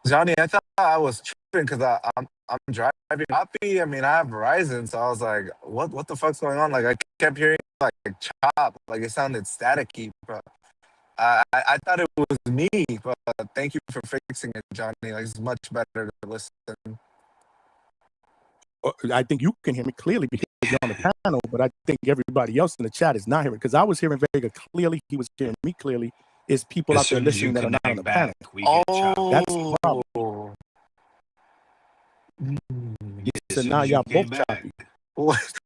Johnny, I thought I was tripping because I'm driving Choppy. I mean, I have Verizon, so I was like, what the fuck's going on? Like, I kept hearing like chop, like it sounded staticky, but I thought it was me. But thank you for fixing it, Johnny. Like, it's much better to listen. I think you can hear me clearly because you're on the panel, but I think everybody else in the chat is not hearing because I was hearing Vega clearly. He was hearing me clearly. It's people out there listening that are not on the panel. That's the problem. So now y'all both choppy.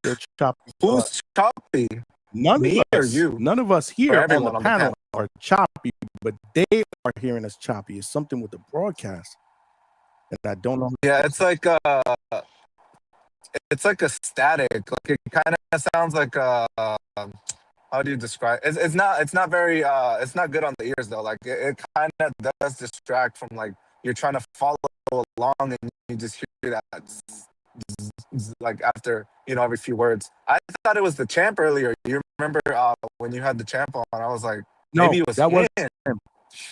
They're choppy. Who's choppy? None Me of or us, you? none of us here on the everyone on the panel are choppy, but they are hearing us choppy. It's something with the broadcast that I don't know. Yeah, it's like a static. Like it kind of sounds like how do you describe? It's not very it's not good on the ears though. Like it kind of does distract from like you're trying to follow along and you just hear that like after every few words. I thought it was the champ earlier. You remember when you had the champ on? I was like, maybe it was that him. wasn't him.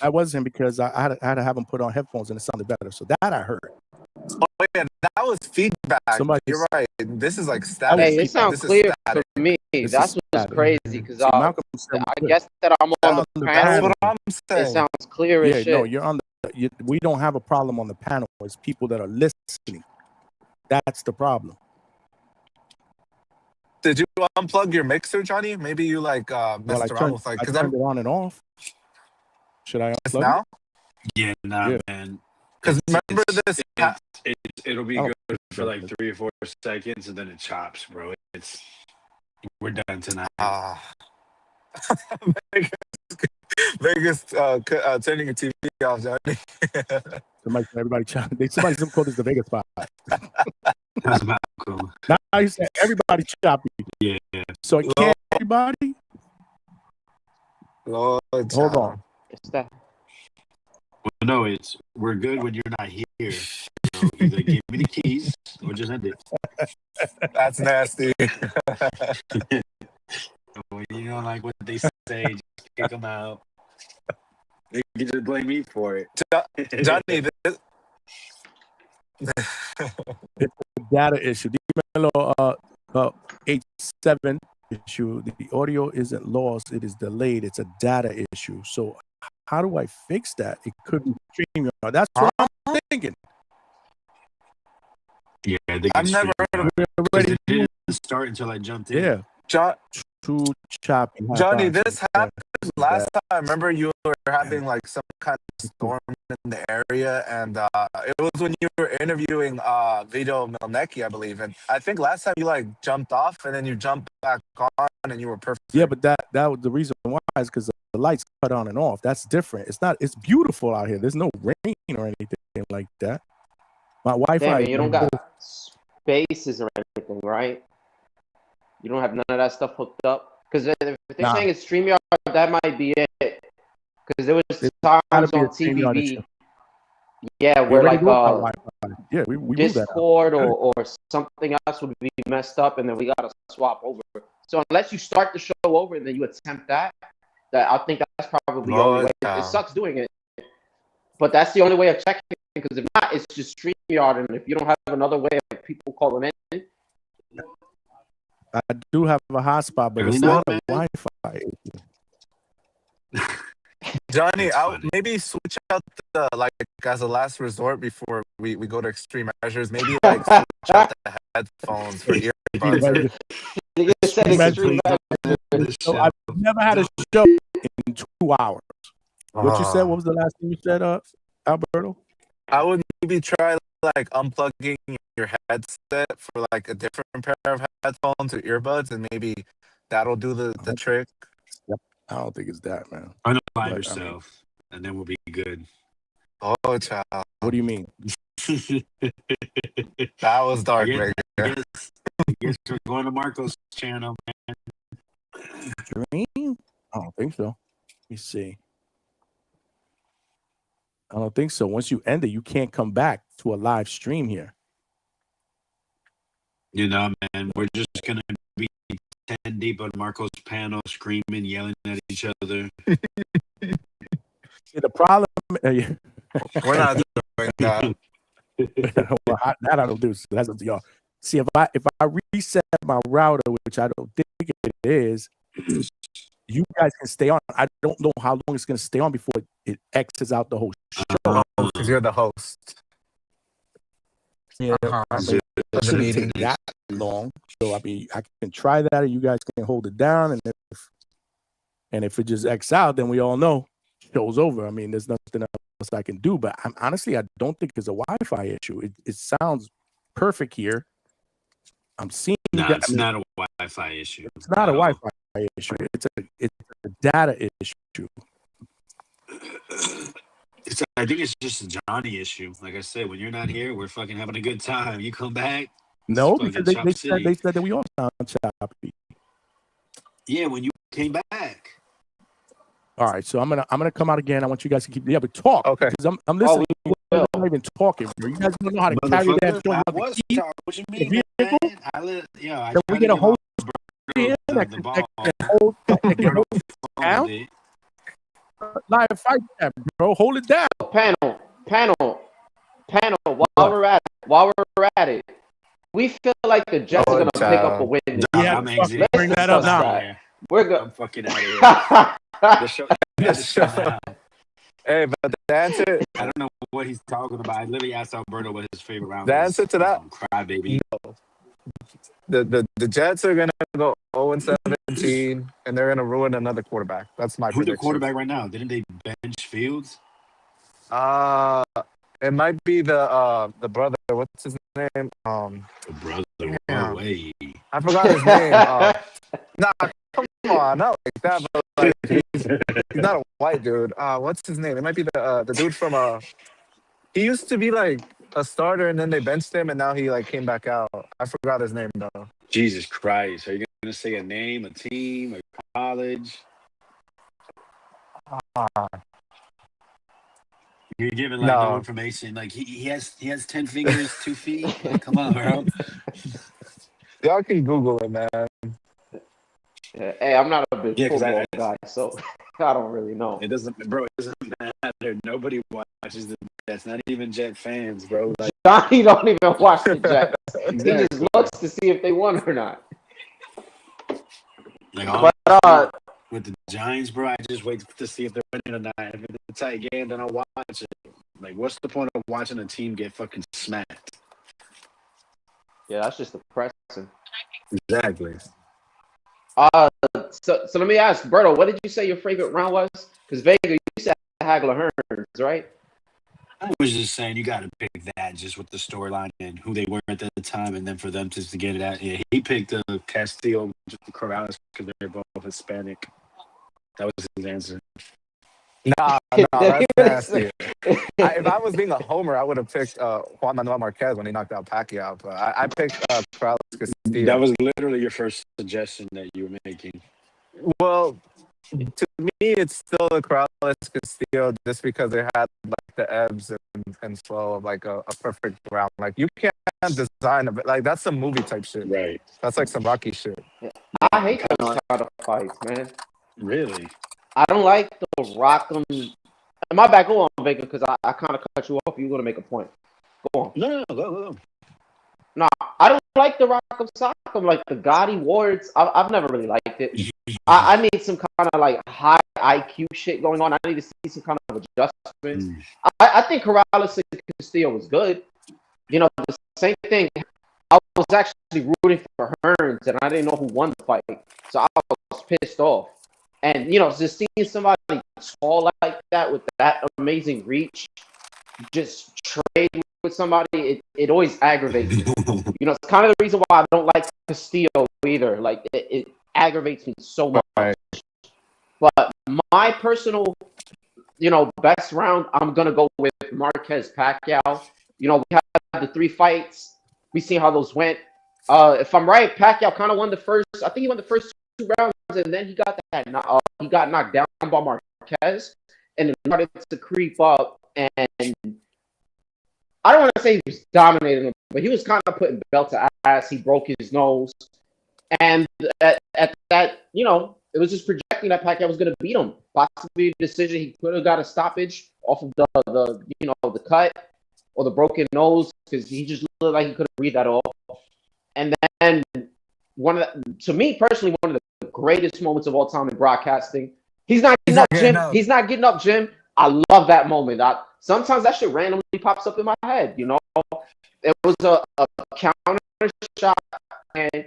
That wasn't him because I had to have him put on headphones and it sounded better. So that I heard. Oh yeah, that was feedback. You're right. This is like static. Hey, it sounds clear to me. That's what's crazy because I guess that I'm on the panel. That's what I'm saying. It sounds clear as shit. No, you're on the. We don't have a problem on the panel. It's people that are listening. That's the problem. Did you unplug your mixer, Johnny? Maybe you messed around with I turned it on and off. Should I unplug now? Yeah, man. Because remember this. It'll be good for like 3 or 4 seconds, and then it chops, bro. We're done tonight. Vegas turning your TV off, Johnny. Somebody called this the Vegas spot. That's about cool. Now you said everybody choppy. Yeah. So it can't everybody. Lord, hold on. It's that. Well, no, we're good when you're not here. So either give me the keys or just end it. That's nasty. When you don't like what they say, just kick them out. They can just blame me for it. Johnny, it's a data issue. The H7 issue. The audio isn't lost; it is delayed. It's a data issue. So how do I fix that? It could be StreamYard. That's what I'm thinking. Yeah, I think I've never heard of it. It didn't start until I jumped in. Yeah. Too choppy. Johnny, this happened last time. I remember you were having like some kind of storm in the area, and it was when you were interviewing Vito Milnecki, I believe. And I think last time you jumped off and then you jumped back on and you were perfect. Yeah, but that was the reason why is because the lights cut on and off. That's different. It's beautiful out here. There's no rain or anything like that. My Wi-Fi. Damn, you don't got spaces or anything, right? You don't have none of that stuff hooked up? Because if they're saying it's StreamYard, that might be it. Because there was times on TVB, where we Discord or something else would be messed up, and then we gotta swap over. So unless you start the show over and then you attempt that I think that's probably the only way. It sucks doing it, but that's the only way of checking. Because if not, it's just StreamYard, and if you don't have another way of people calling in. I do have a hotspot, but it's not a Wi-Fi. Johnny, I'll maybe switch out the as a last resort before we go to extreme measures. Maybe switch out the headphones for earbuds. So I've never had a show in 2 hours. What you said? What was the last thing you said, Alberto? I would maybe try unplugging your headset for a different pair of headphones or earbuds, and maybe that'll do the trick. Yep. I don't think it's that, man. Unalive yourself, and then we'll be good. Oh, child. What do you mean? That was dark, man. I guess we're going to Marco's channel, man. Dream? I don't think so. Let me see. I don't think so. Once you end it, you can't come back to a live stream here. Man, we're just going to be 10 deep on Marco's panel, screaming, yelling at each other. See, the problem We're not doing that. Well, that I don't do. So that's up to y'all. See, if I reset my router, which I don't think it is, you guys can stay on. I don't know how long it's going to stay on before it exits out the whole show. Because you're the host. Yeah, I mean, it shouldn't take that long. So I mean, I can try that, and you guys can hold it down. And if it just X out, then we all know show's over. I mean, there's nothing else I can do. But honestly, I don't think it's a Wi-Fi issue. It sounds perfect here. I'm seeing. No, it's not a Wi-Fi issue. It's not a Wi-Fi issue. It's a data issue. I think it's just a Johnny issue. Like I said, when you're not here, we're fucking having a good time. You come back. No, because they said that we all sound choppy. Yeah, when you came back. All right, so I'm gonna come out again. I want you guys to keep but talk. Okay. Because I'm listening. I'm not even talking, bro. You guys don't know how to carry that joint. I was talking. What you mean, man? I Can we get a whole that can hold down? Live fight that, bro. Hold it down. Panel. While we're at it, we feel like the Jets are gonna pick up a win. Yeah, bring that up now. We're good. I'm fucking out of here. the show. Hey, but the answer, I don't know what he's talking about. I literally asked Alberto what his favorite round the was. answer to that, Crybaby. no. The Jets are gonna go 0-17, and they're gonna ruin another quarterback. That's my Who's prediction. the quarterback right now? Didn't they bench Fields? It might be the brother. What's his name? The brother. No way. I forgot his name. Nah, come on, not like that. But like, he's not a white dude. What's his name? It might be the dude from He used to be like a starter, and then they benched him, and now he like came back out. I forgot his name though. Jesus Christ! Are you gonna say a name, a team, a college? You're giving like no information. Like he has 10 fingers, 2 feet. Like, come on, bro. Y'all can Google it, man. Yeah, hey, I'm not a big football guy, so I don't really know. It doesn't matter. Nobody watches the Jets. Not even Jet fans, bro. Like, Johnny don't even watch the Jets. Exactly. He just looks to see if they won or not. Like, with the Giants, bro, I just wait to see if they're winning or not. If it's a tight game, then I'll watch it. Like, what's the point of watching a team get fucking smacked? Yeah, that's just depressing. Exactly. So let me ask, Berto, what did you say your favorite round was? Because Vega, you said Hagler Hearns, right? I was just saying you got to pick that just with the storyline and who they were at the time, and then for them to get it out. Yeah, he picked Castillo, Corrales, because they're both Hispanic. That was his answer. Nah, that's nasty. If I was being a homer, I would have picked Juan Manuel Marquez when he knocked out Pacquiao. But I picked Corrales Castillo. That was literally your first suggestion that you were making. Well, to me, it's still the Corrales Castillo just because they had like the ebbs and flow of like a perfect round. Like you can't design a like that's some movie type shit. Right. That's like some Rocky shit. I hate those kind of fights, man. Really? I don't like the rock'em. My bad, go on, Vega, because I kind of cut you off. You're going to make a point. Go on. No, go. No, I don't like the rock'em sock'em, like the Gatti Wards. I've never really liked it. I need some kind of like high IQ shit going on. I need to see some kind of adjustments. I think Corrales and Castillo was good. You know, the same thing. I was actually rooting for Hearns, and I didn't know who won the fight. So I was pissed off. And, you know, just seeing somebody tall like that with that amazing reach, just trade with somebody, it always aggravates me. You know, it's kind of the reason why I don't like Castillo either. Like, it aggravates me so much. Right. But my personal, you know, best round, I'm going to go with Marquez Pacquiao. You know, we had the 3 fights. We seen how those went. If I'm right, Pacquiao kind of won the first. I think he won the first 2 rounds, and then he got knocked down by Marquez, and then started to creep up. And I don't want to say he was dominating him, but he was kind of putting belt to ass. He broke his nose, and at that, you know, it was just projecting that Pacquiao was going to beat him. Possibly a decision. He could have got a stoppage off of the the cut or the broken nose because he just looked like he couldn't breathe at all. And then to me personally, one of the greatest moments of all time in broadcasting. He's not getting up, Jim. He's not getting up, Jim. I love that moment. Sometimes that shit randomly pops up in my head. You know, it was a counter shot, and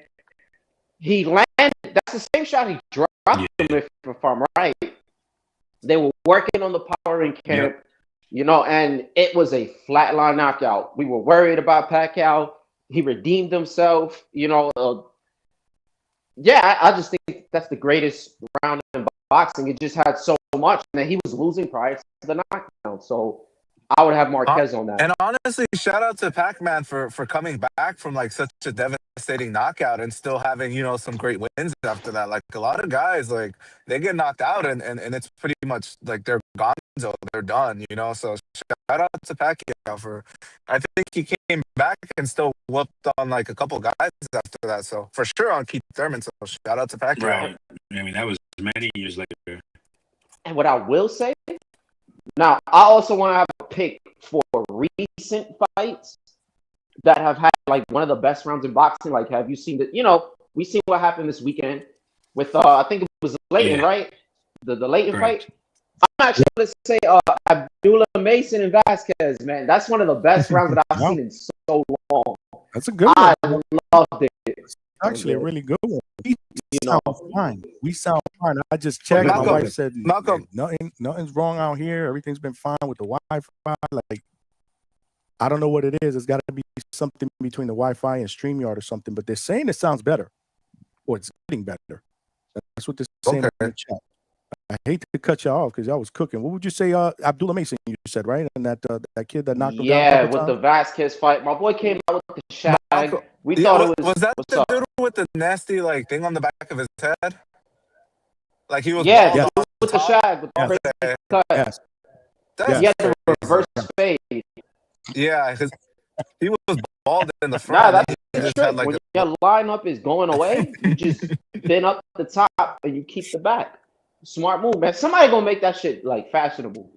he landed. That's the same shot he dropped him, if I'm right. They were working on the power in camp, you know, and it was a flatline knockout. We were worried about Pacquiao. He redeemed himself, you know. I just think that's the greatest round in boxing. It just had so much, and then he was losing prior to the knockout. So I would have Marquez on that. And honestly, shout out to Pac-Man for coming back from like such a devastating knockout and still having, you know, some great wins after that. Like a lot of guys, like they get knocked out and it's pretty much like they're gonzo, they're done, you know. So shout out to Pacquiao for, I think he came back and still whooped on like a couple guys after that. So for sure on Keith Thurman. So shout out to Pacquiao. Right. I mean, that was many years later. And what I will say, now I also want to have a pick for recent fights that have had like one of the best rounds in boxing. Like, have you seen that? You know, we seen what happened this weekend with I think it was Leighton, right? The Leighton fight. I'm actually going to say Abdullah Mason and Vasquez, man. That's one of the best rounds that I've seen in so long. That's a good one. I loved it. It's actually a really good one. We sound fine. We sound fine. I just checked. My wife said, Malcolm, nothing's wrong out here. Everything's been fine with the Wi-Fi. Like, I don't know what it is. It's got to be something between the Wi-Fi and StreamYard or something. But they're saying it sounds better, or it's getting better. That's what they're saying in the chat. I hate to cut y'all off because y'all was cooking. What would you say, Abdullah Mason? You said, right, and that kid that knocked him down. Yeah, with the Vasquez fight, my boy came out with the shag. We thought it was. Was that the dude with the nasty like thing on the back of his head? Like he was. Yeah, with the shag, with the crazy cut. Yes. He had the reverse fade. Yeah, because he was bald in the front. Nah, that's the trick. When your lineup is going away, you just thin up the top and you keep the back. Smart move, man. Somebody gonna make that shit like fashionable.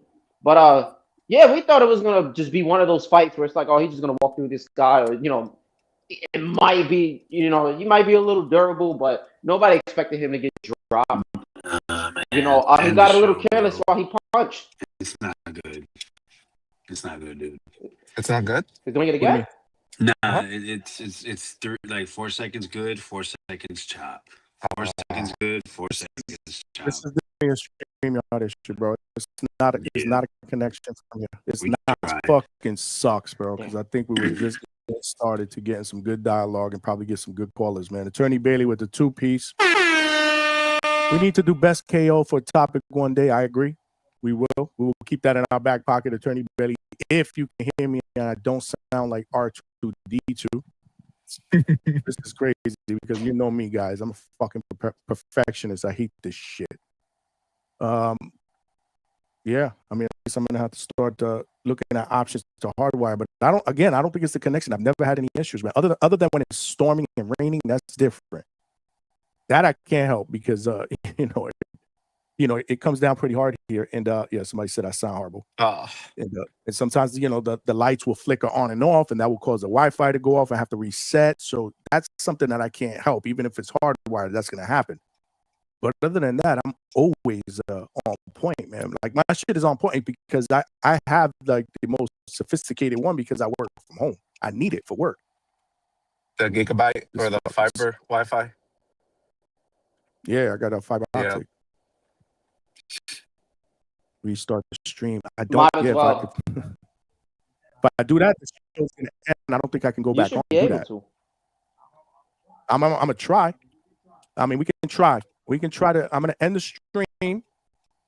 But yeah, we thought it was gonna just be one of those fights where it's like, oh, he's just gonna walk through this guy, or you know, it might be, you know, he might be a little durable, but nobody expected him to get dropped. You know, he got a little careless while he punched. It's not good. It's not good, dude. It's not good? He's doing it again? Nah, it's like 4 seconds good, 4 seconds chop. 4 seconds good, 4 seconds chop. This is the StreamYard issue, bro. It's not a connection from here. It's not. It fucking sucks, bro, because I think we were just getting started to getting some good dialogue and probably get some good callers, man. Attorney Bailey with the 2-piece. We need to do best KO for topic one day. I agree. We will. We will keep that in our back pocket, Attorney Bailey. If you can hear me and I don't sound like R2D2. This is crazy because you know me, guys. I'm a fucking perfectionist. I hate this shit. Yeah. I mean, I guess I'm gonna have to start looking at options to hardwire. But I don't think it's the connection. I've never had any issues, man. Other than when it's storming and raining, that's different. That I can't help because it comes down pretty hard here. And yeah, somebody said I sound horrible. And sometimes the lights will flicker on and off, and that will cause the Wi-Fi to go off and have to reset. So that's something that I can't help. Even if it's hardwired, that's gonna happen. But other than that, I'm always on point, man. Like my shit is on point because I have like the most sophisticated one because I work from home. I need it for work. The gigabyte or the fiber Wi-Fi? Yeah, I got a fiber optic. Restart the stream. I don't get if I do that, the show's gonna end. I don't think I can go back on and do that. I'm gonna try. I mean, we can try. We can try to. I'm gonna end the stream.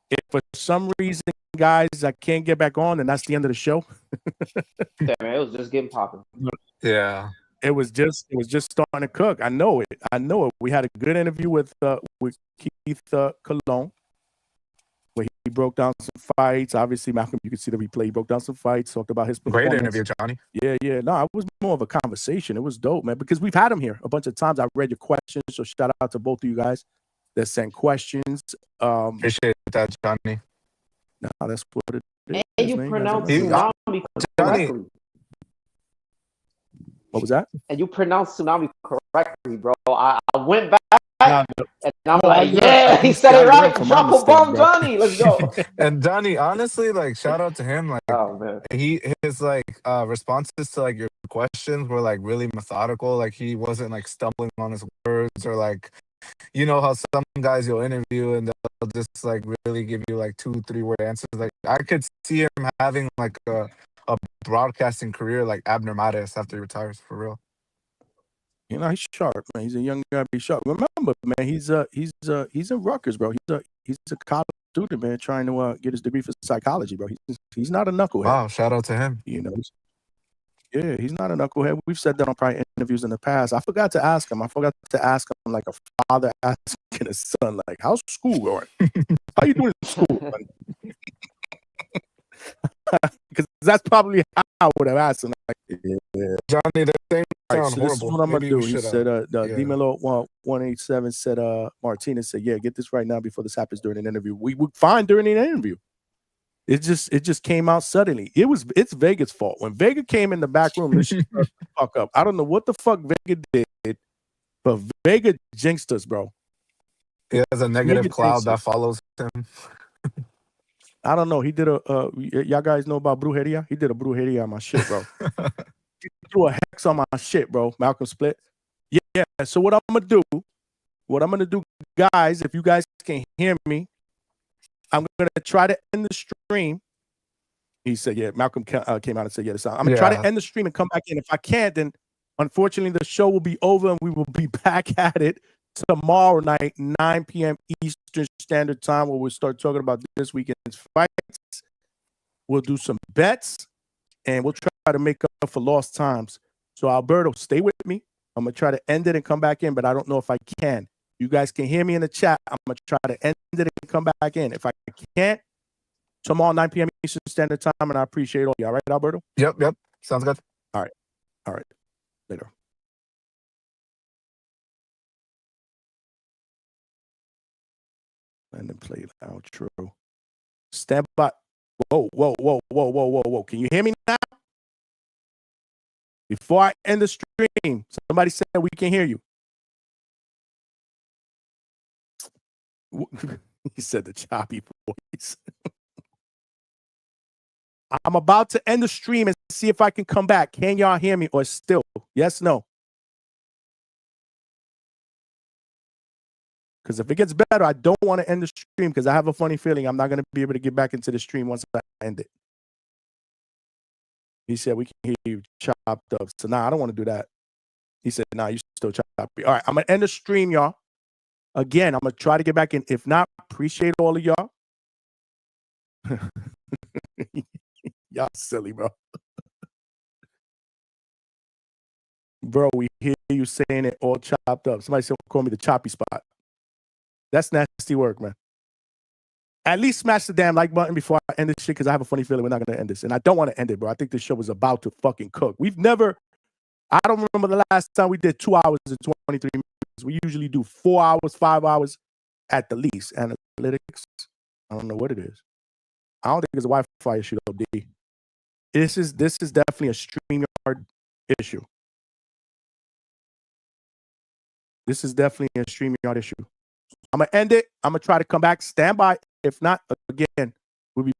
If for some reason, guys, I can't get back on, then that's the end of the show. Yeah, man, it was just getting popping. Yeah. It was just starting to cook. I know it. We had a good interview with Keith Colon, where he broke down some fights. Obviously, Malcolm, you can see the replay. He broke down some fights, talked about his performance. Great interview, Johnny. Yeah. No, it was more of a conversation. It was dope, man, because we've had him here a bunch of times. I read your questions, so shout out to both of you guys that sent questions. Appreciate that, Johnny. No, that's what it is. And you man. pronounce He has a tsunami Johnny. correctly. What was that? And you pronounce tsunami correctly, bro. I went back Nah, and I'm no, I like, learned- yeah, he said I it learned right. from my Drop a mistake, bomb, bro. Johnny. Let's go. And Johnny, honestly, like shout out to him. Like Oh man. his like responses to like your questions were like really methodical. Like he wasn't like stumbling on his words or like, you know how some guys you'll interview and they'll just like really give you like 2-3 word answers. Like I could see him having like a broadcasting career like Abner Mares after he retires, for real. You know, he's sharp, man. He's a young guy, be sharp. Remember, man, he's in Rutgers, bro. He's a college student, man, trying to get his degree for psychology, bro. He's not a knucklehead. Wow, shout out to him. You know, yeah, he's not a knucklehead. We've said that on prior interviews in the past. I forgot to ask him like a father asking his son, like, how's school going? How you doing in school? Because that's probably how I would have asked him. Like, yeah. Johnny, that thing All right, sounds so this is horrible. what I'm gonna Maybe do. we He should, said, yeah. Dimelo 187 said, Martinez said, yeah, get this right now before this happens during an interview. We were fine during an interview. It just came out suddenly. It's Vega's fault. When Vega came in the back room, this shit started to fuck up. I don't know what the fuck Vega did, but Vega jinxed us, bro. He has a negative Vega cloud jinxed that us. follows him. I don't know. He did y'all guys know about brujeria? He did a brujeria on my shit, bro. He threw a hex on my shit, bro. Malcolm Split. Yeah. So what I'm gonna do, guys, if you guys can hear me, I'm gonna try to end the stream. He said, yeah, Malcolm came out and said, yeah, I'm gonna try to end the stream and come back in. If I can't, then unfortunately the show will be over and we will be back at it tomorrow night, 9 p.m. Eastern Standard Time, where we'll start talking about this weekend's fights. We'll do some bets and we'll try to make up for lost times. So Alberto, stay with me. I'm gonna try to end it and come back in, but I don't know if I can. You guys can hear me in the chat. I'm gonna try to end it and come back in. If I can't, tomorrow 9 p.m. Eastern Standard Time, and I appreciate all y'all. Right, Alberto? Yep. Sounds good. All right. Later. And then play the outro. Stand by. Whoa. Can you hear me now? Before I end the stream, somebody said we can hear you. He said the choppy voice. I'm about to end the stream and see if I can come back. Can y'all hear me or still? Yes, no? Because if it gets better, I don't want to end the stream because I have a funny feeling I'm not going to be able to get back into the stream once I end it. He said, we can hear you chopped up. So, I don't want to do that. He said, you still choppy. All right, I'm going to end the stream, y'all. Again, I'm going to try to get back in. If not, appreciate all of y'all. Y'all silly, bro. Bro, we hear you saying it all chopped up. Somebody said, call me the choppy spot. That's nasty work, man. At least smash the damn like button before I end this shit because I have a funny feeling we're not going to end this. And I don't want to end it, bro. I think this show is about to fucking cook. I don't remember the last time we did 2 hours and 23 minutes. We usually do 4 hours, 5 hours at the least. Analytics, I don't know what it is. I don't think it's a Wi-Fi issue, though, D. This is definitely a StreamYard issue. This is definitely a StreamYard issue. I'm going to end it. I'm going to try to come back. Stand by. If not, again, we'll be